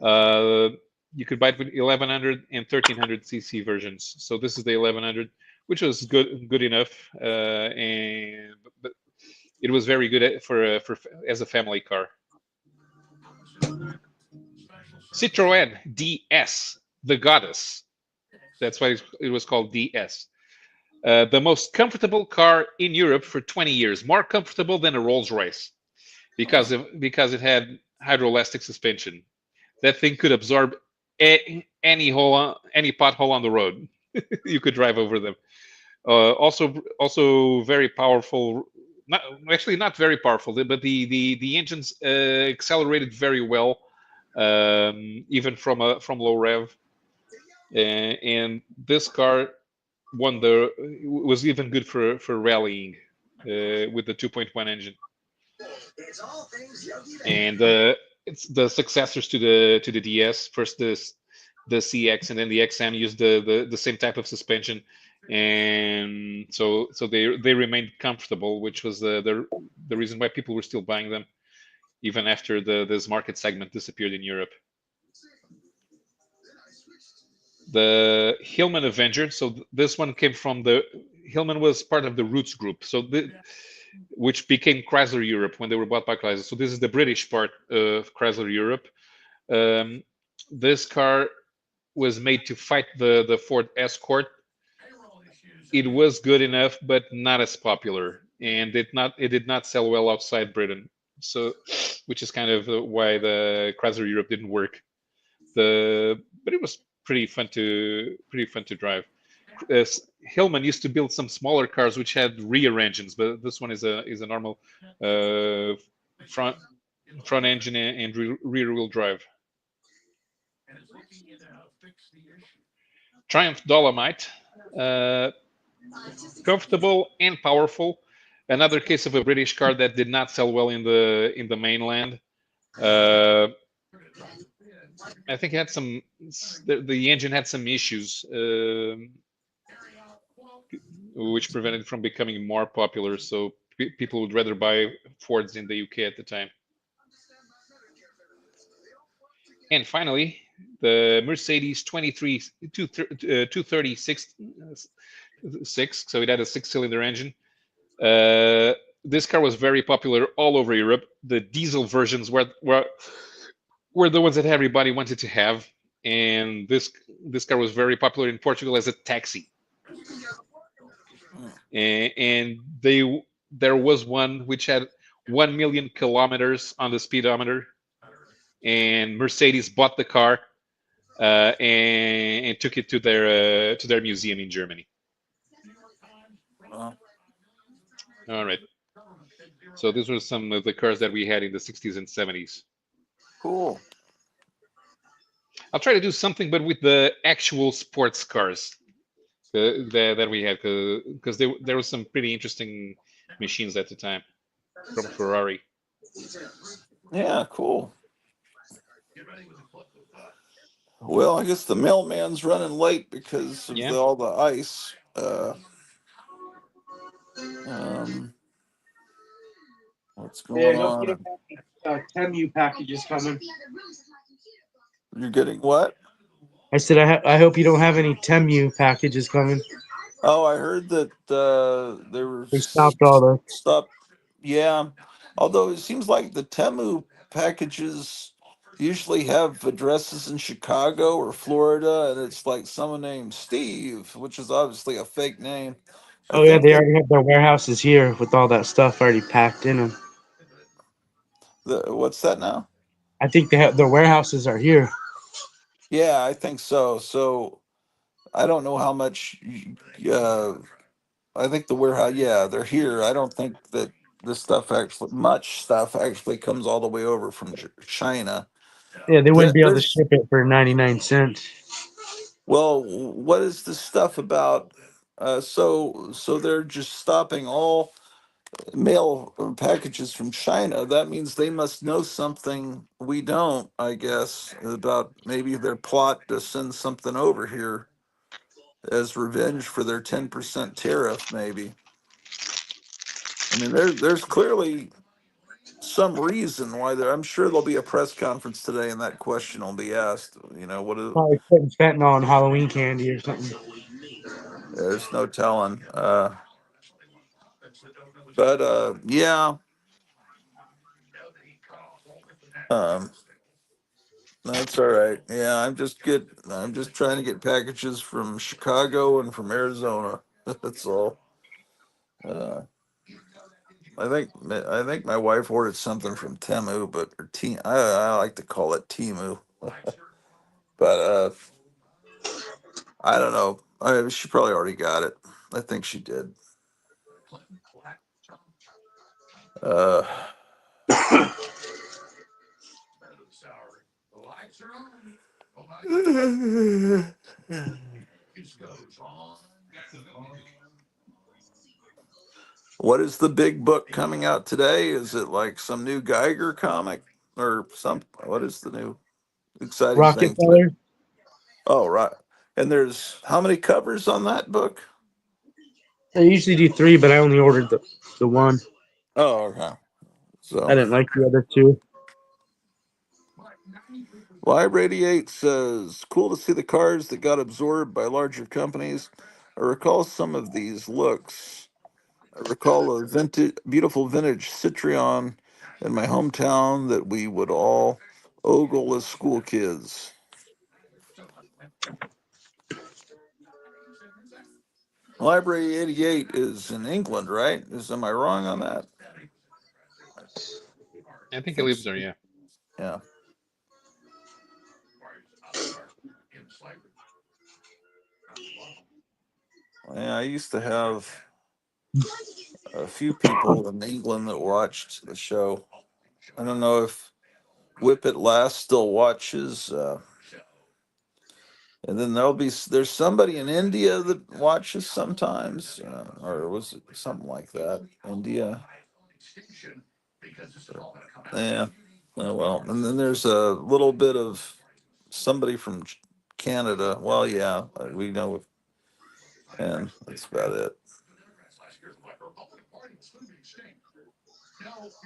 You could buy it with 1100 and 1300 cc versions. So this is the 1100, which was good enough, but it was very good for as a family car. Citroën DS, the Goddess. That's why it was called DS. The most comfortable car in Europe for 20 years, more comfortable than a Rolls-Royce, because it had hydroelastic suspension. That thing could absorb any pothole on the road. You could drive over them. Also very powerful. Not very powerful, but the engines accelerated very well, even from low rev. And this car was even good for rallying with the 2.1 engine. And it's the successors to the DS. First the CX and then the XM used the same type of suspension, and so they remained comfortable, which was the reason why people were still buying them even after this market segment disappeared in Europe. The Hillman Avenger. So this one came from Hillman was part of the Roots Group, so which became Chrysler Europe when they were bought by Chrysler. So this is the British part of Chrysler Europe. This car was made to fight the Ford Escort. It was good enough, but not as popular, and it did not sell well outside Britain. So, which is kind of why the Chrysler Europe didn't work. But it was pretty fun to drive. Hillman used to build some smaller cars which had rear engines, but this one is a normal front engine and rear wheel drive. Triumph Dolomite, comfortable and powerful. Another case of a British car that did not sell well in the mainland. I think it had the engine had some issues, which prevented it from becoming more popular. So people would rather buy Fords in the UK at the time. And finally, the Mercedes 236. So it had a 6-cylinder engine. This car was very popular all over Europe. The diesel versions were the ones that everybody wanted to have, and this car was very popular in Portugal as a taxi. And there was one which had 1 million kilometers on the speedometer, and Mercedes bought the car and took it to their museum in Germany. All right. So these were some of the cars that we had in the 60s and 70s. Cool. I'll try to do something, but with the actual sports cars that we had, because there were some pretty interesting machines at the time from Ferrari. Yeah, cool. Well, I guess the mailman's running late because of all the ice. What's going on? Temu packages coming. You're getting what? I said I hope you don't have any Temu packages coming. Oh, I heard that there They was stopped all the. stuff. Yeah, although it seems like the Temu packages usually have addresses in Chicago or Florida, and it's like someone named Steve, which is obviously a fake name. I Oh yeah, think they that already have their warehouses here with all that stuff already packed in them. what's that now? I think they have their warehouses are here. Yeah, I think so. So I don't know how much. Uh, I think the warehouse. Yeah, they're here. I don't think that this stuff actually much stuff actually comes all the way over from China. Yeah, they wouldn't be able to There's ship it for 99 cents. well, what is this stuff about? So they're just stopping all mail packages from China. That means they must know something we don't, I guess, about maybe their plot to send something over here as revenge for their 10% tariff, maybe. I mean, there's clearly some reason why there. I'm sure there'll be a press conference today, and that question will be asked. You know, what is? Probably putting fentanyl in Halloween candy or something. There's no telling. But yeah, um, that's all right. Yeah, I'm just trying to get packages from Chicago and from Arizona. That's all. Uh, I think my wife ordered something from Temu, but or I like to call it Timu. But I don't know. She probably already got it. I think she did. Uh, what is the big book coming out today? Is it like some new Geiger comic or some? What is the new exciting thing today? Rockefeller. Oh, right. And there's how many covers on that book? They usually do three, but I only ordered the one. Oh, okay. I So, didn't like the other two. Live Radiate says, cool to see the cars that got absorbed by larger companies. I recall some of these looks. I recall a beautiful vintage Citroen in my hometown that we would all ogle as school kids. Library 88 is in England, right? Am I wrong on that? I I think he think lives so. there. Yeah. Yeah. Yeah, I used to have a few people in England that watched the show. I don't know if Whip It Last still watches. And then there's somebody in India that watches sometimes, or was it something like that? India. Yeah. Oh, well, and then there's a little bit of somebody from Canada. Well, yeah, we know, and that's about it.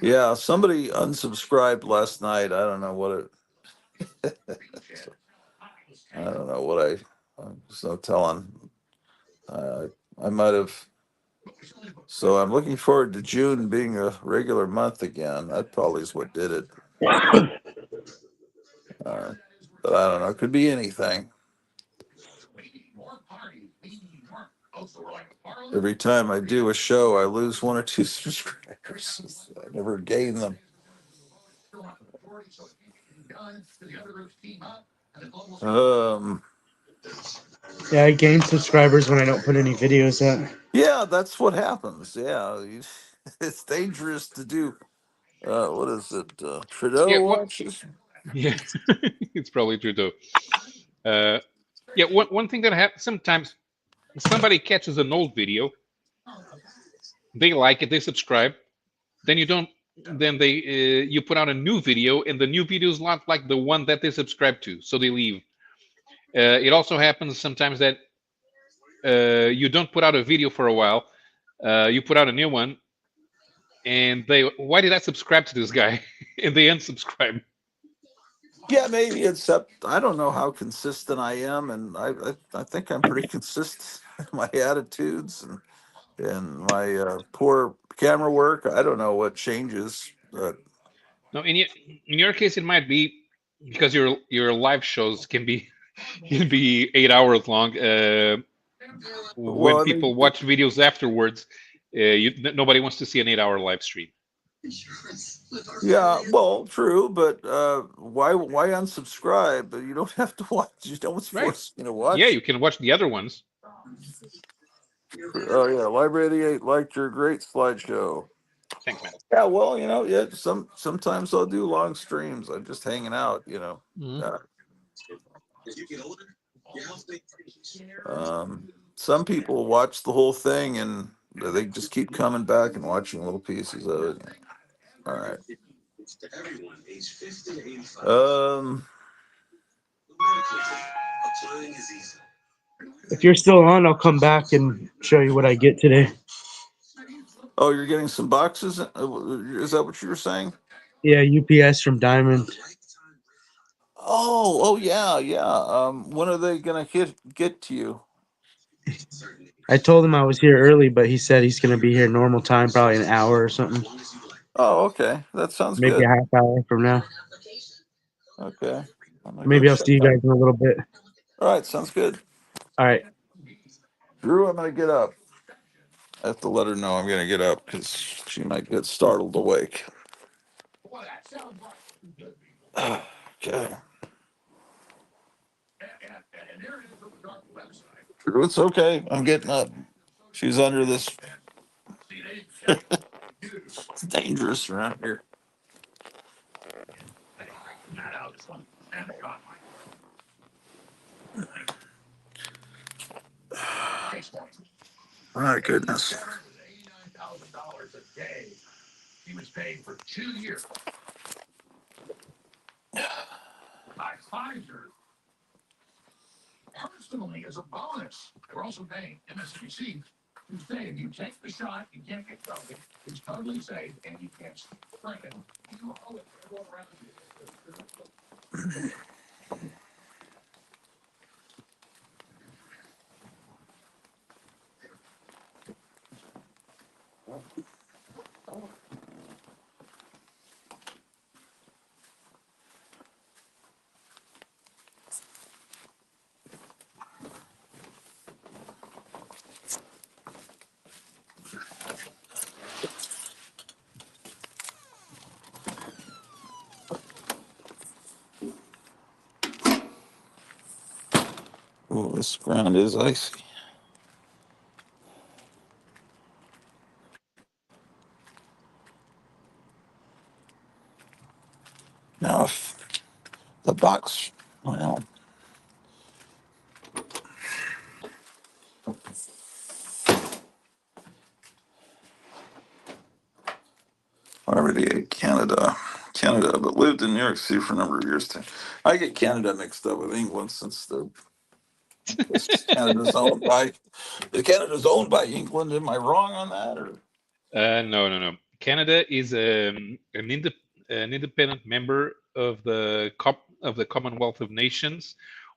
Yeah, somebody unsubscribed last night. I don't know what it. I don't know what there's no telling. Uh, I might have. So I'm looking forward to June being a regular month again. That probably is what did it. Uh, but I don't know. It could be anything. Every time I do a show, I lose one or two subscribers. I never gain them. Um, Yeah, I gain subscribers when I don't put any videos up. yeah, that's what happens. Yeah, it's dangerous to do. What is it? Yeah. Trudeau What? watches. Yeah. It's probably true though. Uh, yeah. One thing that happens sometimes, somebody catches an old video, they like it, they subscribe, then you don't. Then they you put out a new video, and the new video is not like the one that they subscribed to, so they leave. It also happens sometimes that you don't put out a video for a while. You put out a new one, and they, why did I subscribe to this guy? And they unsubscribe. Yeah, maybe. Except I don't know how consistent I am, and I think I'm pretty consistent in my attitudes and my poor camera work. I don't know what changes, but No, in your case, it might be because your live shows can be 8 hours long. When well, I people mean, watch videos afterwards, nobody wants to see an 8 hour live stream. yeah, well, true, but why unsubscribe? You don't have to watch. You don't Right? force me to Yeah, watch. you can watch the other ones. Oh yeah, Library 88 liked your great slideshow. Thanks, man. Yeah, well, yeah, sometimes I'll do long streams. I'm just hanging out. Mhm. Uh, some people watch the whole thing and they just keep coming back and watching little pieces of it. All right. Um. If you're still on, I'll come back and show you what I get today. Oh, you're getting some boxes. Is that what you were saying? Yeah, UPS from Diamond. Oh, yeah, yeah. When are they gonna get to you? I told him I was here early, but he said he's gonna be here normal time, probably an hour or something. Oh, okay. That sounds Maybe a good. half hour from now. Okay. I'm gonna go Maybe I'll check see you out. guys in a little bit. All right, sounds good. All right. Drew, I'm gonna get up. I have to let her know I'm gonna get up because she might get startled awake. Okay. Drew, it's okay. I'm getting up. She's under this. It's dangerous around here. My goodness. Oh, this ground is icy. Now, if the box, well, already Canada, but lived in New York City for a number of years. I get Canada mixed up with England since Canada's owned by England. Am I wrong on that? Or No, no, no. Canada is an independent member of of the Commonwealth of Nations,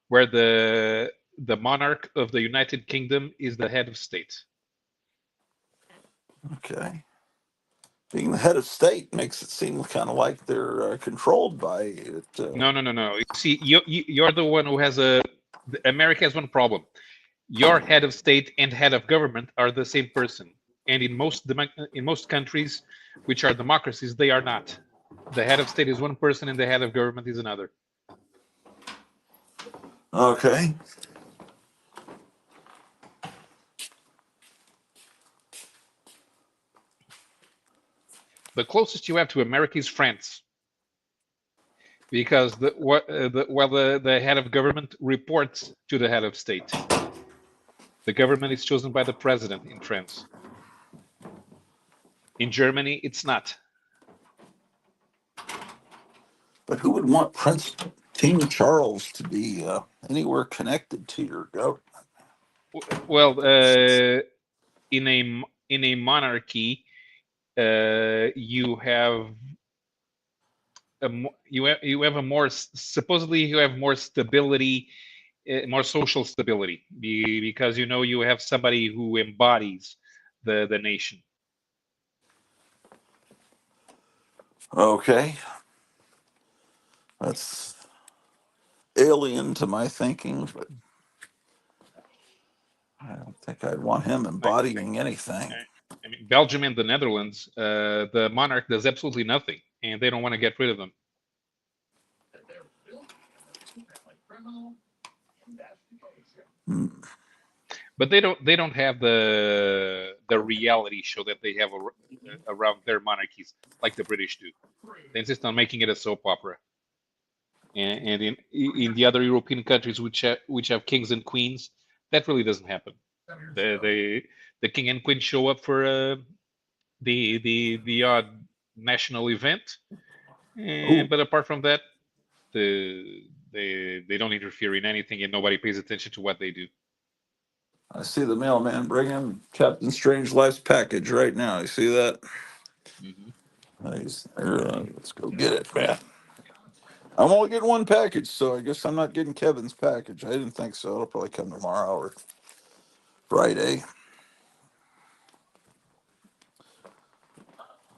where the monarch of the United Kingdom is the head of state. okay, being the head of state makes it seem kind of like they're controlled by it. No, no, no, no. You see, you're the one who America has one problem. Your head of state and head of government are the same person, and in most countries, which are democracies, they are not. The head of state is one person, and the head of government is another. Okay, The closest you have to America is France, because the head of government reports to the head of state. The government is chosen by the president in France. In Germany, it's not. but who would want Prince King Charles to be anywhere connected to your government? Well, in a monarchy, you have you have a more supposedly you have more stability, more social stability, because you have somebody who embodies the nation. Okay, that's alien to my thinking, but I don't think I'd want him Like, embodying anything. I mean, Belgium and the Netherlands, the monarch does absolutely nothing, and they don't want to get rid of them. Hmm. But they don't have the reality show that they have around their monarchies like the British do. They insist on making it a soap opera, and in the other European countries which have kings and queens, that really doesn't happen. The king and queen show up for the odd national event, Oh, but apart from that, they don't interfere in anything, and nobody pays attention to what they do. I see the mailman bringing Captain Strangelife's package right now. You see that? Mhm. Nice. Let's go get it, man. I'm only getting one package, so I guess I'm not getting Kevin's package. I didn't think so. It'll probably come tomorrow or Friday.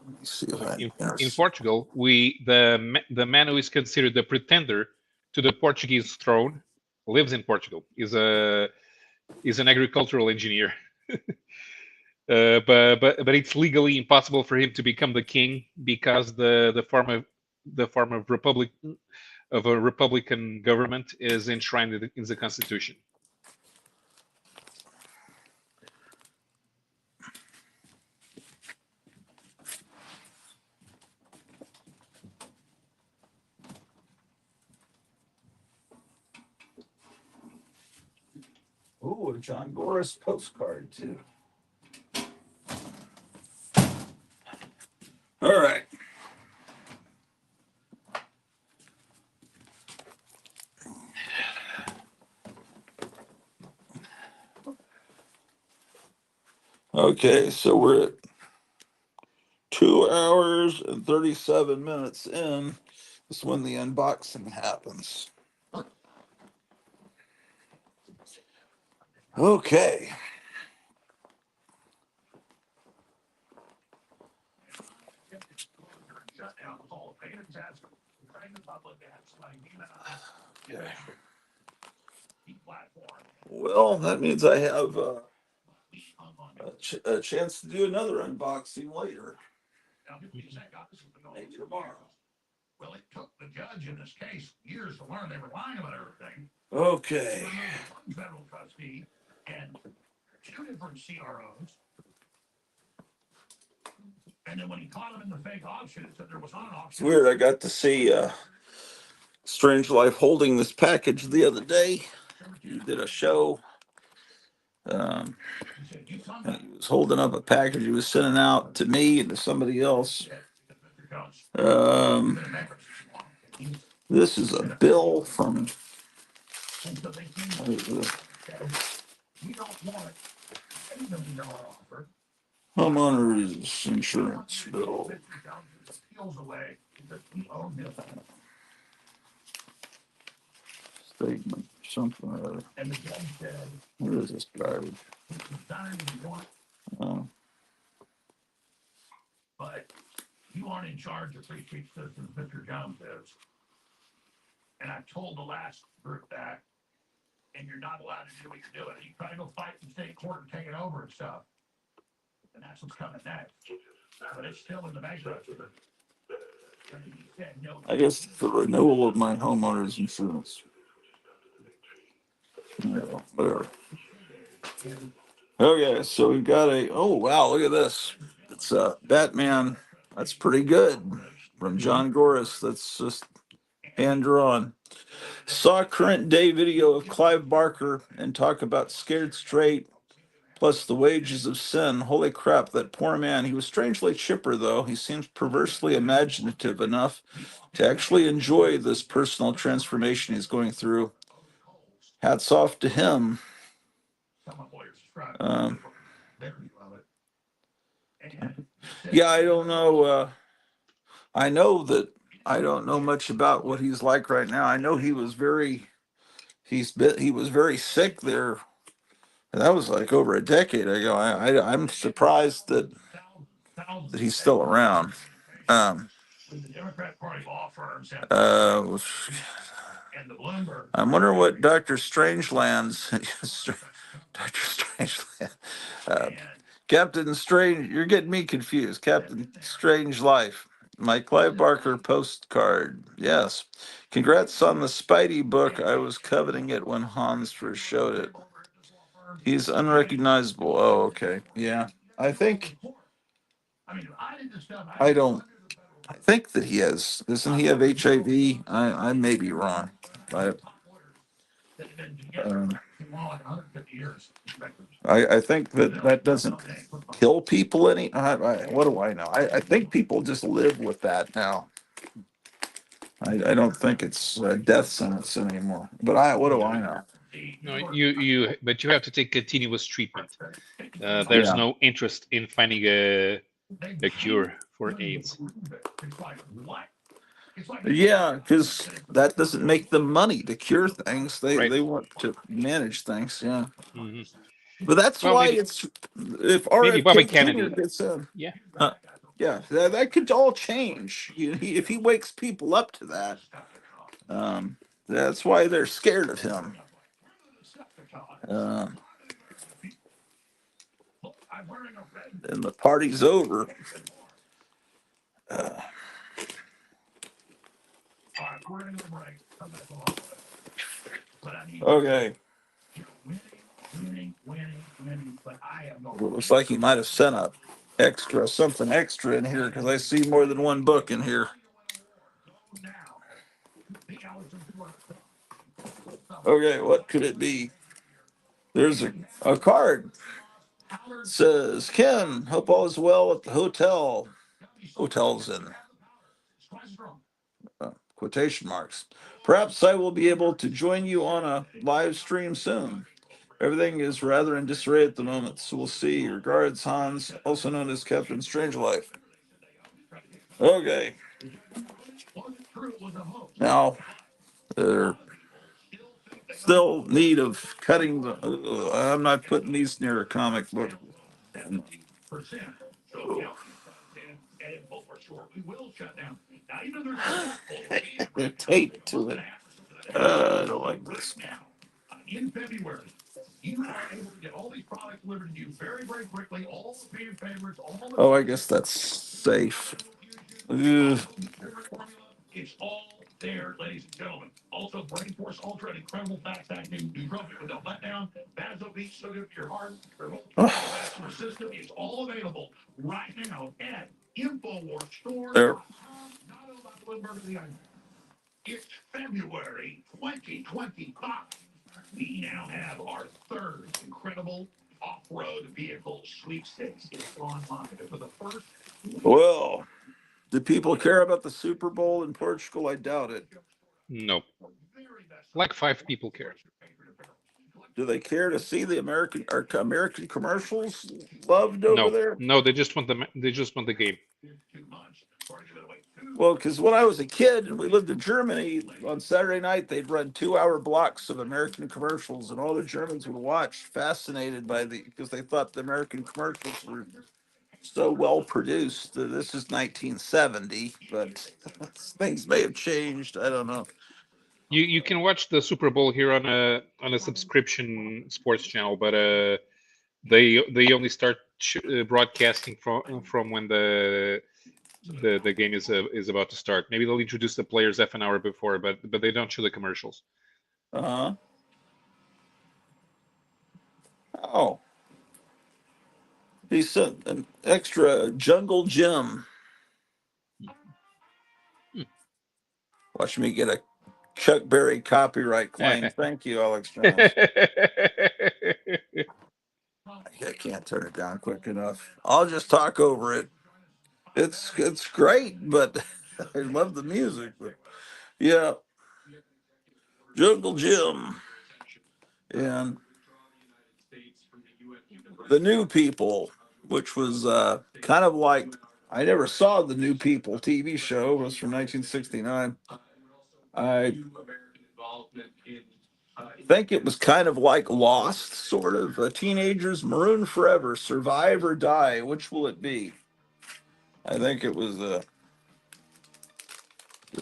Let me see if Like I in yes. Portugal, the man who is considered the pretender to the Portuguese throne lives in Portugal. Is an agricultural engineer, but it's legally impossible for him to become the king because the form of a republican government is enshrined in the constitution. Oh, a John Goris postcard too. All right. Okay, so we're at 2 hours and 37 minutes in. This is when the unboxing happens. Okay. Okay. Well, that means I have a chance to do another unboxing later. Maybe tomorrow. Well, it took the judge in this case years to learn they were lying about everything. Okay. One federal trustee and two different CROs. And then when he caught him in the fake auction, it said there was not an auction. It's weird. I got to see Strange Life holding this package the other day. He did a show. And he was holding up a package he was sending out to me and to somebody else. Um, this is a bill from. What is this? Homeowners insurance bill. Statement, something or other. What is this garbage? Oh. But you aren't in charge of Free Speech Systems, Mr. Jones is. And I told the last group that, and you're not allowed to do what you're doing. You try to go fight in state court and take it over and stuff. And that's what's coming next. But it's still in the bankruptcy. I guess the renewal of my homeowner's insurance. No, whatever. Okay, so we've got oh wow, look at this. It's Batman. That's pretty good. From John Goris. That's just hand drawn. Saw current day video of Clive Barker and talk about Scared Straight plus the wages of sin. Holy crap, that poor man. He was strangely chipper, though. He seems perversely imaginative enough to actually enjoy this personal transformation he's going through. Hats off to him. Um, yeah, I don't know. I know that I don't know much about what he's like right now. I know he was he was very sick there. And that was like over a decade ago. I'm surprised that he's still around. Um, uh, I'm wondering what Doctor Strangeland's Doctor Strangeland. Uh, Captain Strange, you're getting me confused. Captain Strange Life. My Clive Barker postcard. Yes. Congrats on the Spidey book. I was coveting it when Hans first showed it. He's unrecognizable. Oh, okay. Yeah. I think I don't I think that he has doesn't he have HIV? I may be wrong. I um, I think that that doesn't kill people any. What do I know? I think people just live with that now. I don't think it's a death sentence anymore. But what do No, I know? no, but you have to take continuous treatment. There's Yeah. no interest in finding a cure for AIDS. Yeah, because that doesn't make them money to cure things. Right. They want to manage things. Yeah. Hmm. But that's Well, why maybe it's if maybe Bobby RFK Jr. Kennedy. gets in. Yeah. Yeah, that could all change. If he wakes people up to that, that's why they're scared of him. Um, and the party's over. Uh, okay. Well, it looks like he might have sent a something extra in here because I see more than one book in here. Okay, what could it be? There's a card. It says, Ken, hope all is well at the hotel. Hotels in quotation marks. Perhaps I will be able to join you on a live stream soon. Everything is rather in disarray at the moment, so we'll see. Regards, Hans, also known as Captain Strangelove. Okay. Now, they're still need of cutting the. I'm not putting these near a comic book. The tape to it. I don't like this. Oh, I guess that's safe. Ugh. There. Well, do people care about the Super Bowl in Portugal? I doubt it. No. Like five people care. Do they care to see the American commercials loved over No. there? No, they just want the game. Well, because when I was a kid and we lived in Germany, on Saturday night they'd run 2 hour blocks of American commercials, and all the Germans would watch, fascinated by because they thought the American commercials were so well produced. This is 1970, but things may have changed. I don't know. You can watch the Super Bowl here on a subscription sports channel, but they only start broadcasting from when the game is about to start. Maybe they'll introduce the players half an hour before, but they don't show the commercials. Uh huh. Oh, he sent an extra Jungle Gym. Hmm. Watch me get a Chuck Berry copyright claim. Thank you, Alex Jones. I can't turn it down quick enough. I'll just talk over it. It's great, but I love the music. But yeah, Jungle Jim and the New People, which was kind of like I never saw the New People TV show. It was from 1969. I think it was kind of like Lost, sort of. Teenagers marooned forever, survive or die. Which will it be? I think it was the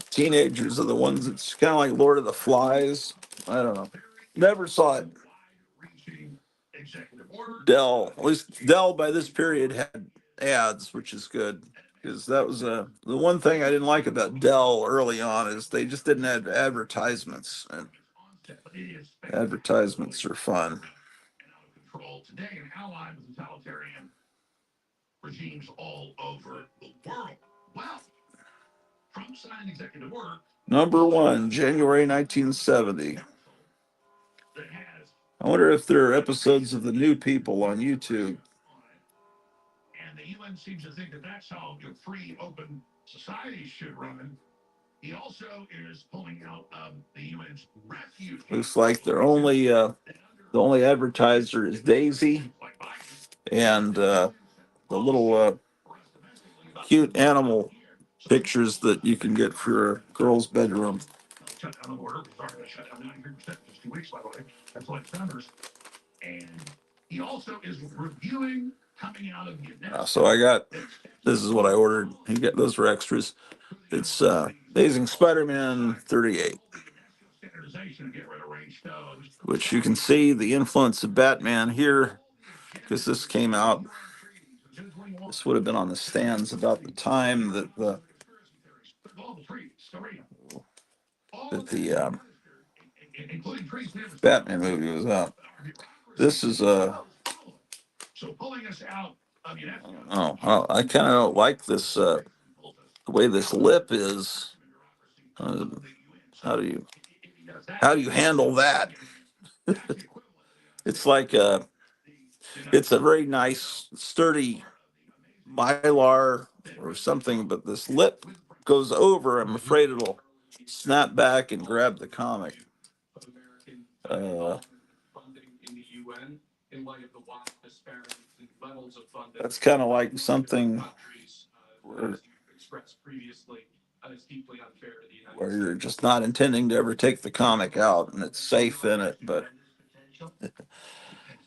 teenagers are the ones that's kind of like Lord of the Flies. I don't know. Never saw it. Dell, at least Dell by this period had ads, which is good because that was the one thing I didn't like about Dell early on is they just didn't have advertisements, and advertisements are fun. Number one, January 1970. I wonder if there are episodes of the New People on YouTube. Looks like the only advertiser is Daisy and the little cute animal pictures that you can get for a girl's bedroom. So I got, this is what I ordered. Those were extras. It's Amazing Spider-Man 38, which you can see the influence of Batman here because this came out. This would have been on the stands about the time that the Batman movie was out. This is I kind of don't like this the way this lip is. Uh, how do you handle that? It's like it's a very nice sturdy mylar or something, but this lip goes over. I'm afraid it'll snap back and grab the comic. That's kind of like something where you're just not intending to ever take the comic out and it's safe in it, but it's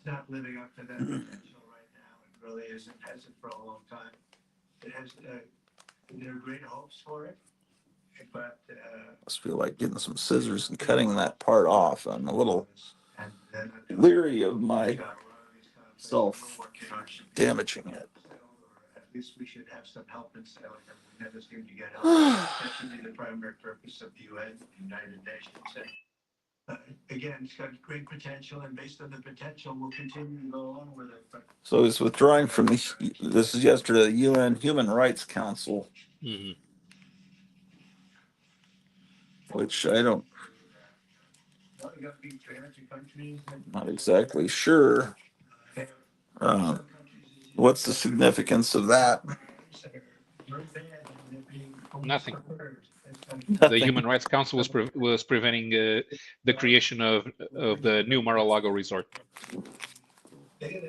not living up to that potential right now. It really isn't. Hasn't for a long time. It has. There are great hopes for it, but must feel like getting some scissors and cutting that part off. I'm a little leery of myself damaging it. At least we should have some help in selling them. We never seem to get help. That should be the primary purpose of the UN, United Nations. Again, it's got great potential, and based on the potential, we'll continue to go along with it. But so he's withdrawing from this is yesterday, the UN Human Rights Council, which I don't, not exactly sure. What's the significance of that? Nothing. The Human Rights Council was preventing the creation of the new Mar-a-Lago resort. I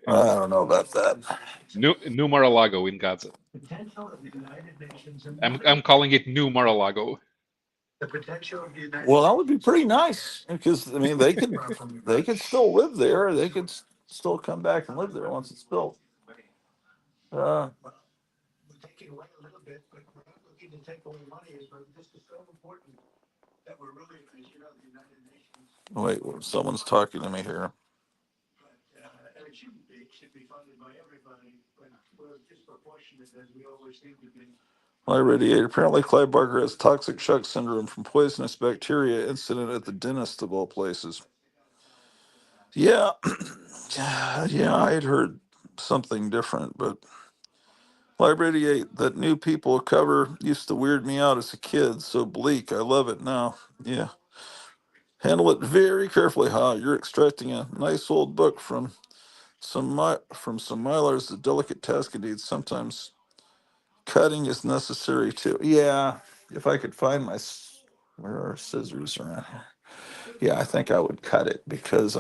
don't know about that. New Mar-a-Lago in Gaza. I'm calling it New Mar-a-Lago. Well, that would be pretty nice because I mean they could still live there. They could still come back and live there once it's built. we're taking away a little bit, but we're not looking to take away money. This is so important that we're really, as you know, the United Nations. Wait, someone's talking to me here. And it shouldn't be. It should be funded by everybody, but we're disproportionate as we always seem to be. Radiator. Apparently, Clive Barker has toxic shock syndrome from poisonous bacteria incident at the dentist of all places. Yeah, yeah, I had heard something different, but Live Radiate, that New People cover used to weird me out as a kid. So bleak, I love it now. Yeah, handle it very carefully. You're extracting a nice old book from some milers. A delicate task indeed. Sometimes cutting is necessary too. Yeah, if I could find where are scissors around here? Yeah, I think I would cut it because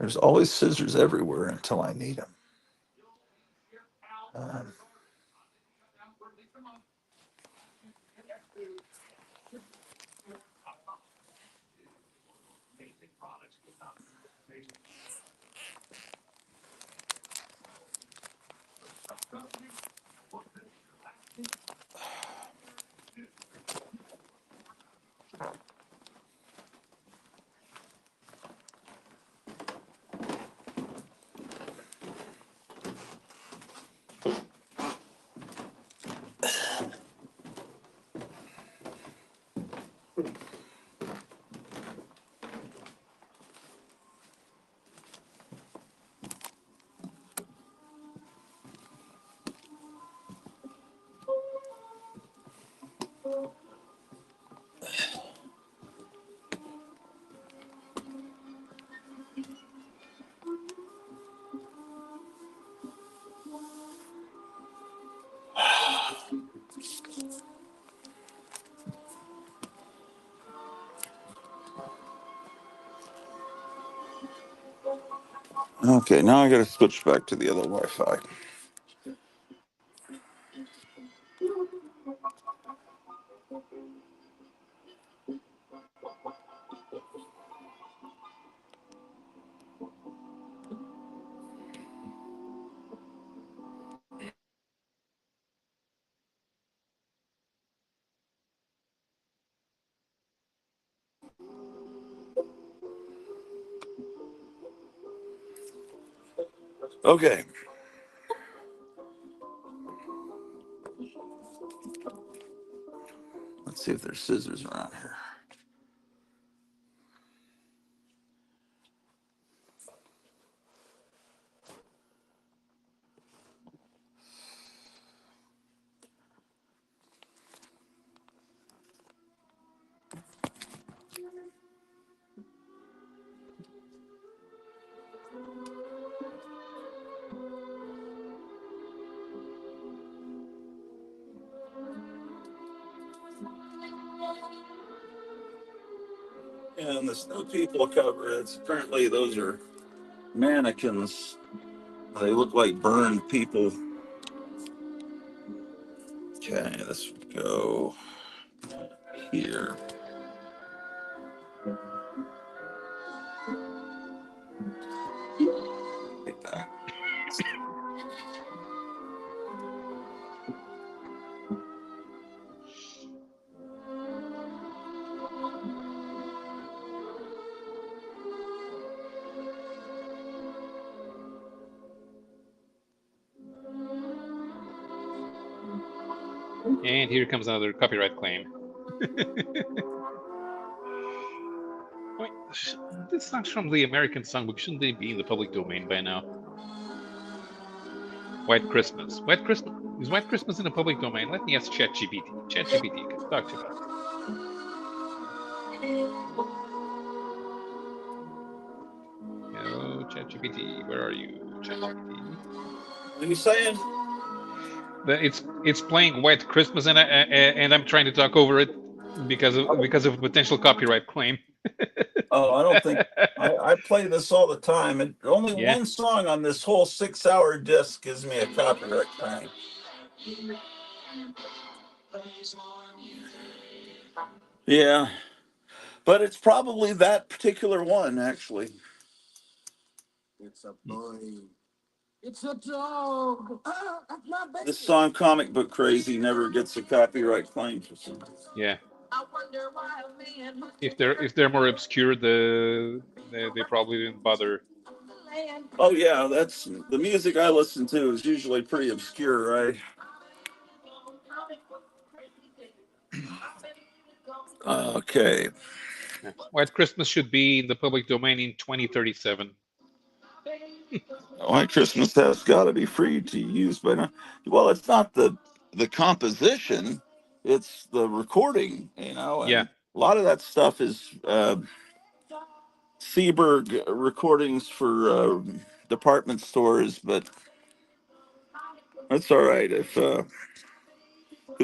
There's always scissors everywhere until I need them. Okay, now I got to switch back to the other Wi-Fi. Okay. Let's see if there's scissors around here. And the Snow People cover, it's apparently those are mannequins. They look like burned people. Okay, let's go here. Get back. And here comes another copyright claim. Wait, this song's from the American Songbook. Shouldn't they be in the public domain by now? White Christmas. White Christmas is White Christmas in the public domain? Let me ask ChatGPT. ChatGPT, talk to me. Hello, ChatGPT. Where are you, ChatGPT? What are you saying? It's playing White Christmas, and I'm trying to talk over it because of a potential copyright claim. Oh, I don't think I play this all the time, and only Yeah. one song on this whole 6-hour disc gives me a copyright claim. Yeah, but it's probably that particular one, actually. It's a boy. It's a dog. This song, Comic Book Crazy, never gets a copyright claim for some reason. Yeah. If they're more obscure, they probably didn't bother. Oh yeah, that's the music I listen to is usually pretty obscure, right? Okay. Yeah. White Christmas should be in the public domain in 2037. White Christmas has got to be free to use, but well, it's not the composition; it's the recording, you know. And Yeah. a lot of that stuff is Seberg recordings for department stores, but that's all right. If who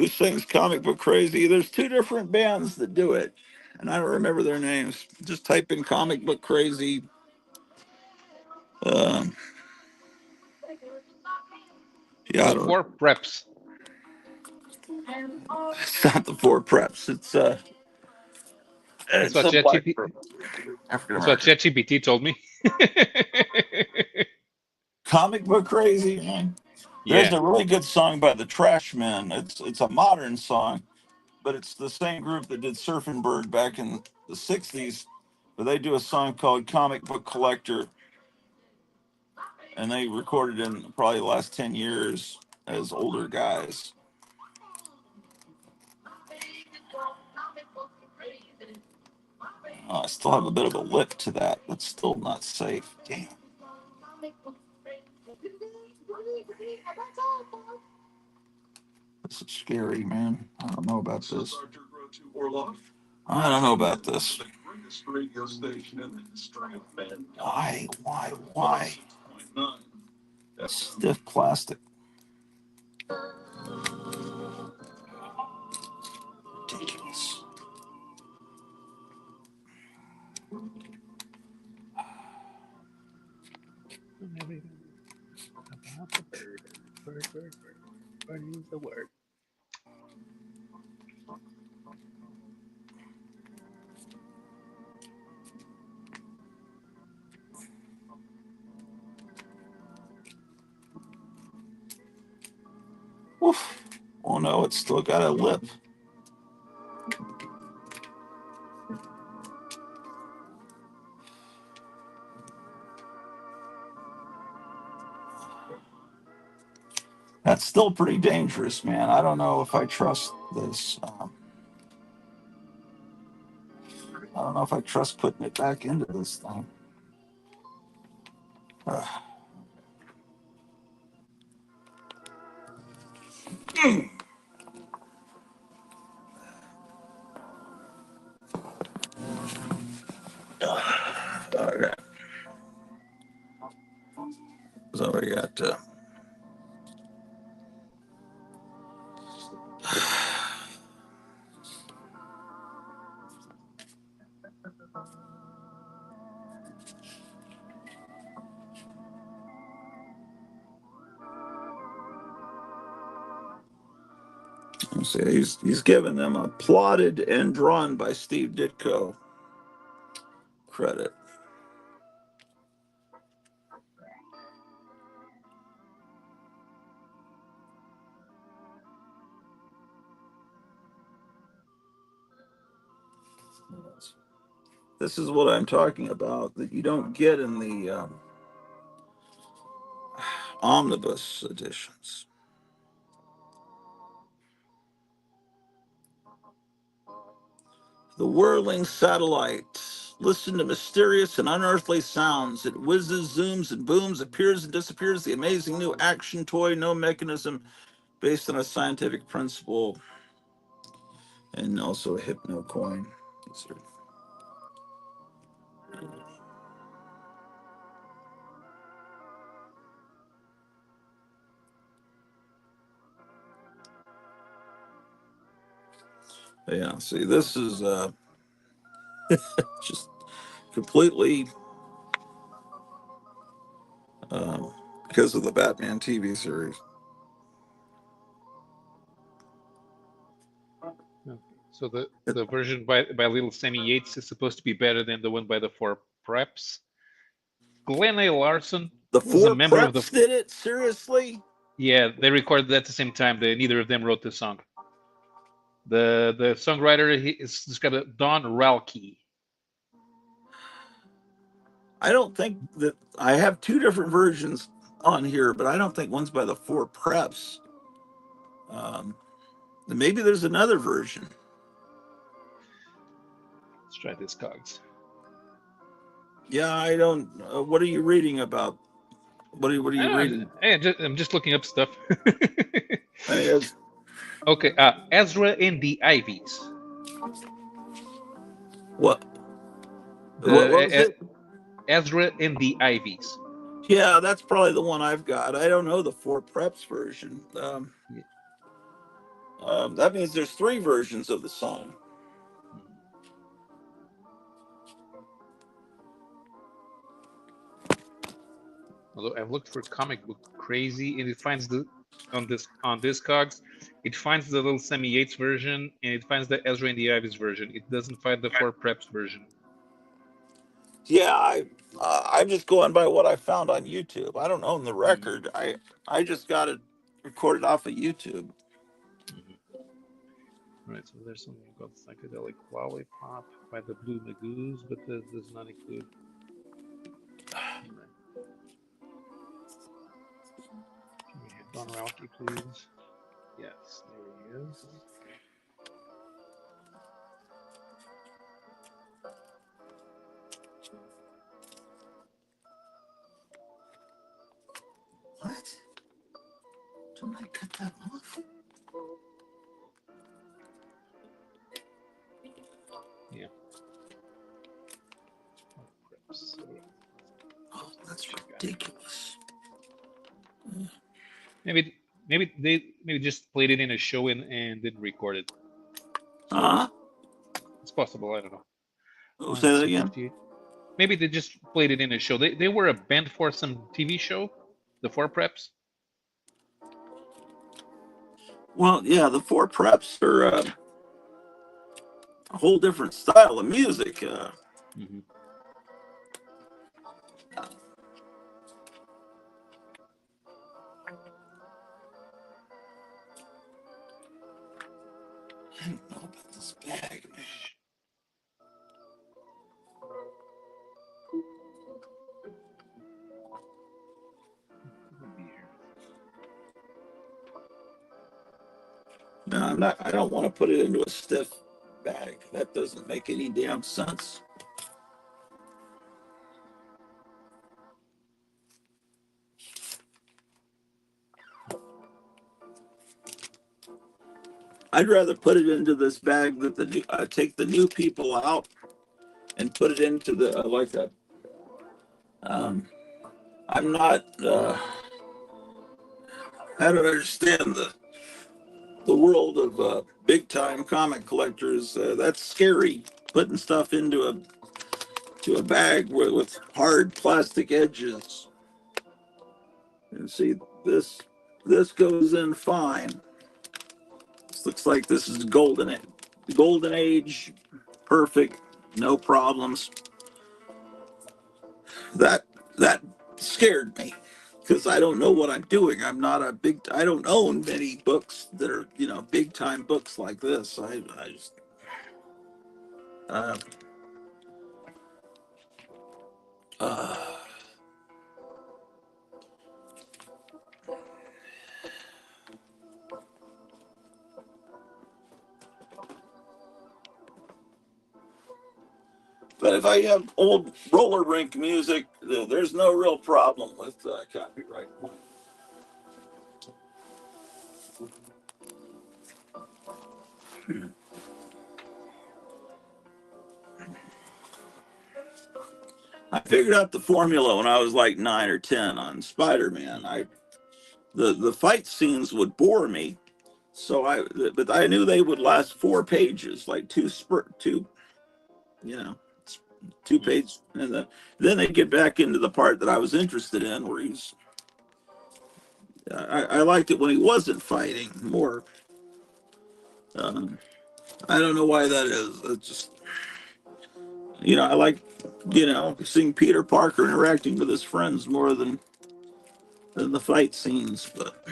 sings Comic Book Crazy? There's two different bands that do it, and I don't remember their names. Just type in Comic Book Crazy. Um, yeah, I The don't. four preps. It's not the four preps. That's It's what a black ChatGPT. African That's what American ChatGPT told me. comic book crazy, man. There's Yeah. a really good song by the Trashmen. It's a modern song, but it's the same group that did Surfing Bird back in the '60s. But they do a song called "Comic Book Collector," and they recorded in probably the last 10 years as older guys. I still have a bit of a lip to that. That's still not safe. Damn. This is scary, man. I don't know about this. I don't know about this. Why? Stiff plastic. Ridiculous. Everything about the bird. Bird, bird, bird. Bird is the word. Oof. Oh no, it's still got a lip. That's still pretty dangerous, man. I don't know if I trust this. I don't know if I trust putting it back into this thing. Uh, okay. So we got. Let's see, he's given them a plotted and drawn by Steve Ditko credit. This is what I'm talking about that you don't get in the omnibus editions. The whirling satellite. Listen to mysterious and unearthly sounds. It whizzes, zooms, and booms, appears and disappears. The amazing new action toy, no mechanism, based on a scientific principle, and also a hypno coin. Yeah, see, this is just completely because of the Batman TV series. Okay. So the version by little Sammy Yates is supposed to be better than the one by the four preps. Glenn A. Larson The was a four member of the. preps did it? Seriously? Yeah, they recorded at the same time. Neither of them wrote the song. The songwriter is described as Don Ralke. I don't think that I have two different versions on here, but I don't think one's by the four preps. Um, maybe there's another version. Let's try this, Cogs. Yeah, I don't. What are you reading about? What are you reading? I'm just looking up stuff. I mean, Okay, Ezra and the Ivies. what The was it? Ezra and the Ivies. Yeah, that's probably the one I've got. I don't know the four preps version. Yeah. That means there's three versions of the song. Although I've looked for comic book crazy, and it finds the on Discogs, it finds the little Sammy Yates version, and it finds the Ezra and the Ives version. It doesn't find the Four Preps version. Yeah, I'm just going by what I found on YouTube. I don't own the record. I just got it recorded off of YouTube. Right, so there's something called Psychedelic Lollipop by the Blue Magoos, but this does not include. Right. Can we have Don Rauke, please? Yes, there he is. What? Don't I cut that off? Yeah. Oh, that's ridiculous. Maybe they just played it in a show and didn't record it. Huh? It's possible. I don't know. Oh, say that again. 258. Maybe they just played it in a show. They were a band for some TV show, the Four Preps. Well, yeah, the Four Preps are a whole different style of music. Mm-hmm. I don't know about this bag, man. No, I'm not. I don't want to put it into a stiff bag. That doesn't make any damn sense. I'd rather put it into this bag that take the new people out and put it into the like a. I'm not. I don't understand the world of big time comic collectors. That's scary. Putting stuff into a bag with hard plastic edges. And see this goes in fine. This looks like this is golden age, perfect, no problems. That scared me because I don't know what I'm doing. I don't own many books that are big time books like this. I just uh, uh, but if I have old roller rink music, there's no real problem with copyright. I figured out the formula when I was like 9 or 10 on Spider-Man. The fight scenes would bore me, but I knew they would last 4 pages, like you know, 2 pages, and then they get back into the part that I was interested in, where I liked it when he wasn't fighting more. I don't know why that is. It's just I like seeing Peter Parker interacting with his friends more than the fight scenes, but.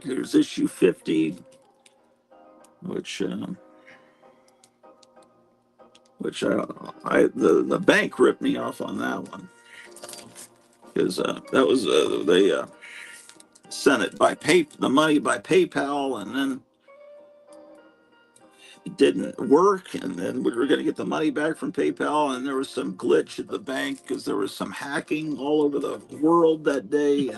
Here's issue 50, which the bank ripped me off on that one because that was they sent it by the money by PayPal, and then it didn't work, and then we were going to get the money back from PayPal, and there was some glitch at the bank because there was some hacking all over the world that day,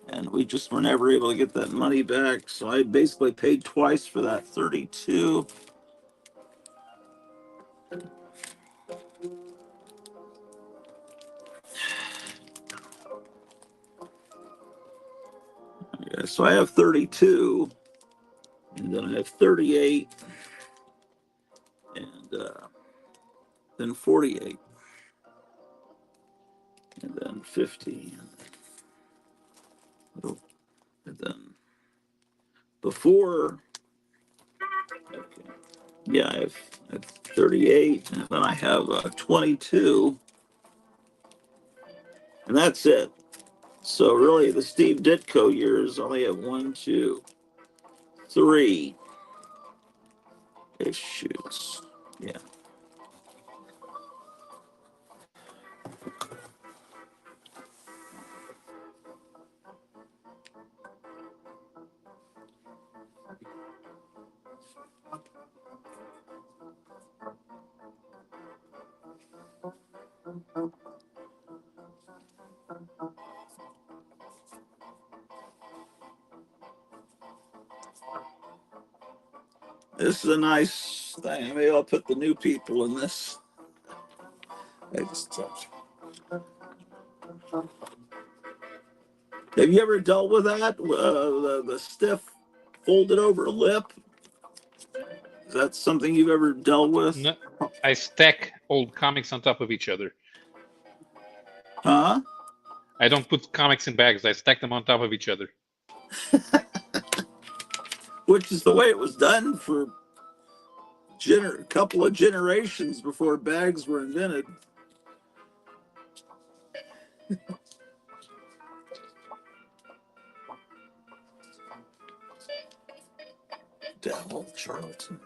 and we just were never able to get that money back. So I basically paid twice for that 32. Yeah, so I have 32, and then I have 38, and then 48, and then 50, and then before, okay, yeah, I have 38, and then I have 22, and that's it. So really, the Steve Ditko years only have 1, 2, 3 issues. Yeah. This is a nice thing. Maybe I'll put the new people in this. Have you ever dealt with that? The stiff folded over lip? Is that something you've ever dealt with? No, I stack old comics on top of each other. Huh? I don't put comics in bags. I stack them on top of each other. Which is the way it was done for a couple of generations before bags were invented. Devil Charlton.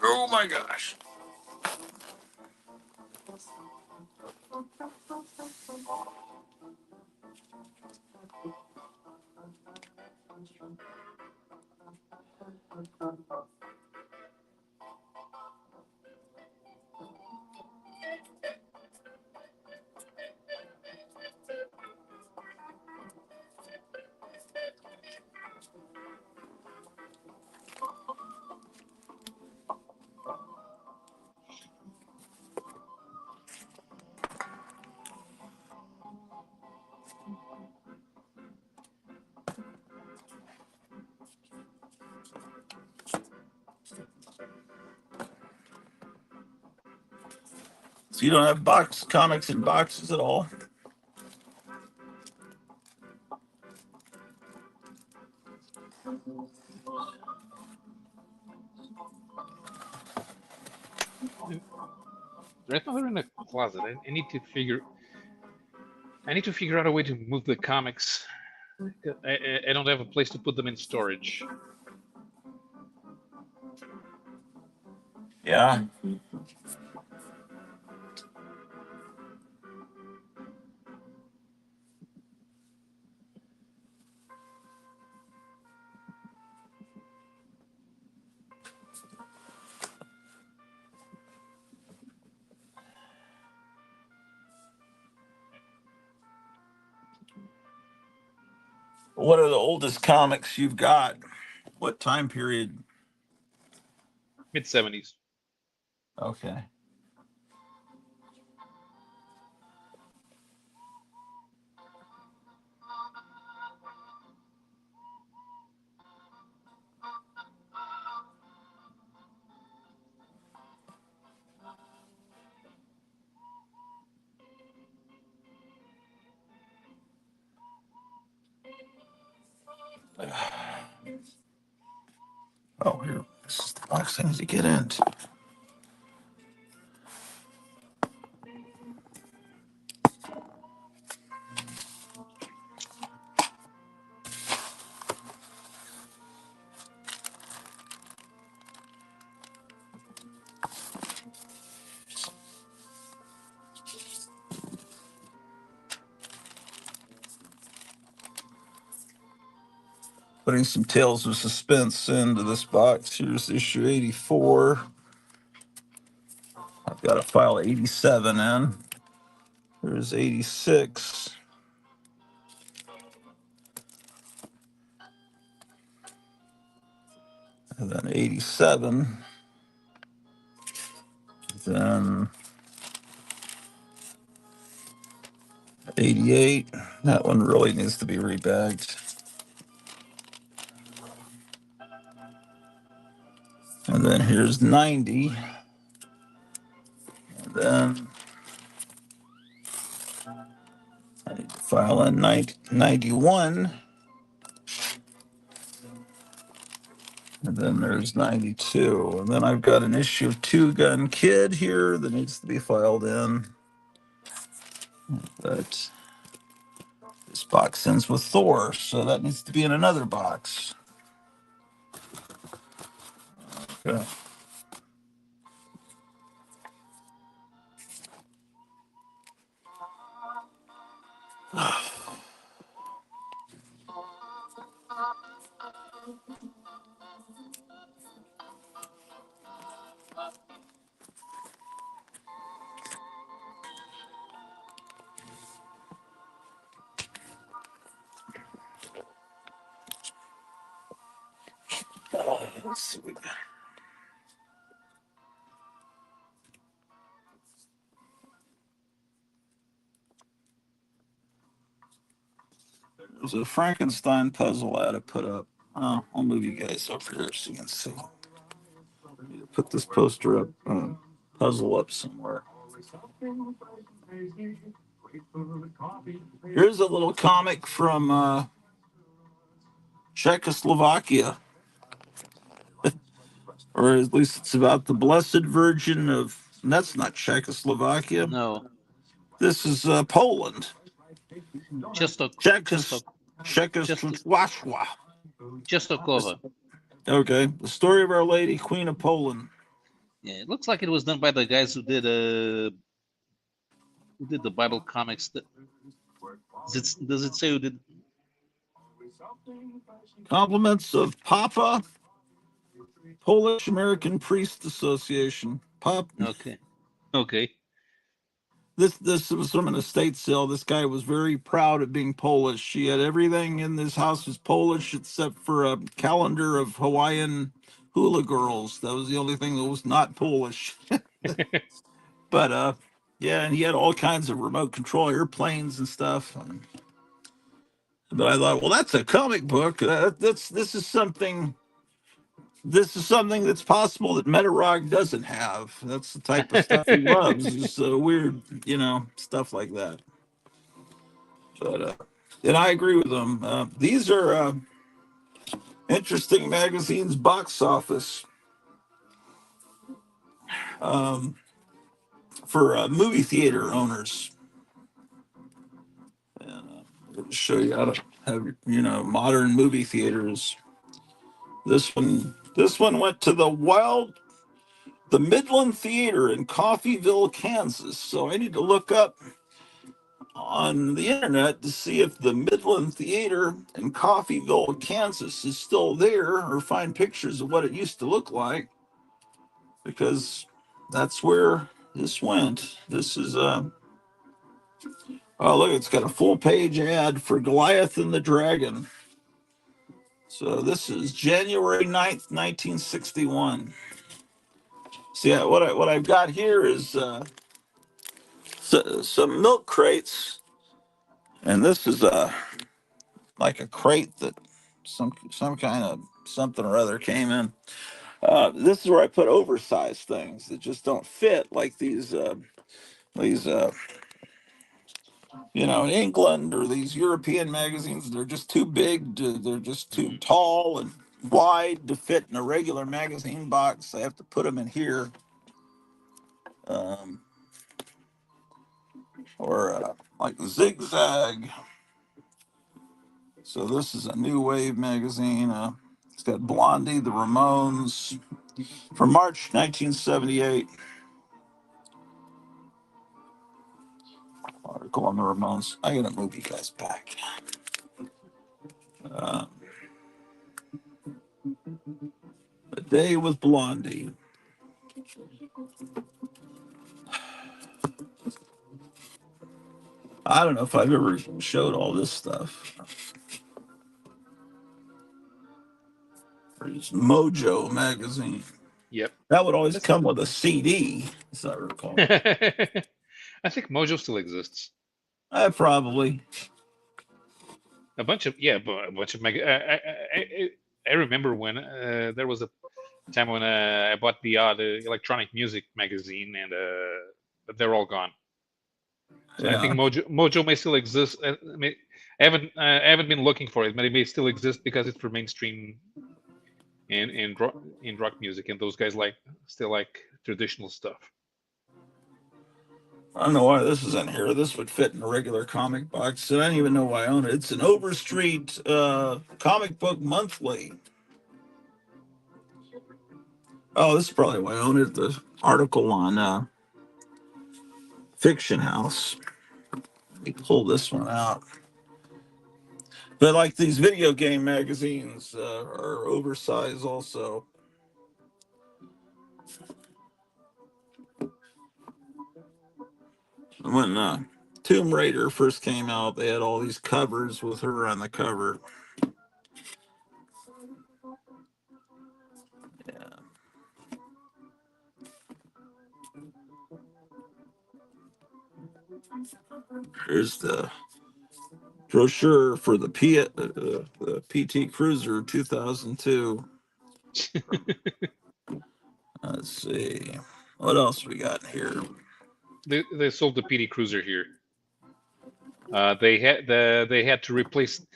Oh my gosh. So you don't have comics in boxes at all? Right now they're in a closet. I need to figure. I need to figure out a way to move the comics. I don't have a place to put them in storage. Yeah. What are the oldest comics you've got? What time period? Mid-70s. Okay. Oh, here. This is the box things to get into. Putting some Tales of Suspense into this box. Here's issue 84. I've got a file 87 in. There's 86. And then 87. Then 88. That one really needs to be rebagged. And then here's 90. And then I need to file in 91. And then there's 92. And then I've got an issue of Two Gun Kid here that needs to be filed in. But this box ends with Thor, so that needs to be in another box. Okay. Let's see what we got. There's a Frankenstein puzzle I had to put up. Oh, I'll move you guys over here so you can see. Need to put this poster up, puzzle up somewhere. Here's a little comic from Czechoslovakia, or at least it's about the Blessed Virgin of. And that's not Czechoslovakia. No, This is Poland. Chesto, Czechoslovakia. Czestochowa. Okay, the story of Our Lady, Queen of Poland. Yeah, it looks like it was done by the guys who did the Bible comics. Does it say who did? Compliments of Papa, Polish American Priest Association. Okay, okay. This was from an estate sale. This guy was very proud of being Polish. He had everything in this house was Polish except for a calendar of Hawaiian hula girls. That was the only thing that was not Polish. But yeah, and he had all kinds of remote control airplanes and stuff. But I thought, well, that's a comic book. This is something. This is something that's possible that Metarog doesn't have. That's the type of stuff he loves. Is weird, stuff like that. But and I agree with him. These are interesting magazines. Box office um, for movie theater owners. And I'll show you how to have modern movie theaters. This one went to the Midland Theater in Coffeyville, Kansas. So I need to look up on the internet to see if the Midland Theater in Coffeyville, Kansas is still there, or find pictures of what it used to look like, because that's where this went. This is oh, look, it's got a full page ad for Goliath and the Dragon. So this is January 9th, 1961. See, what I've got here is some milk crates, and this is like a crate that some kind of something or other came in. This is where I put oversized things that just don't fit, like these in England, or these European magazines. They're just too big. They're just too tall and wide to fit in a regular magazine box. I have to put them in here. Um, or like Zigzag. So this is a New Wave magazine. It's got Blondie, the Ramones, from March 1978. Article on the Ramones. I gotta move you guys back. Uh, a Day with Blondie. I don't know if I've ever showed all this stuff. There's Mojo magazine. Yep. That would always come with a CD, as I recall. I think Mojo still exists. Probably. A bunch of mag. I remember when there was Time when I bought the odd electronic music magazine, and but they're all gone. So I think Yeah. Mojo may still exist. I haven't been looking for it, but it may still exist because it's for mainstream in rock music, and those guys still like traditional stuff. I don't know why this is in here. This would fit in a regular comic box, and I don't even know why I own it. It's an Overstreet comic book monthly. Oh, this is probably why I own it. The article on Fiction House. Let me pull this one out. But like these video game magazines are oversized also. When Tomb Raider first came out, they had all these covers with her on the cover. Yeah. Here's the brochure for the PT Cruiser 2002. Let's see. What else we got here? They sold the PD Cruiser here. They had to replace.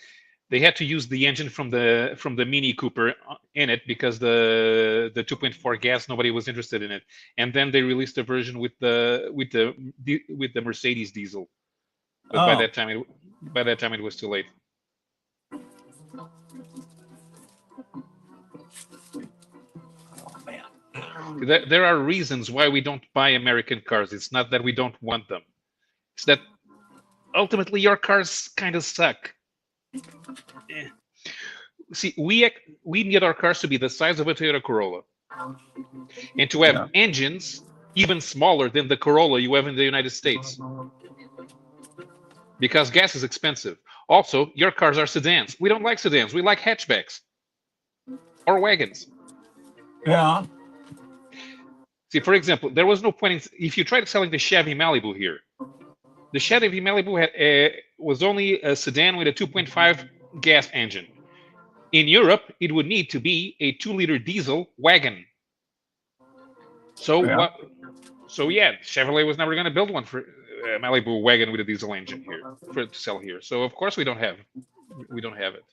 They had to use the engine from the Mini Cooper in it because the 2.4 gas, nobody was interested in it, and then they released a version with the Mercedes diesel. But Oh, by that time it was too late. man. There are reasons why we don't buy American cars. It's not that we don't want them. It's that ultimately your cars kind of suck. Eh. See, we need our cars to be the size of a Toyota Corolla, and to have Yeah. engines even smaller than the Corolla you have in the United States, because gas is expensive. Also, your cars are sedans. We don't like sedans. We like hatchbacks or wagons. Yeah. See, for example, there was no point if you tried selling the Chevy Malibu here. The Chevy Malibu was only a sedan with a 2.5 gas engine. In Europe, it would need to be a 2-liter diesel wagon. So Yeah. what? So yeah, Chevrolet was never going to build one for Malibu wagon with a diesel engine here for it to sell here. So of course we don't have it.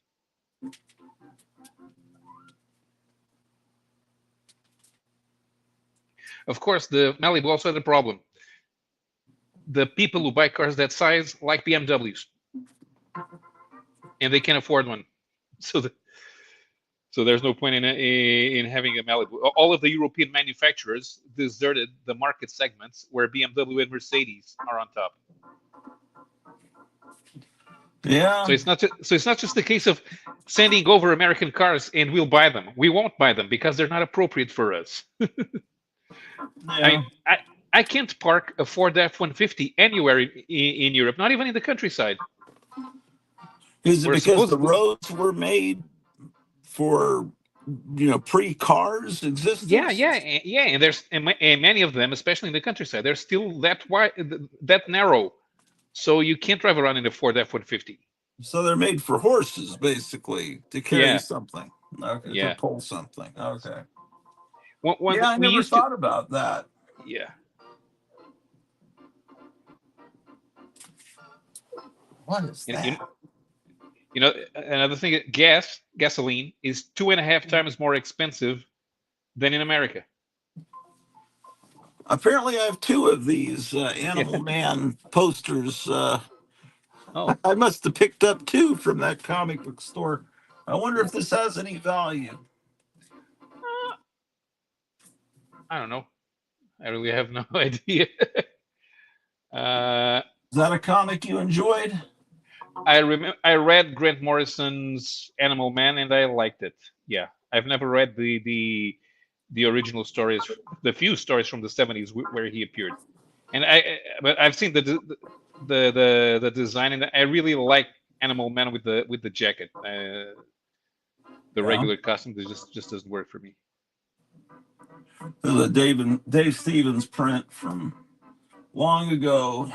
Of course, the Malibu also had a problem. The people who buy cars that size like BMWs, and they can't afford one. So there's no point in having a Malibu. All of the European manufacturers deserted the market segments where BMW and Mercedes are on top. Yeah. So it's not just a case of sending over American cars and we'll buy them. We won't buy them because they're not appropriate for us. I mean, Yeah. I can't park a Ford F-150 anywhere in Europe, not even in the countryside. Is it We're because the supposedly, roads were made for pre-cars existence? and many of them, especially in the countryside, they're still that wide, that narrow. So you can't drive around in a Ford F-150. So they're made for horses, basically, to carry Yeah, something. Okay, to yeah. pull something. Okay. One Yeah, I we never used to, thought about that. yeah. What is You, you, that? you know, another thing, gasoline is 2.5 times more expensive than in America. Apparently, I have two of these Yeah. Animal Man posters. Oh, I must have picked up two from that comic book store. I wonder if this has any value. I don't know. I really have no idea. uh, Is that a comic you enjoyed? I read Grant Morrison's Animal Man and I liked it. Yeah, I've never read the original stories, the few stories from the 70s where he appeared, but I've seen the design, and I really like Animal Man with the jacket. The Yeah. regular costume just doesn't work for me. The Dave Stevens print from long ago.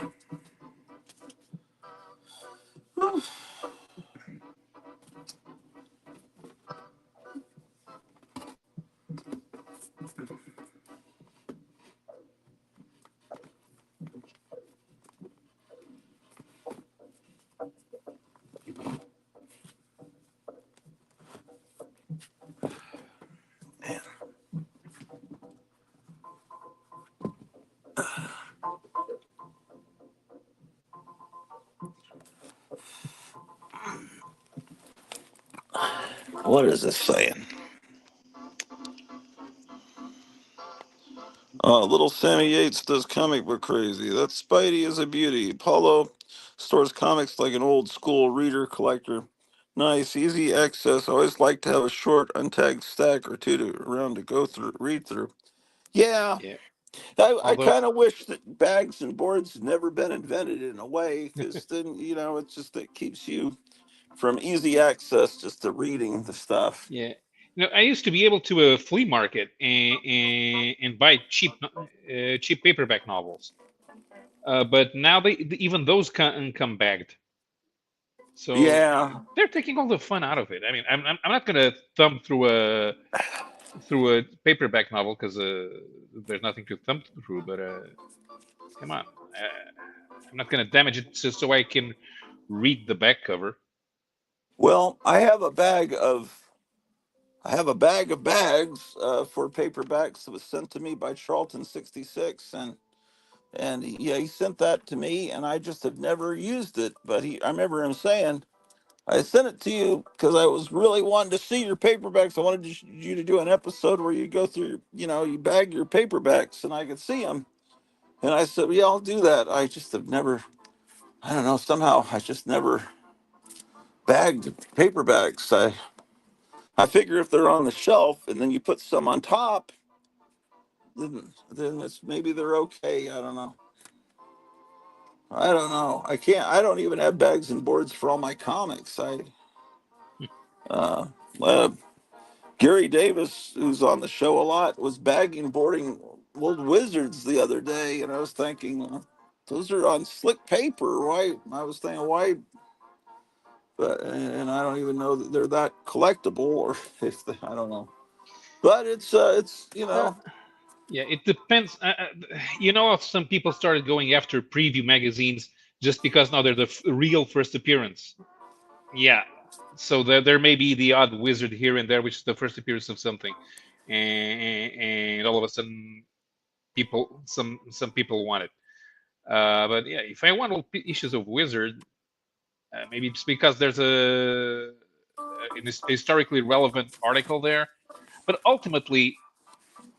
What is this saying? Little Sammy Yates does comic book crazy. That Spidey is a beauty. Paulo stores comics like an old school reader collector. Nice, easy access. Always like to have a short, untagged stack or two around to go through, read through. Yeah, Yeah. I Although, kind of wish that bags and boards had never been invented in a way, because then, it's just that keeps you from easy access just to reading the stuff. yeah, I used to be able to a flea market and buy cheap paperback novels. But now even those come bagged. So Yeah. they're taking all the fun out of it. I mean, I'm not gonna thumb through a paperback novel because there's nothing to thumb through. But come on, I'm not gonna damage it just so I can read the back cover. Well, I have a bag of bags for paperbacks that was sent to me by Charlton 66, and yeah, he sent that to me, and I just have never used it. But I remember him saying, "I sent it to you because I was really wanting to see your paperbacks. I wanted you to do an episode where you go through, you bag your paperbacks, and I could see them." And I said, "Yeah, I'll do that." I just have never, I don't know, somehow I just never bagged paperbacks. I figure if they're on the shelf and then you put some on top, then it's maybe they're okay. I don't know. I don't know. I can't. I don't even have bags and boards for all my comics. Uh, uh, Gary Davis, who's on the show a lot, was bagging and boarding old wizards the other day, and I was thinking, those are on slick paper. Why? I was thinking, why? But and I don't even know that they're that collectible, or if I don't know. But Uh, yeah, it depends. If some people started going after preview magazines just because now they're the real first appearance. Yeah, so there may be the odd wizard here and there, which is the first appearance of something, and all of a sudden, some people want it. But yeah, if I want all issues of Wizard, maybe it's because there's an historically relevant article there. But ultimately,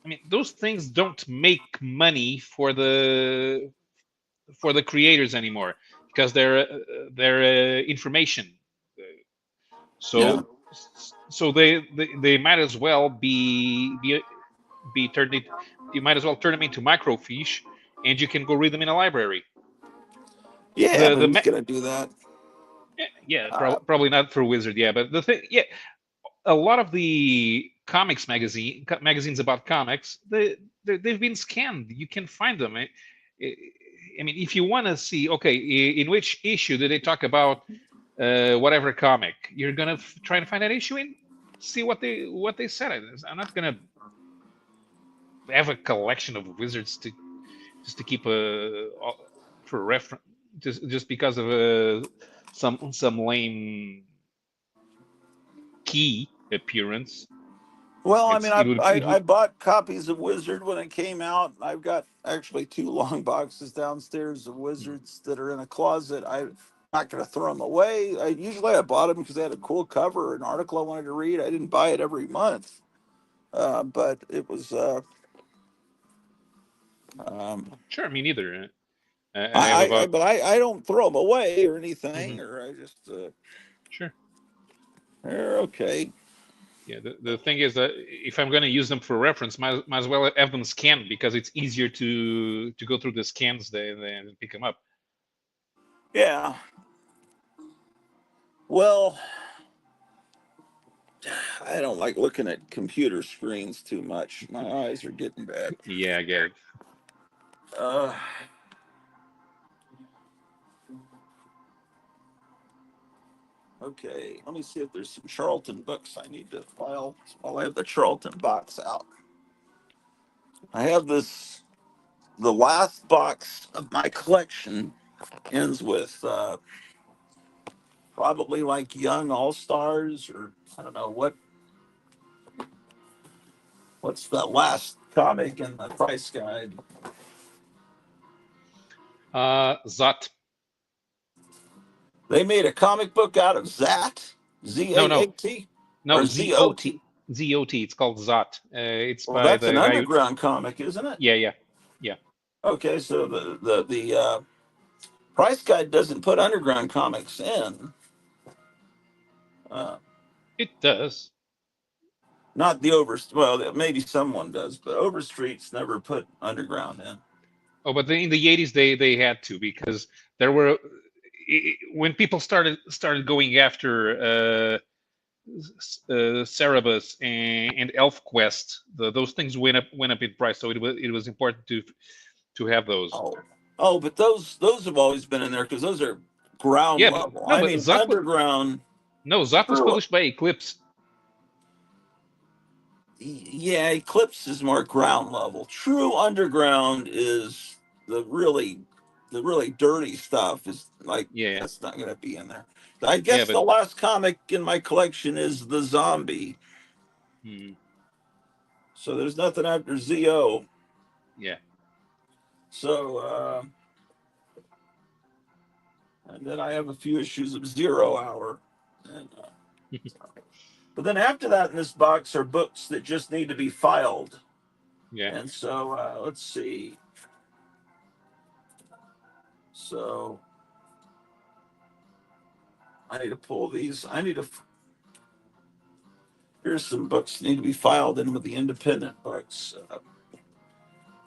I mean, those things don't make money for the creators anymore because they're information. yeah, So they might as well be turned into, you might as well turn them into microfiche, and you can go read them in a library. yeah. The But the who's gonna do that? Yeah, Uh, probably not for Wizard, yeah, but the thing, yeah, a lot of the comics magazines about comics, they've been scanned. You can find them. I mean, if you want to see, okay, in which issue did they talk about whatever comic, you're gonna try to find that issue and see what they said. I'm not gonna have a collection of wizards to just to keep for reference, just because of some lame key appearance. well, I mean, It's I, it would I it I would bought copies of Wizard when it came out. I've got actually two long boxes downstairs of Wizards that are in a closet. I'm not gonna throw them away. I bought them because they had a cool cover, an article I wanted to read. I didn't buy it every month, but it was. Um, Sure, me neither. I have about but I don't throw them away or anything, mhm, or I just sure. they're okay. Yeah, the thing is that if I'm going to use them for reference, might as well have them scanned because it's easier to go through the scans than pick them up. Yeah. Well, I don't like looking at computer screens too much. My eyes are getting bad. Yeah, I get it. Uh, okay, let me see if there's some Charlton books I need to file while I have the Charlton box out. I have the last box of my collection ends with probably like Young All Stars, or I don't know what's the last comic in the price guide. Zot. They made a comic book out of Zat, Z No, A A no, T. No, or ZOT. ZOT. ZOT. It's called Zot. It's Well, by that's an the guy. underground comic, isn't it? Yeah. Okay, so the price guide doesn't put underground comics in. Uh, It does. Not the over. Well, maybe someone does, but Overstreet's never put underground in. Oh, but in the 80s they had to, because there were when people started going after Cerebus and ElfQuest, those things went up in price, so it was important to have those. But those have always been in there because those are ground Yeah, but level. no, I but mean, underground. Zot was True. published by Eclipse. Yeah, Eclipse is more ground level. True underground is the really dirty stuff. Is like Yeah, that's not going to be in there. I yeah, guess but the last comic in my collection is the Zombie. hmm, So there's nothing after ZO. yeah. So and then I have a few issues of Zero Hour. And, but then after that in this box are books that just need to be filed. Yeah. And so let's see. So I need to pull these. Here's some books that need to be filed in with the independent books.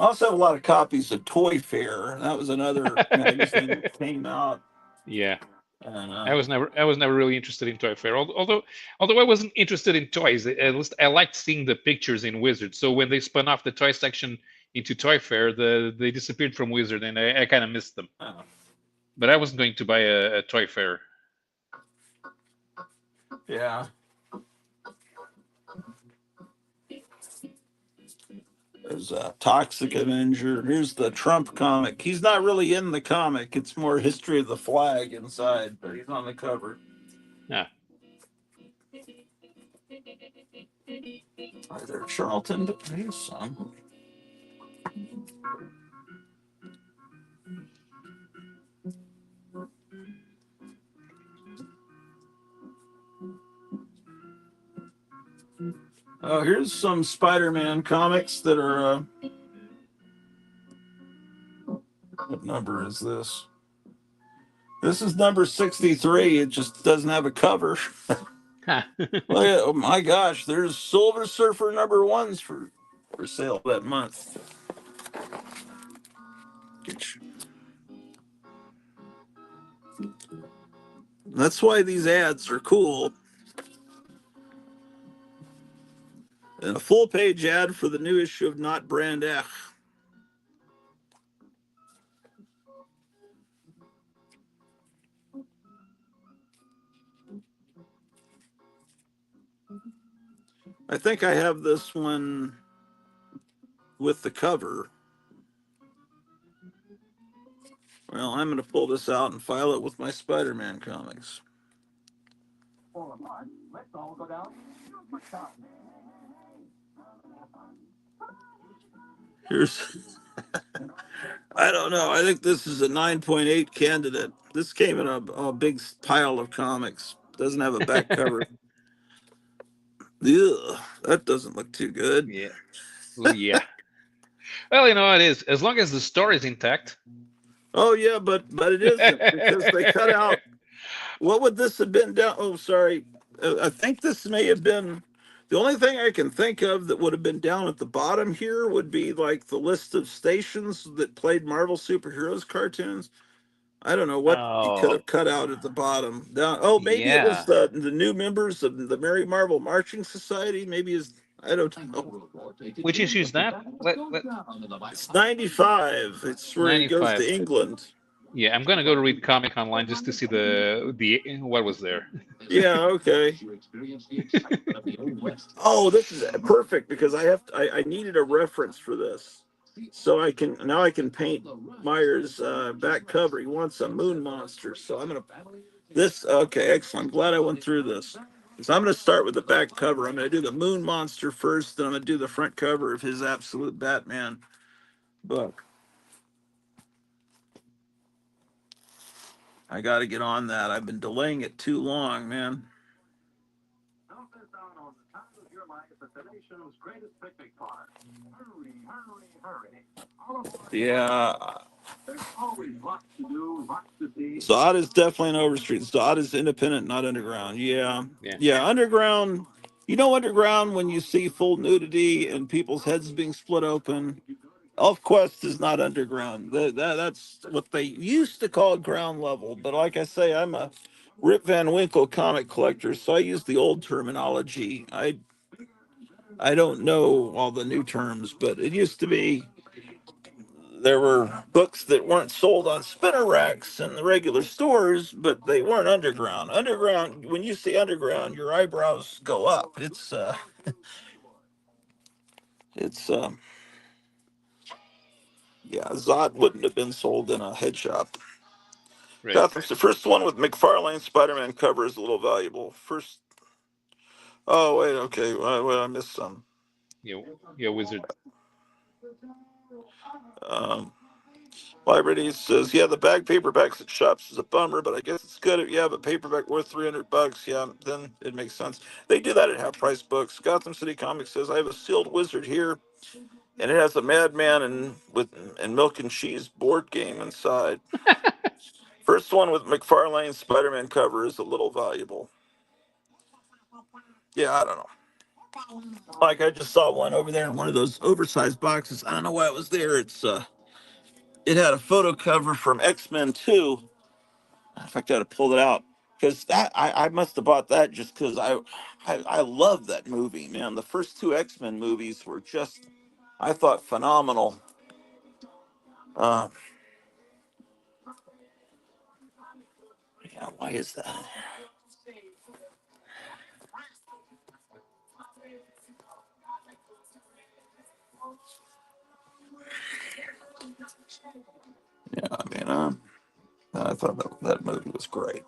I also have a lot of copies of Toy Fair. That was another magazine that came out. Yeah. And, I was never really interested in Toy Fair. Although I wasn't interested in toys, at least I liked seeing the pictures in Wizard. So when they spun off the toy section into Toy Fair, they disappeared from Wizard, and I kind of missed them. But I wasn't going to buy a Toy Fair. yeah. There's a Toxic Avenger. Here's the Trump comic. He's not really in the comic. It's more history of the flag inside, but he's on the cover. Yeah. Either Charlton, but here's some. Oh, here's some Spider-Man comics that are. What number is this? This is number 63. It just doesn't have a cover. Oh my gosh, there's Silver Surfer number ones for sale that month. That's why these ads are cool. And a full page ad for the new issue of Not Brand Ech. I think I have this one with the cover. Well, I'm going to pull this out and file it with my Spider-Man comics. Here's, I don't know. I think this is a 9.8 candidate. This came in a big pile of comics. Doesn't have a back cover. Ugh, that doesn't look too good. Yeah. Yeah. Well, it is. As long as the story is intact. Oh yeah, but it isn't, because they cut out. What would this have been down? Oh, sorry. I think this may have been the only thing I can think of that would have been down at the bottom here would be like the list of stations that played Marvel superheroes cartoons. I don't know what he could have cut out at the bottom. Down. Oh, maybe it was Yeah. the new members of the Merry Marvel Marching Society. Maybe is I don't know. Which issue is that? It's 95. It's where he goes 95. to England. Yeah, I'm gonna go to read comic online just to see the what was there. Yeah, okay. Oh, this is perfect because I needed a reference for this. So I can paint Myers back cover. He wants a moon monster. So I'm gonna this okay, excellent. I'm glad I went through this. So I'm gonna start with the back cover. I'm gonna do the moon monster first, then I'm gonna do the front cover of his absolute Batman book. I got to get on that. I've been delaying it too long, man. Yeah. Zod is definitely an overstreet. Zod is independent, not underground. Yeah. Yeah. Yeah, underground. You know, underground, when you see full nudity and people's heads being split open, ElfQuest is not underground. That's what they used to call ground level. But like I say, I'm a Rip Van Winkle comic collector, so I use the old terminology. I don't know all the new terms, but it used to be there were books that weren't sold on spinner racks in the regular stores, but they weren't underground. Underground, when you say underground, your eyebrows go up. It's yeah, Zod wouldn't have been sold in a head shop. Right. Gotham's the first one with McFarlane Spider-Man cover is a little valuable. First, oh wait, okay, well, I missed some. Yeah. Yeah. Wizard. Um, Library says, yeah, the bag paperbacks at shops is a bummer, but I guess it's good if you have a paperback worth $300. Yeah, then it makes sense. They do that at half price books. Gotham City Comics says, I have a sealed Wizard here, and it has a Madman and Milk and Cheese board game inside. First one with McFarlane Spider-Man cover is a little valuable. Yeah, I don't know. Like I just saw one over there in one of those oversized boxes. I don't know why it was there. It had a photo cover from X-Men 2. In fact, I got to pull it out because that I must have bought that just because I love that movie, man. The first two X-Men movies were just, I thought, phenomenal. Uh, yeah, why is that? Yeah, I mean, I thought that movie was great.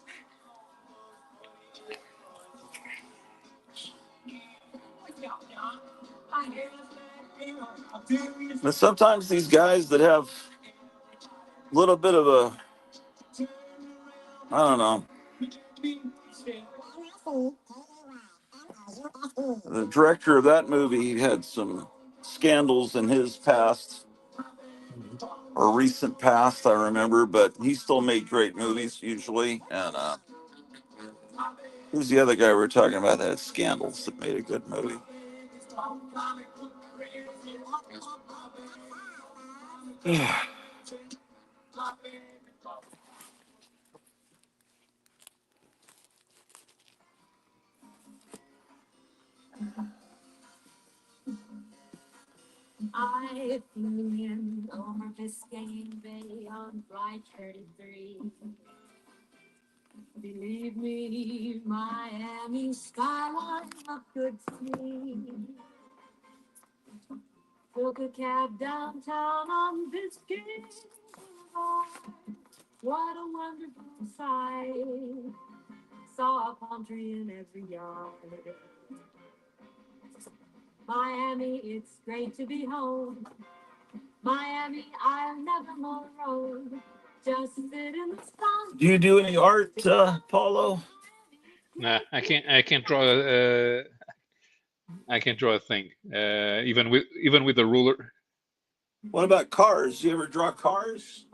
And sometimes these guys that have a little bit of a, I don't know, the director of that movie had some scandals in his past or recent past, I remember, but he still made great movies usually. And who's the other guy we were talking about that had scandals that made a good movie? I flew in over Biscayne Bay on Flight 33. Believe me, Miami skyline looked good to me. Took a cab downtown on Biscayne Boulevard. What a wonderful sight. Saw a palm tree in every yard. Miami, it's great to be home. Miami, I'll never more roam. Just sit in the sun. Do you do any art, Paulo? Nah, I can't. I can't draw. I can't draw a thing. Even with the ruler. What about cars? Do you ever draw cars?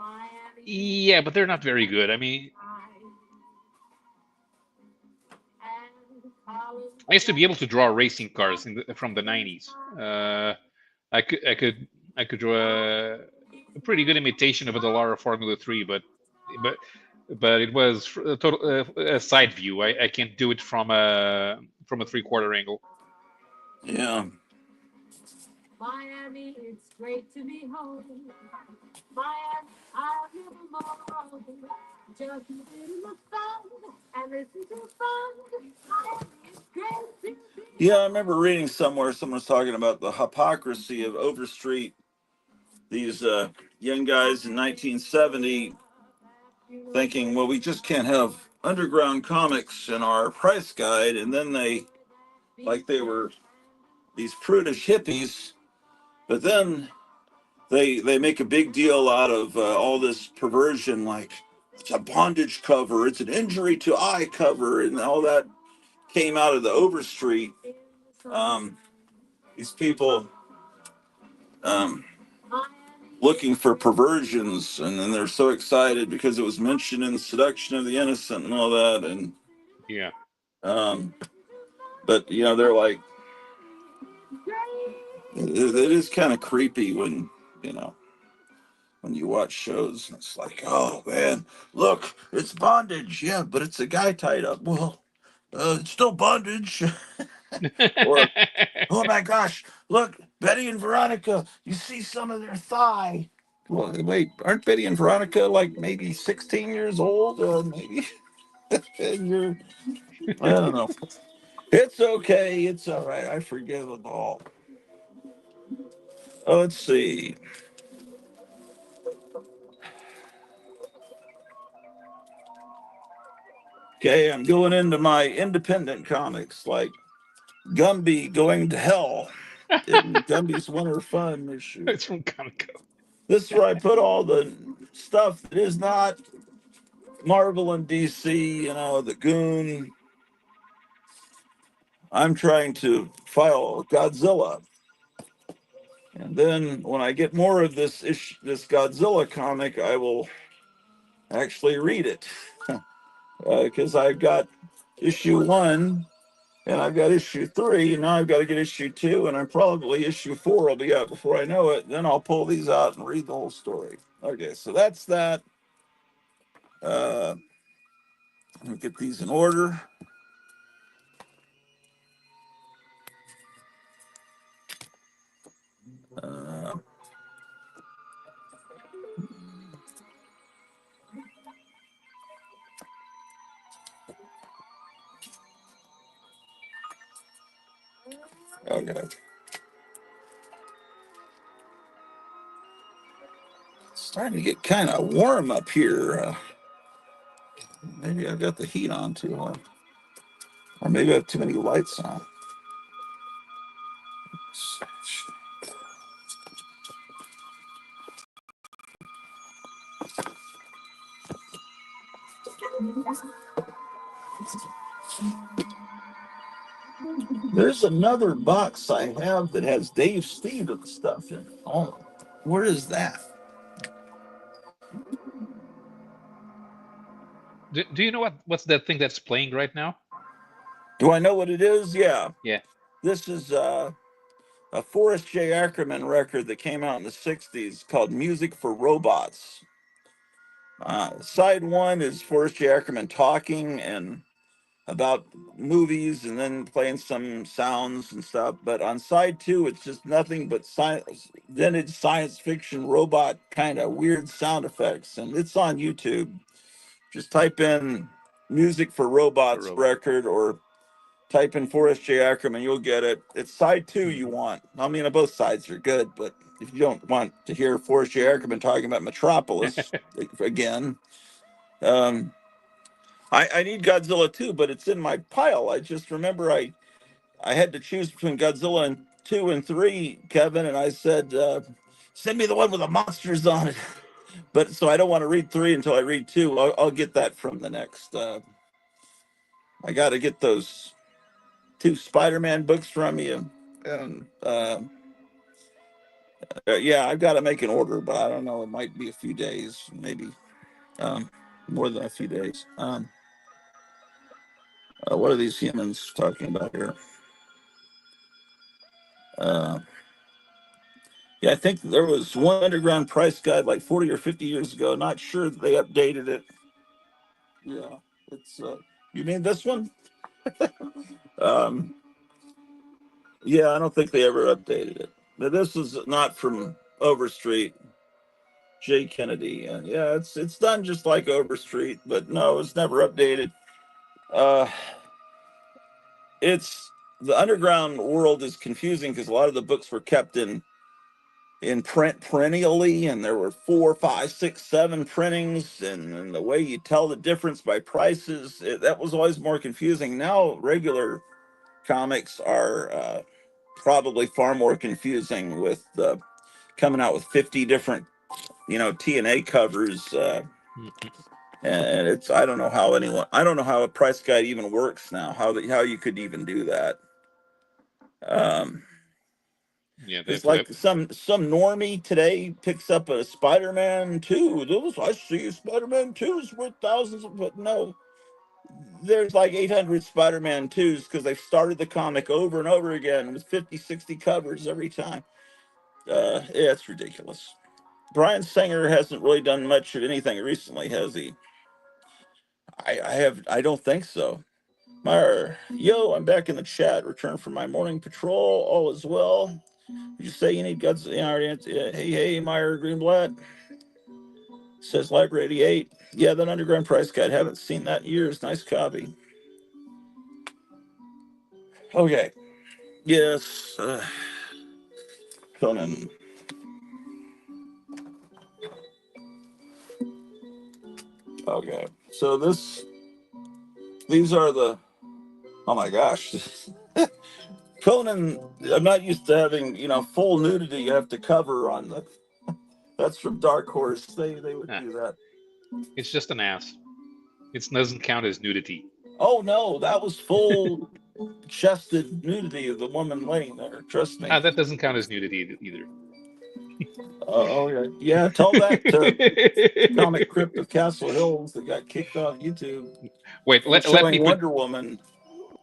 Yeah, but they're not very good. I mean, I used to be able to draw racing cars from the '90s. I could I could I could draw a pretty good imitation of a Dallara Formula 3, but but it was a total a side view. I can't do it from a three-quarter angle. Yeah. Miami, it's great to be home. Miami, I'll never more roam. Just sit in the sun and listen to fun. Miami, it's great to be. Yeah, I remember reading somewhere someone was talking about the hypocrisy of Overstreet. These young guys in 1970 thinking, well, we just can't have underground comics in our price guide, and then they were these prudish hippies, but then they make a big deal out of all this perversion, like it's a bondage cover, it's an injury to eye cover, and all that came out of the Overstreet. These people looking for perversions, and then they're so excited because it was mentioned in Seduction of the Innocent and all that, and Yeah. but they're like, it is kind of creepy when when you watch shows and it's like, oh man, look, it's bondage, yeah, but it's a guy tied up. Well, it's still bondage. Or, oh my gosh, look, Betty and Veronica, you see some of their thigh. Well, wait, aren't Betty and Veronica like maybe 16 years old? Maybe and you're, I don't know. It's okay. It's all right. I forgive them all. Let's see. Okay, I'm going into my independent comics like Gumby Going to Hell in Gumby's Winter Fun issue. It's from Comico. This is where I put all the stuff that is not Marvel and DC, the Goon. I'm trying to file Godzilla. And then when I get more of this Godzilla comic, I will actually read it. Because I've got issue 1 and I've got issue 3, and now I've got to get issue 2, and I'm probably issue 4 will be out before I know it. Then I'll pull these out and read the whole story. Okay, so that's that. Let me get these in order. Uh, okay. It's starting to get kind of warm up here. Maybe I've got the heat on too high. Or maybe I have too many lights on. There's another box I have that has Dave Stevens stuff in it. Oh, where is that? Do you know what's that thing that's playing right now? Do I know what it is? Yeah. Yeah. This is a Forrest J. Ackerman record that came out in the 60s called Music for Robots. Side 1 is Forrest J. Ackerman talking and about movies and then playing some sounds and stuff. But on side 2, it's just nothing but vintage science fiction robot kind of weird sound effects. And it's on YouTube. Just type in Music for Robots record or type in Forrest J. Ackerman, you'll get it. It's side 2 you want. I mean, both sides are good, but if you don't want to hear Forrest J. Ackerman talking about Metropolis again, I need Godzilla too, but it's in my pile. I just remember I had to choose between Godzilla and 2 and 3, Kevin, and I said, send me the one with the monsters on it. But so I don't want to read 3 until I read 2. I'll get that from the next. I got to get those 2 Spider-Man books from you. And yeah, I've got to make an order, but I don't know. It might be a few days, maybe more than a few days. What are these humans talking about here? Yeah, I think there was one underground price guide like 40 or 50 years ago. Not sure that they updated it. Yeah, it's you mean this one? um, yeah, I don't think they ever updated it. But this is not from Overstreet. J. Kennedy. Yeah, it's done just like Overstreet, but no, it's never updated. Uh, it's the underground world is confusing because a lot of the books were kept in print perennially, and there were 4, 5, 6, 7 printings, and the way you tell the difference by prices, that was always more confusing. Now regular comics are probably far more confusing with coming out with 50 different TNA covers. and it's I don't know how a price guide even works now. How you could even do that. Yeah, It's that like some normie today picks up a Spider-Man 2. Those I see Spider-Man 2's worth thousands, but no, there's like 800 Spider-Man 2's because they've started the comic over and over again with 50, 60 covers every time. Yeah, it's ridiculous. Brian Singer hasn't really done much of anything recently, has he? I don't think so. Meyer, yo, I'm back in the chat. Return from my morning patrol. All is well. Did you say you need guts? Hey, Meyer Greenblatt says Library 88. Yeah, that Underground Price Guide. Haven't seen that in years. Nice copy. Okay. Yes. Conan. Okay. So these are the. Oh my gosh. Conan, I'm not used to having, full nudity you have to cover on the. That's from Dark Horse. They would do that. it's just an ass. It doesn't count as nudity. Oh no, that was full chested nudity of the woman laying there. Trust me. That doesn't count as nudity either. Oh yeah, yeah. Tell that to Comic Crypt of Castle Hills that got kicked off YouTube Wait, for showing Wonder Woman.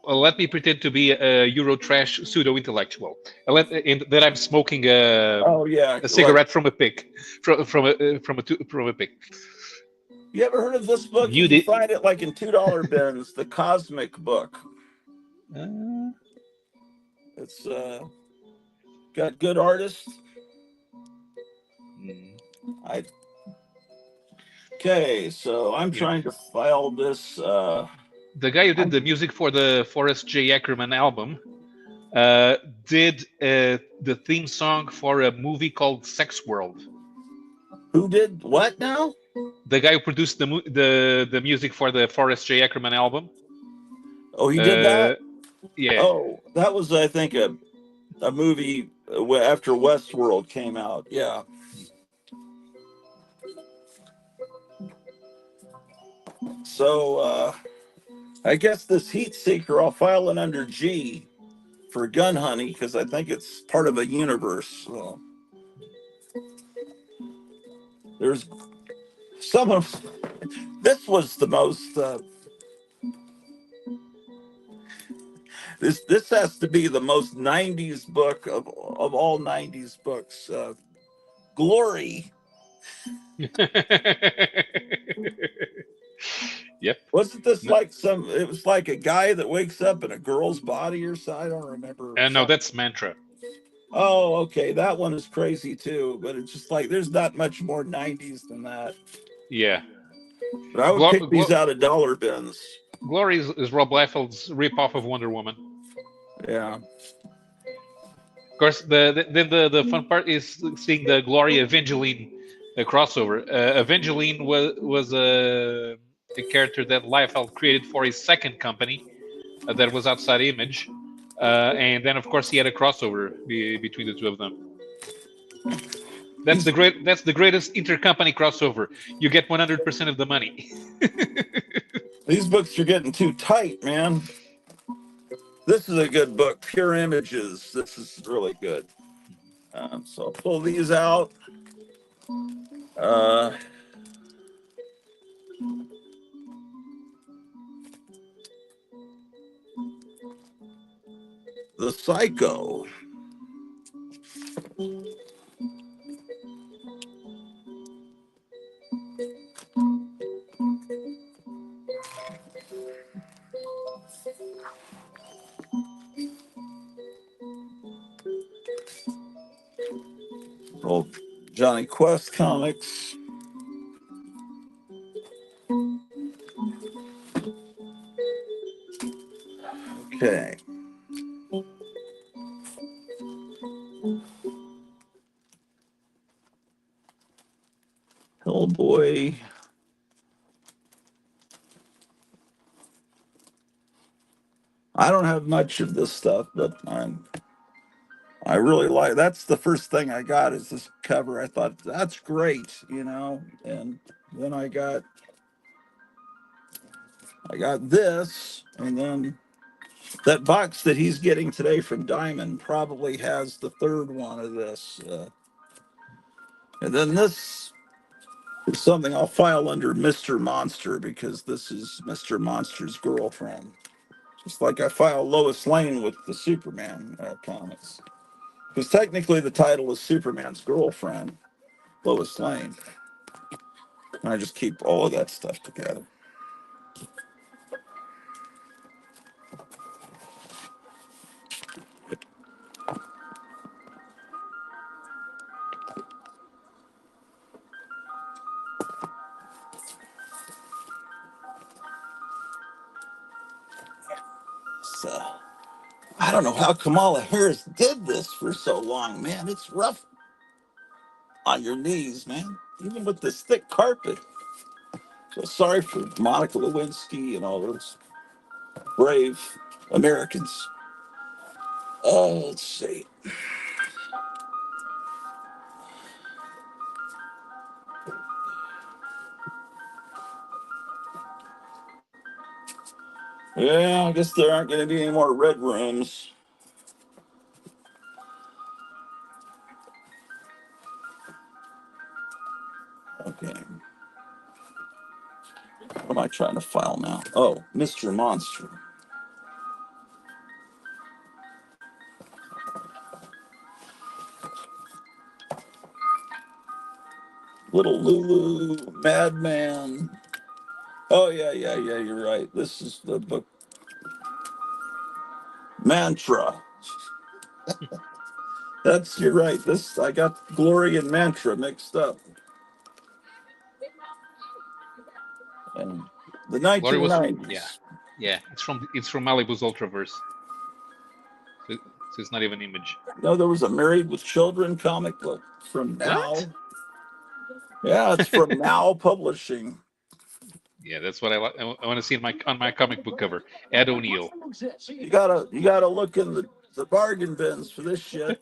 let me pretend to be a Eurotrash pseudo intellectual. That I'm smoking Oh yeah, a cigarette from a pig, from a pig. You ever heard of this book? You can find it like in $2 bins. The Cosmic Book. It's got good artists. Okay, so I'm trying to file this. The guy who did the music for the Forrest J. Ackerman album did the theme song for a movie called Sex World. Who did what now? The guy who produced the music for the Forrest J. Ackerman album. Oh, he did that? Yeah. Oh, that was, I think, a movie after Westworld came out. Yeah. So, I guess this Heat Seeker, I'll file it under G for Gun Honey because I think it's part of a universe. So. There's some of this was the most. This has to be the most '90s book of all '90s books. Glory. Yep. Wasn't this like some? It was like a guy that wakes up in a girl's body or so. I don't remember. No, that's Mantra. Oh, okay. That one is crazy too, but it's just like there's not much more '90s than that. Yeah. But I would pick these out of dollar bins. Glory is Rob Liefeld's ripoff of Wonder Woman. Yeah. Of course, the fun part is seeing the Glory Evangeline crossover. Evangeline was a character that Liefeld created for his second company that was Outside Image, and then of course he had a crossover between the two of them. That's the greatest intercompany crossover. You get 100% of the money. These books are getting too tight, man. This is a good book, Pure Images. This is really good. So I'll pull these out. The Psycho. Old Johnny Quest comics. Okay. Hellboy. I don't have much of this stuff, but I really like. That's the first thing I got is this cover. I thought that's great, and then I got I got this, and then that box that he's getting today from Diamond probably has the third one of this. And then this is something I'll file under Mr. Monster because this is Mr. Monster's girlfriend. Just like I file Lois Lane with the Superman comics. Because technically the title is Superman's girlfriend, Lois Lane. And I just keep all of that stuff together. So, I don't know how Kamala Harris did this for so long, man. It's rough on your knees, man. Even with this thick carpet. So sorry for Monica Lewinsky and all those brave Americans. Let's see. Yeah, I guess there aren't going to be any more red rooms. Okay. What am I trying to file now? Oh, Mr. Monster. Little Lulu, Madman. Oh, yeah, you're right. This is the book. Mantra. You're right. I got Glory and Mantra mixed up. And the Glory was, 1990s. yeah. It's from Malibu's Ultraverse. So it's not even Image. You know, there was a Married with Children comic book from Now. What? Yeah, it's from Now Publishing. Yeah, that's what I want to see on my comic book cover. Ed O'Neill. You gotta look in the bargain bins for this shit.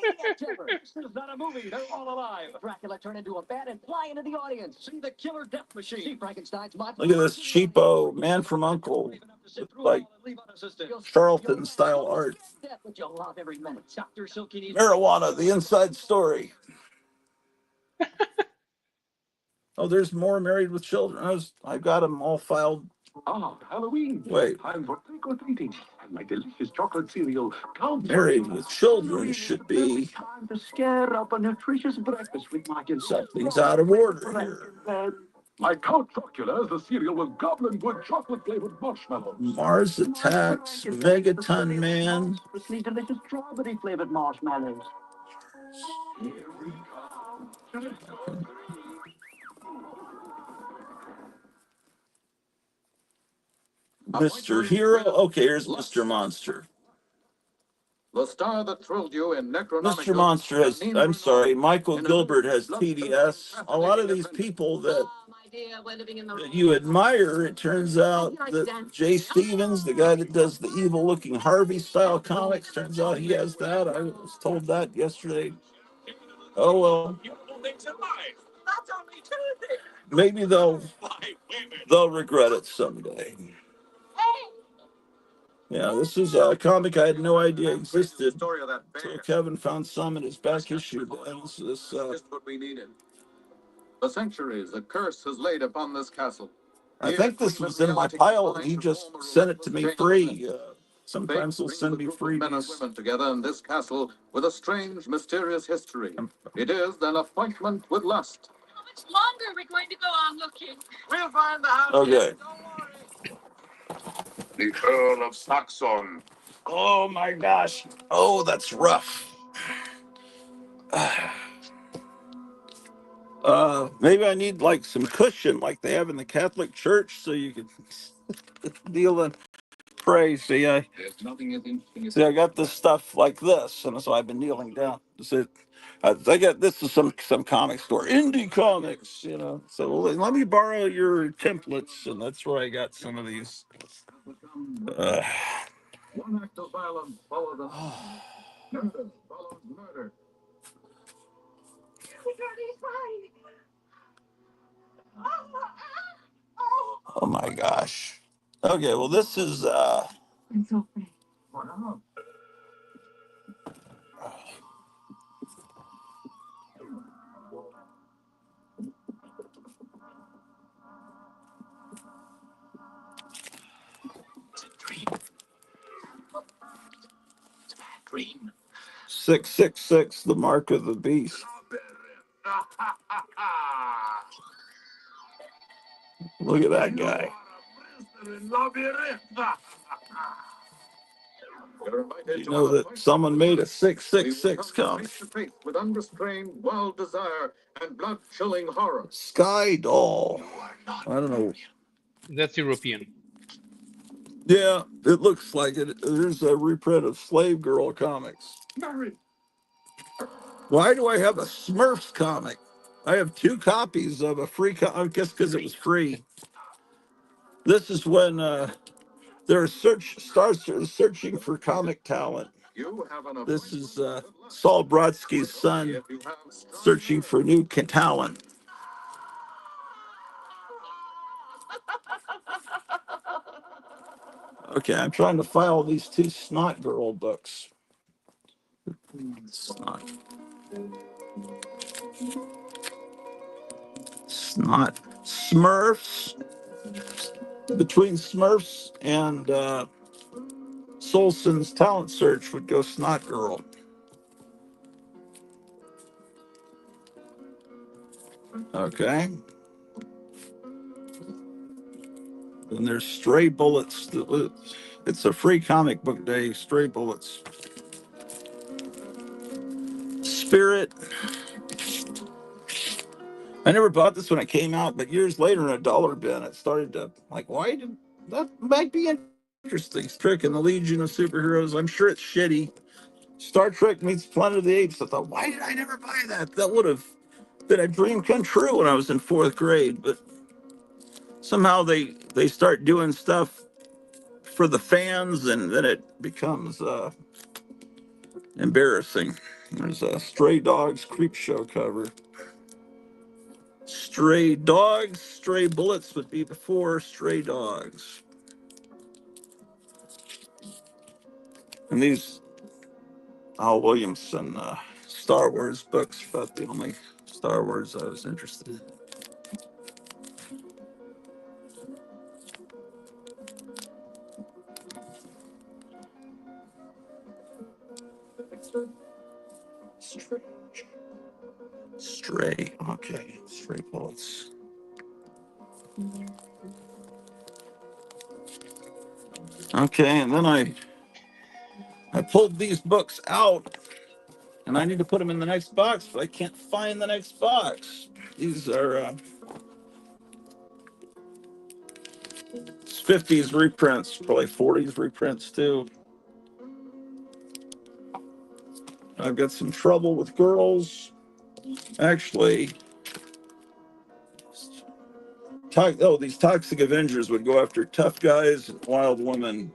This is not a movie. They're all alive. Dracula turned into a bat and fly into the audience. See the killer death machine. See Frankenstein's monster. Look at this cheapo Man from Uncle, with, like Charlton style art. Marijuana, the inside story. Oh, there's more Married with Children. I got them all filed. Oh, Halloween. Wait. Time for trick or treating. And my delicious chocolate cereal. Married with Children should be. Time to scare up a nutritious breakfast with my Something's out of order here. My Count Chocula is the cereal with goblin good chocolate flavored marshmallows. Mars Attacks, Megaton Man. Especially delicious strawberry flavored marshmallows. Here we come. Mr. Hero. Okay, here's Mr. Monster. The star that thrilled you in Necronomicon. Mr. Monster has, I'm sorry, Michael Gilbert has TDS. A lot of these people that you admire, it turns out that Jay Stevens, the guy that does the evil looking Harvey style comics, turns out he has that. I was told that yesterday. Oh well. Maybe they'll regret it someday. Yeah, this is a comic I had no idea existed until Kevin found some in his back issue. Just what we needed. For centuries, a curse has laid upon this castle. I think this was in my pile, and he just sent it to me free. Sometimes he'll send me freebies. Men and women together in this castle with a strange, mysterious history. It is an appointment with lust. How much longer are we going to go on looking? We'll find the house. Okay. The Earl of Saxon. Oh my gosh. Oh, that's rough. Maybe I need like some cushion like they have in the Catholic Church so you can kneel and pray. See, I got this stuff like this, and so I've been kneeling down. I got this is some comic store, indie comics, you know. So let me borrow your templates, and that's where I got some of these. One act of violence follows another. Murder follows murder. Oh my gosh. Okay, well, this is Dream. 666, the mark of the beast. Look at that guy. You know that someone made a 666 comic. With unrestrained wild desire and blood-chilling horror. Sky Doll. I don't know. That's European. Yeah, it looks like it. There's a reprint of Slave Girl comics. Why do I have a Smurfs comic? I have 2 copies of a free I guess because it was free. This is when they're searching for comic talent. This is Saul Brodsky's son searching for new talent. Okay, I'm trying to file these 2 Snot Girl books. Snot. Snot. Smurfs. Between Smurfs and Solson's Talent Search would go Snot Girl. Okay. And there's Stray Bullets. It's a free comic book day. Stray Bullets. Spirit. I never bought this when it came out, but years later in a dollar bin, it started to like, why did that might be interesting. Trick and the Legion of Superheroes. I'm sure it's shitty. Star Trek meets Planet of the Apes. I thought, why did I never buy that? That would have been a dream come true when I was in 4th grade. But somehow they start doing stuff for the fans, and then it becomes embarrassing. There's a Stray Dogs Creep Show cover. Stray Dogs, Stray Bullets would be before Stray Dogs. And these Al Williamson Star Wars books, about the only Star Wars I was interested in. Stray, okay, Stray Bullets. Okay, and then I pulled these books out, and I need to put them in the next box, but I can't find the next box. These are 50s reprints, probably 40s reprints too. I've got some trouble with girls. Actually, these Toxic Avengers would go after tough guys and wild women.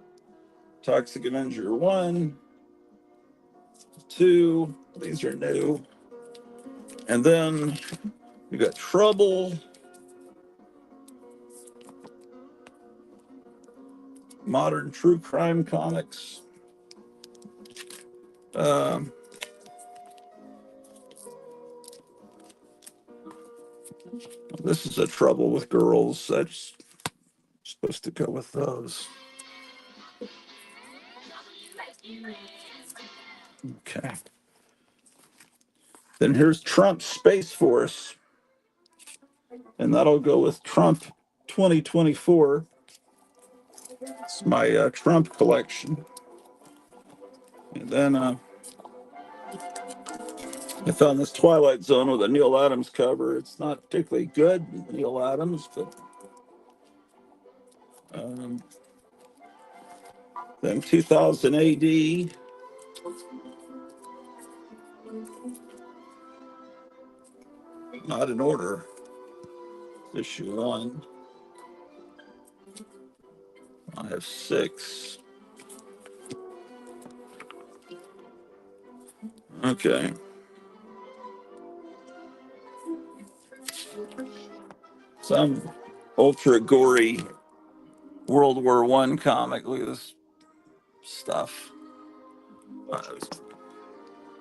Toxic Avenger 1, 2, these are new. And then we got Trouble, Modern True Crime Comics. This is a Trouble with Girls. That's supposed to go with those. Okay. Then here's Trump Space Force, and that'll go with Trump 2024. It's my Trump collection. And then I found this Twilight Zone with a Neil Adams cover. It's not particularly good, Neil Adams, but then 2000 AD. Not in order. Issue 1. I have 6. Okay. Some ultra gory World War One comic. Look at this stuff.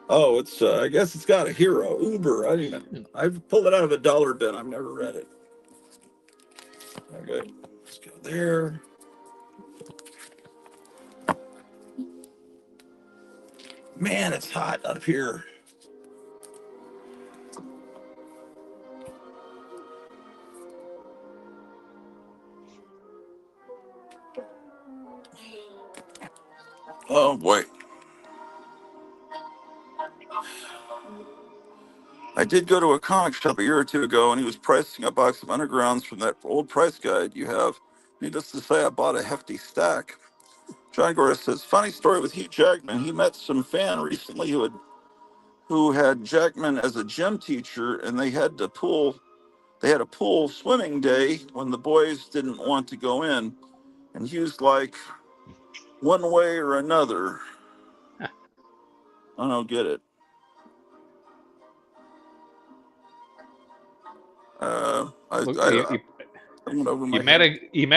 Oh, it's I guess it's got a hero, Uber. I've pulled it out of a dollar bin. I've never read it. Okay, let's go there. Man, it's hot up here. Oh boy. I did go to a comic shop a year or two ago, and he was pricing a box of undergrounds from that old price guide you have. Needless to say, I bought a hefty stack. John Gordon says, funny story with Hugh Jackman. He met some fan recently who had Jackman as a gym teacher, and they had a pool swimming day when the boys didn't want to go in. And Hugh's like, one way or another. I don't get it. Look, I went over my he met head.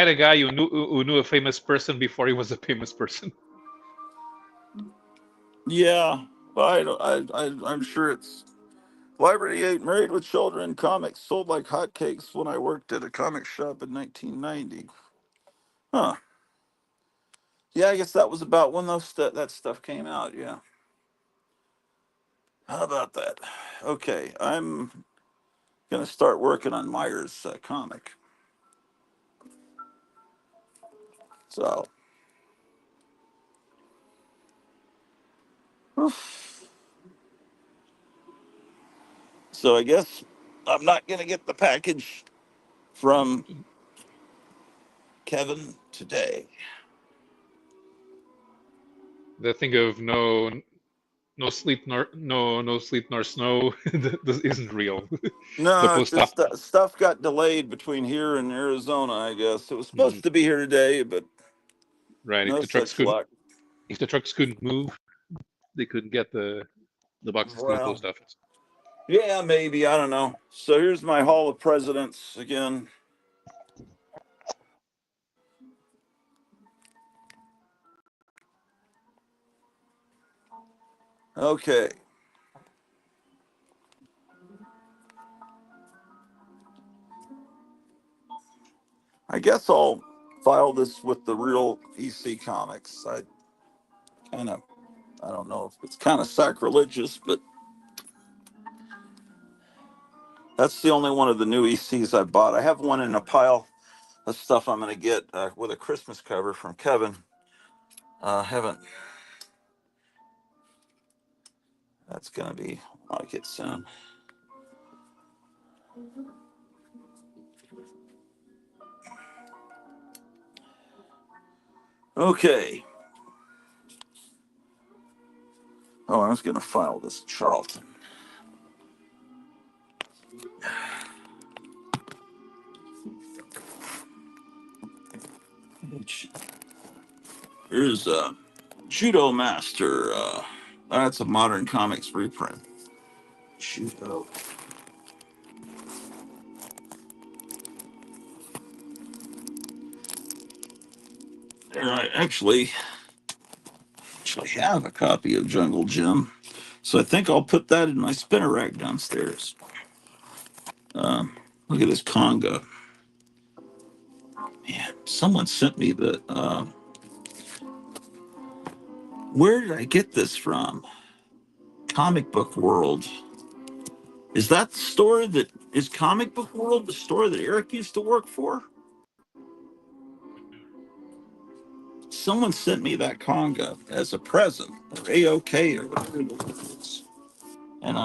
a guy who knew a famous person before he was a famous person. Yeah, I'm sure it's Library 8, Married with Children, comics sold like hotcakes when I worked at a comic shop in 1990. Huh. Yeah, I guess that was about when that stuff came out. Yeah. How about that? Okay, I'm gonna start working on Meyer's comic. So, so I guess I'm not gonna get the package from Kevin today. The thing of no sleep nor no sleep nor snow this isn't real. The No, it's post up. just stuff got delayed between here and Arizona. I guess it was Mhm. supposed to be here today, but Right. no such luck. If the trucks couldn't move, they couldn't get the boxes to the Well, post office. yeah, maybe. I don't know. So here's my Hall of Presidents again. Okay. I guess I'll file this with the real EC Comics. Kind of, I don't know if it's kind of sacrilegious, but that's the only one of the new ECs I bought. I have one in a pile of stuff I'm going to get with a Christmas cover from Kevin. Haven't. That's going to be like it soon. Okay. Oh, I was going to file this Charlton. Here's Judo Master. That's a modern comics reprint. Judo. There, I actually have a copy of Jungle Gym, so I think I'll put that in my spinner rack downstairs. Look at this conga. Man, someone sent me the. Where did I get this from? Comic Book World. Is that the store that is Comic Book World? The store that Eric used to work for? Someone sent me that conga as a present, or AOK, or whatever it was. And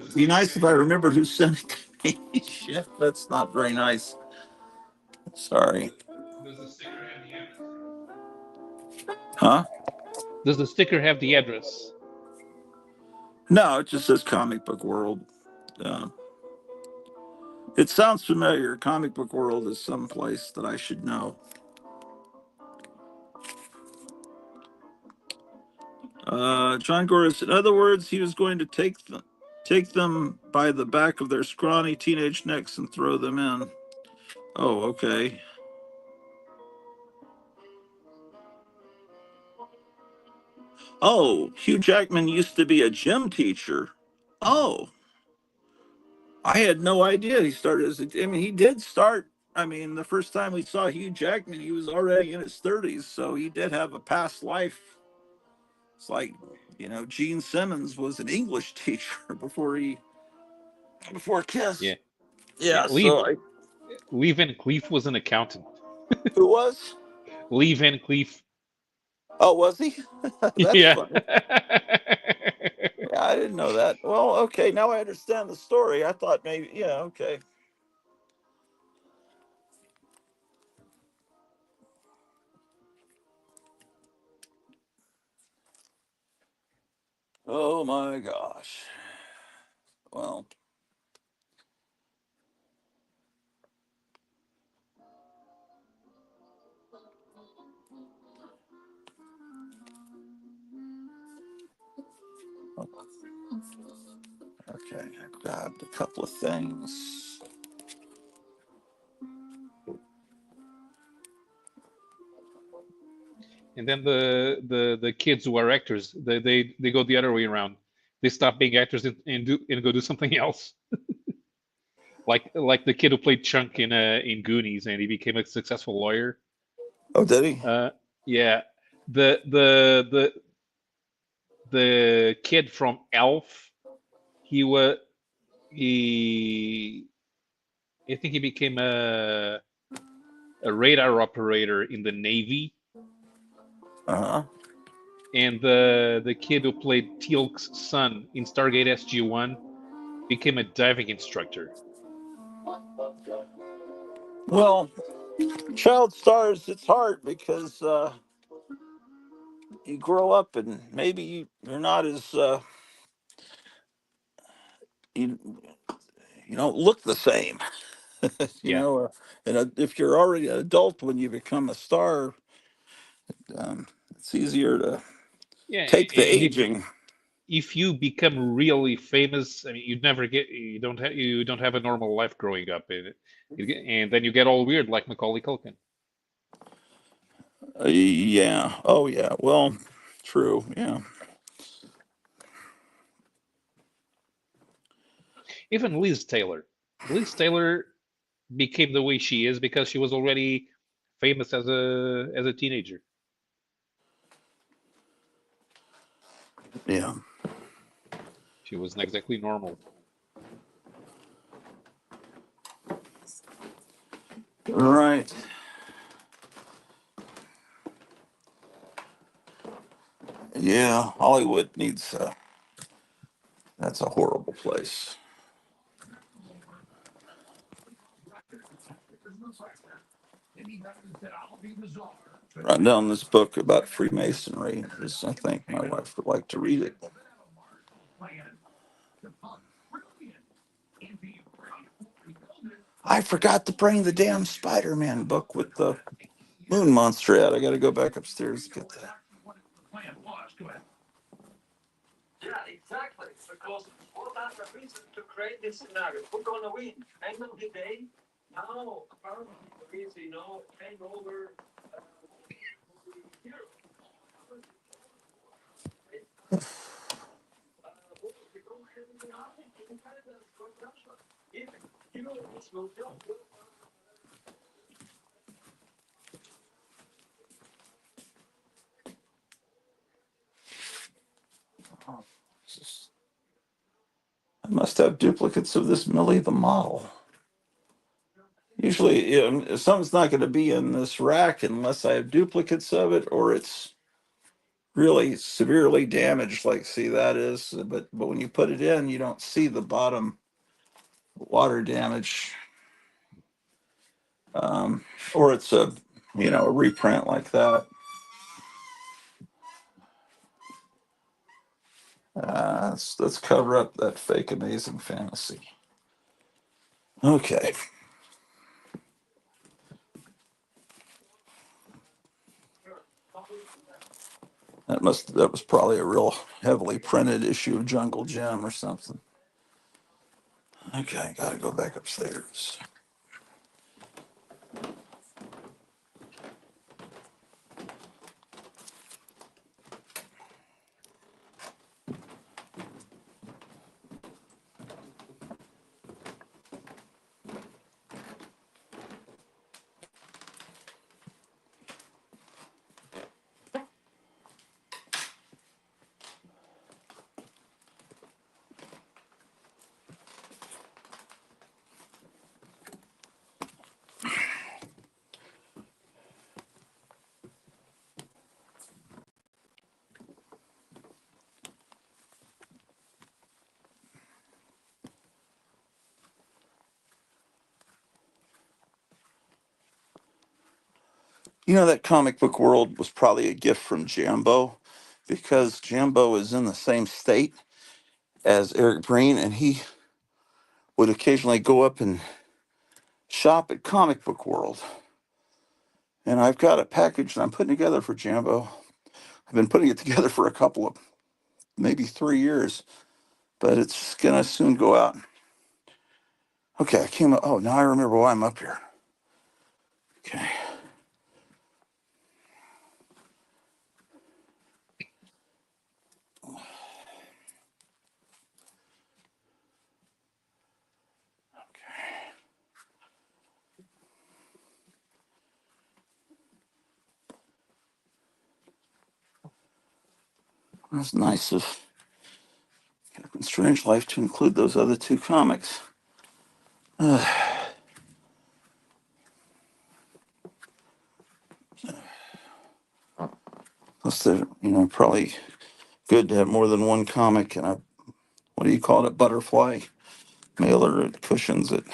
it'd be nice if I remembered who sent it to me. Shit, that's not very nice. Sorry. Does the sticker have the address? Huh? Does the sticker have the address? No, it just says Comic Book World. Uh, it sounds familiar. Comic Book World is someplace that I should know. John Gores, in other words, he was going to take them by the back of their scrawny teenage necks and throw them in. Oh, okay. Oh, Hugh Jackman used to be a gym teacher. Oh, I had no idea he started as a. I mean, he did start. I mean, the first time we saw Hugh Jackman, he was already in his 30s, so he did have a past life. It's like, Gene Simmons was an English teacher before Yeah, Kiss. yeah. Yeah, so Lee Van Cleef was an accountant. who was? Lee Van Cleef. Oh, was he? That's Yeah. funny. Yeah, I didn't know that. Well, okay, now I understand the story. I thought maybe, yeah, okay. Oh my gosh. Well, okay, I grabbed a couple of things. And then the kids who are actors, they go the other way around. They stop being actors and go do something else. Like the kid who played Chunk in Goonies, and he became a successful lawyer. Oh, did he? Yeah, the the the the kid from Elf, he was he I think he became a radar operator in the Navy, Uh-huh. and the kid who played Teal'c's son in Stargate SG-1 became a diving instructor. Well, child stars, it's hard because you grow up and maybe you're not as you you don't look the same. you Yeah, know, uh, and if you're already an adult when you become a star, it's easier to yeah, take the and aging. if you become really famous, I mean, you don't have a normal life growing up, and then you get all weird like Macaulay Culkin. Yeah. Oh, yeah. Well, true. Yeah. Even Liz Taylor. Liz Taylor became the way she is because she was already famous as a teenager. Yeah. She wasn't exactly normal. Right. Yeah. Hollywood needs. That's a horrible place. Run down this book about Freemasonry. I think my wife would like to read it. I forgot to bring the damn Spider-Man book with the moon monster out. I got to go back upstairs to get that. Yeah, exactly. Because what are the reason to create this scenario? Who's gonna win? End of the day, now apparently is hand over the hero. If heroes will jump. I must have duplicates of this Millie the model. Usually, something's not going to be in this rack unless I have duplicates of it or it's really severely damaged. Like, see, that is, but when you put it in, you don't see the bottom water damage, or it's a reprint like that. Let's cover up that fake Amazing Fantasy. Okay. That was probably a real heavily printed issue of Jungle Gym or something. Okay, gotta go back upstairs. You know, that comic book world was probably a gift from Jambo, because Jambo is in the same state as Eric Breen, and he would occasionally go up and shop at Comic Book World. And I've got a package that I'm putting together for Jambo. I've been putting it together for a couple of, maybe 3 years, but it's gonna soon go out. Okay, I came up. Oh, now I remember why I'm up here. Okay. That's nice of Captain Strange Life to include those other two comics. Plus, they're, probably good to have more than one comic and a, what do you call it, a butterfly mailer that cushions it.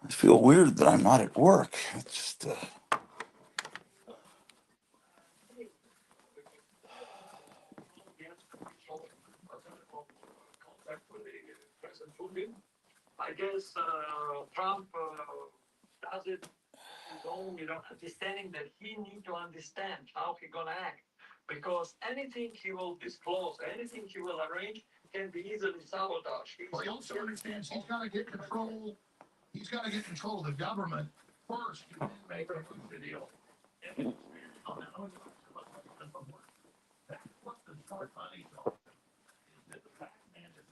I feel weird that I'm not at work. It's just, I guess Trump does it his own, understanding that he need to understand how he gonna act, because anything he will disclose, anything he will arrange, can be easily sabotaged. Well, he also understands he's got to get control. He's got to get control of the government first to then make a the deal. That's what the smart money is, that the Batman is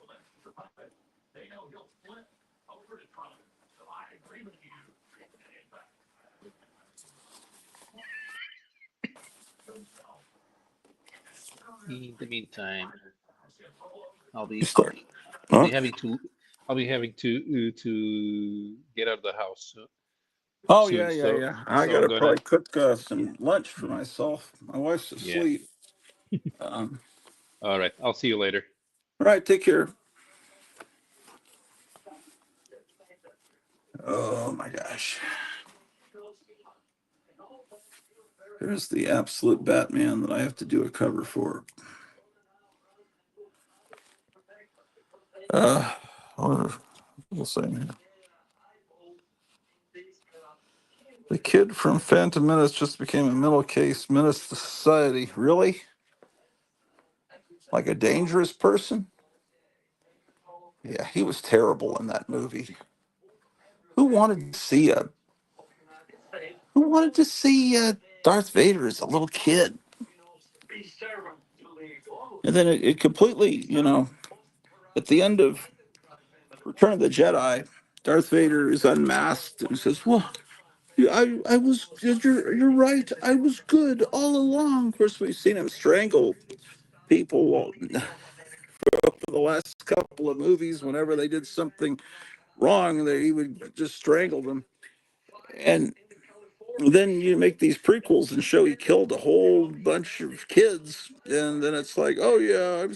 the puppet. They know he'll flip over to Trump. So I agree with you. In the meantime, I'll you be start. I'll Huh? be having to to get out of the house Oh, soon. yeah, yeah, So yeah. I got I'm to gonna, probably cook some lunch for myself. My wife's yeah. asleep. Um, All right. I'll see you later. all right, take care. Oh, my gosh. There's the absolute Batman that I have to do a cover for. We'll say, the kid from Phantom Menace just became a middle case menace to society. Really? Like a dangerous person? Yeah, he was terrible in that movie. Who wanted to see a Who wanted to see Darth Vader as a little kid? And then it completely, at the end of Return of the Jedi, Darth Vader is unmasked and says, "Well, I was, you're right. I was good all along." Of course, we've seen him strangle people for the last couple of movies. Whenever they did something wrong, he would just strangle them. And then you make these prequels and show he killed a whole bunch of kids, and then it's like, oh yeah,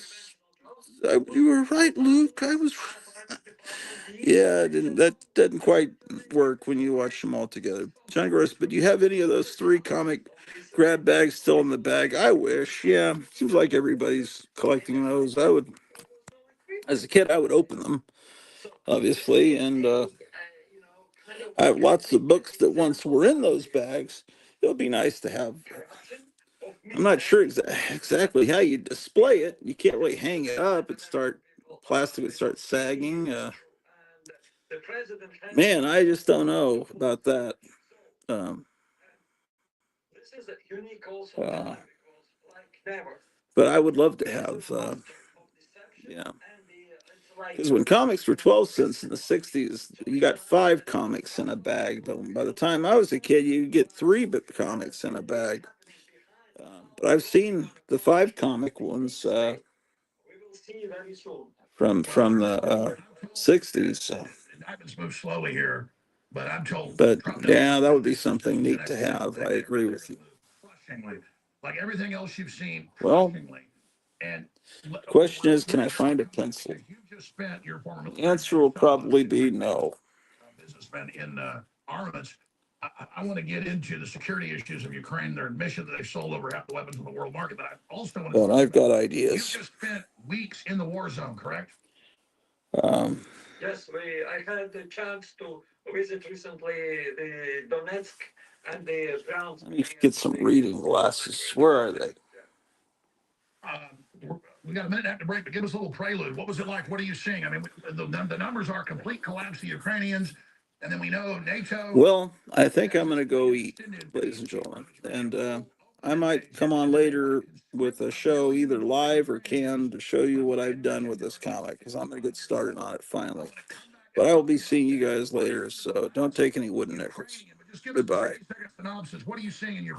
you were right, Luke. I was. Yeah, that didn't quite work when you watch them all together. John Gross, but do you have any of those three comic grab bags still in the bag? I wish. Yeah, seems like everybody's collecting those. I would, as a kid, I would open them, obviously, and I have lots of books that once were in those bags. It would be nice to have. I'm not sure exactly how you display it. You can't really hang it up. Plastic would start sagging. Man, I just don't know about that. Um, uh, but I would love to have, yeah. Because when comics were 12 cents in the 60s, you got 5 comics in a bag. But by the time I was a kid, you get 3 comics in a bag. But I've seen the 5 comic ones We will see you very soon. from the 60s. So. Indictments move slowly here, but I'm told. But Trump yeah, that would be something neat to have. I agree with you. Crushingly, like everything else you've seen. Well, Crushingly. And the question is, can I find a pencil? You just spent your former The answer will probably be no. businessmen in armaments. I want to get into the security issues of Ukraine, their admission that they've sold over half the weapons in the world market. But I also want to. But I've got You ideas. just spent weeks in the war zone, correct? Yes, I had the chance to visit recently the Donetsk and the ground. Let me get some reading glasses. Where are they? We got a minute after break, but give us a little prelude. What was it like? What are you seeing? I mean, the numbers are complete collapse of the Ukrainians, and then we know NATO. Well, I think I'm going to go eat, ladies and gentlemen. And I might come on later with a show, either live or canned, to show you what I've done with this comic, because I'm going to get started on it finally. But I will be seeing you guys later, so don't take any wooden nickels. Goodbye. What are you seeing in your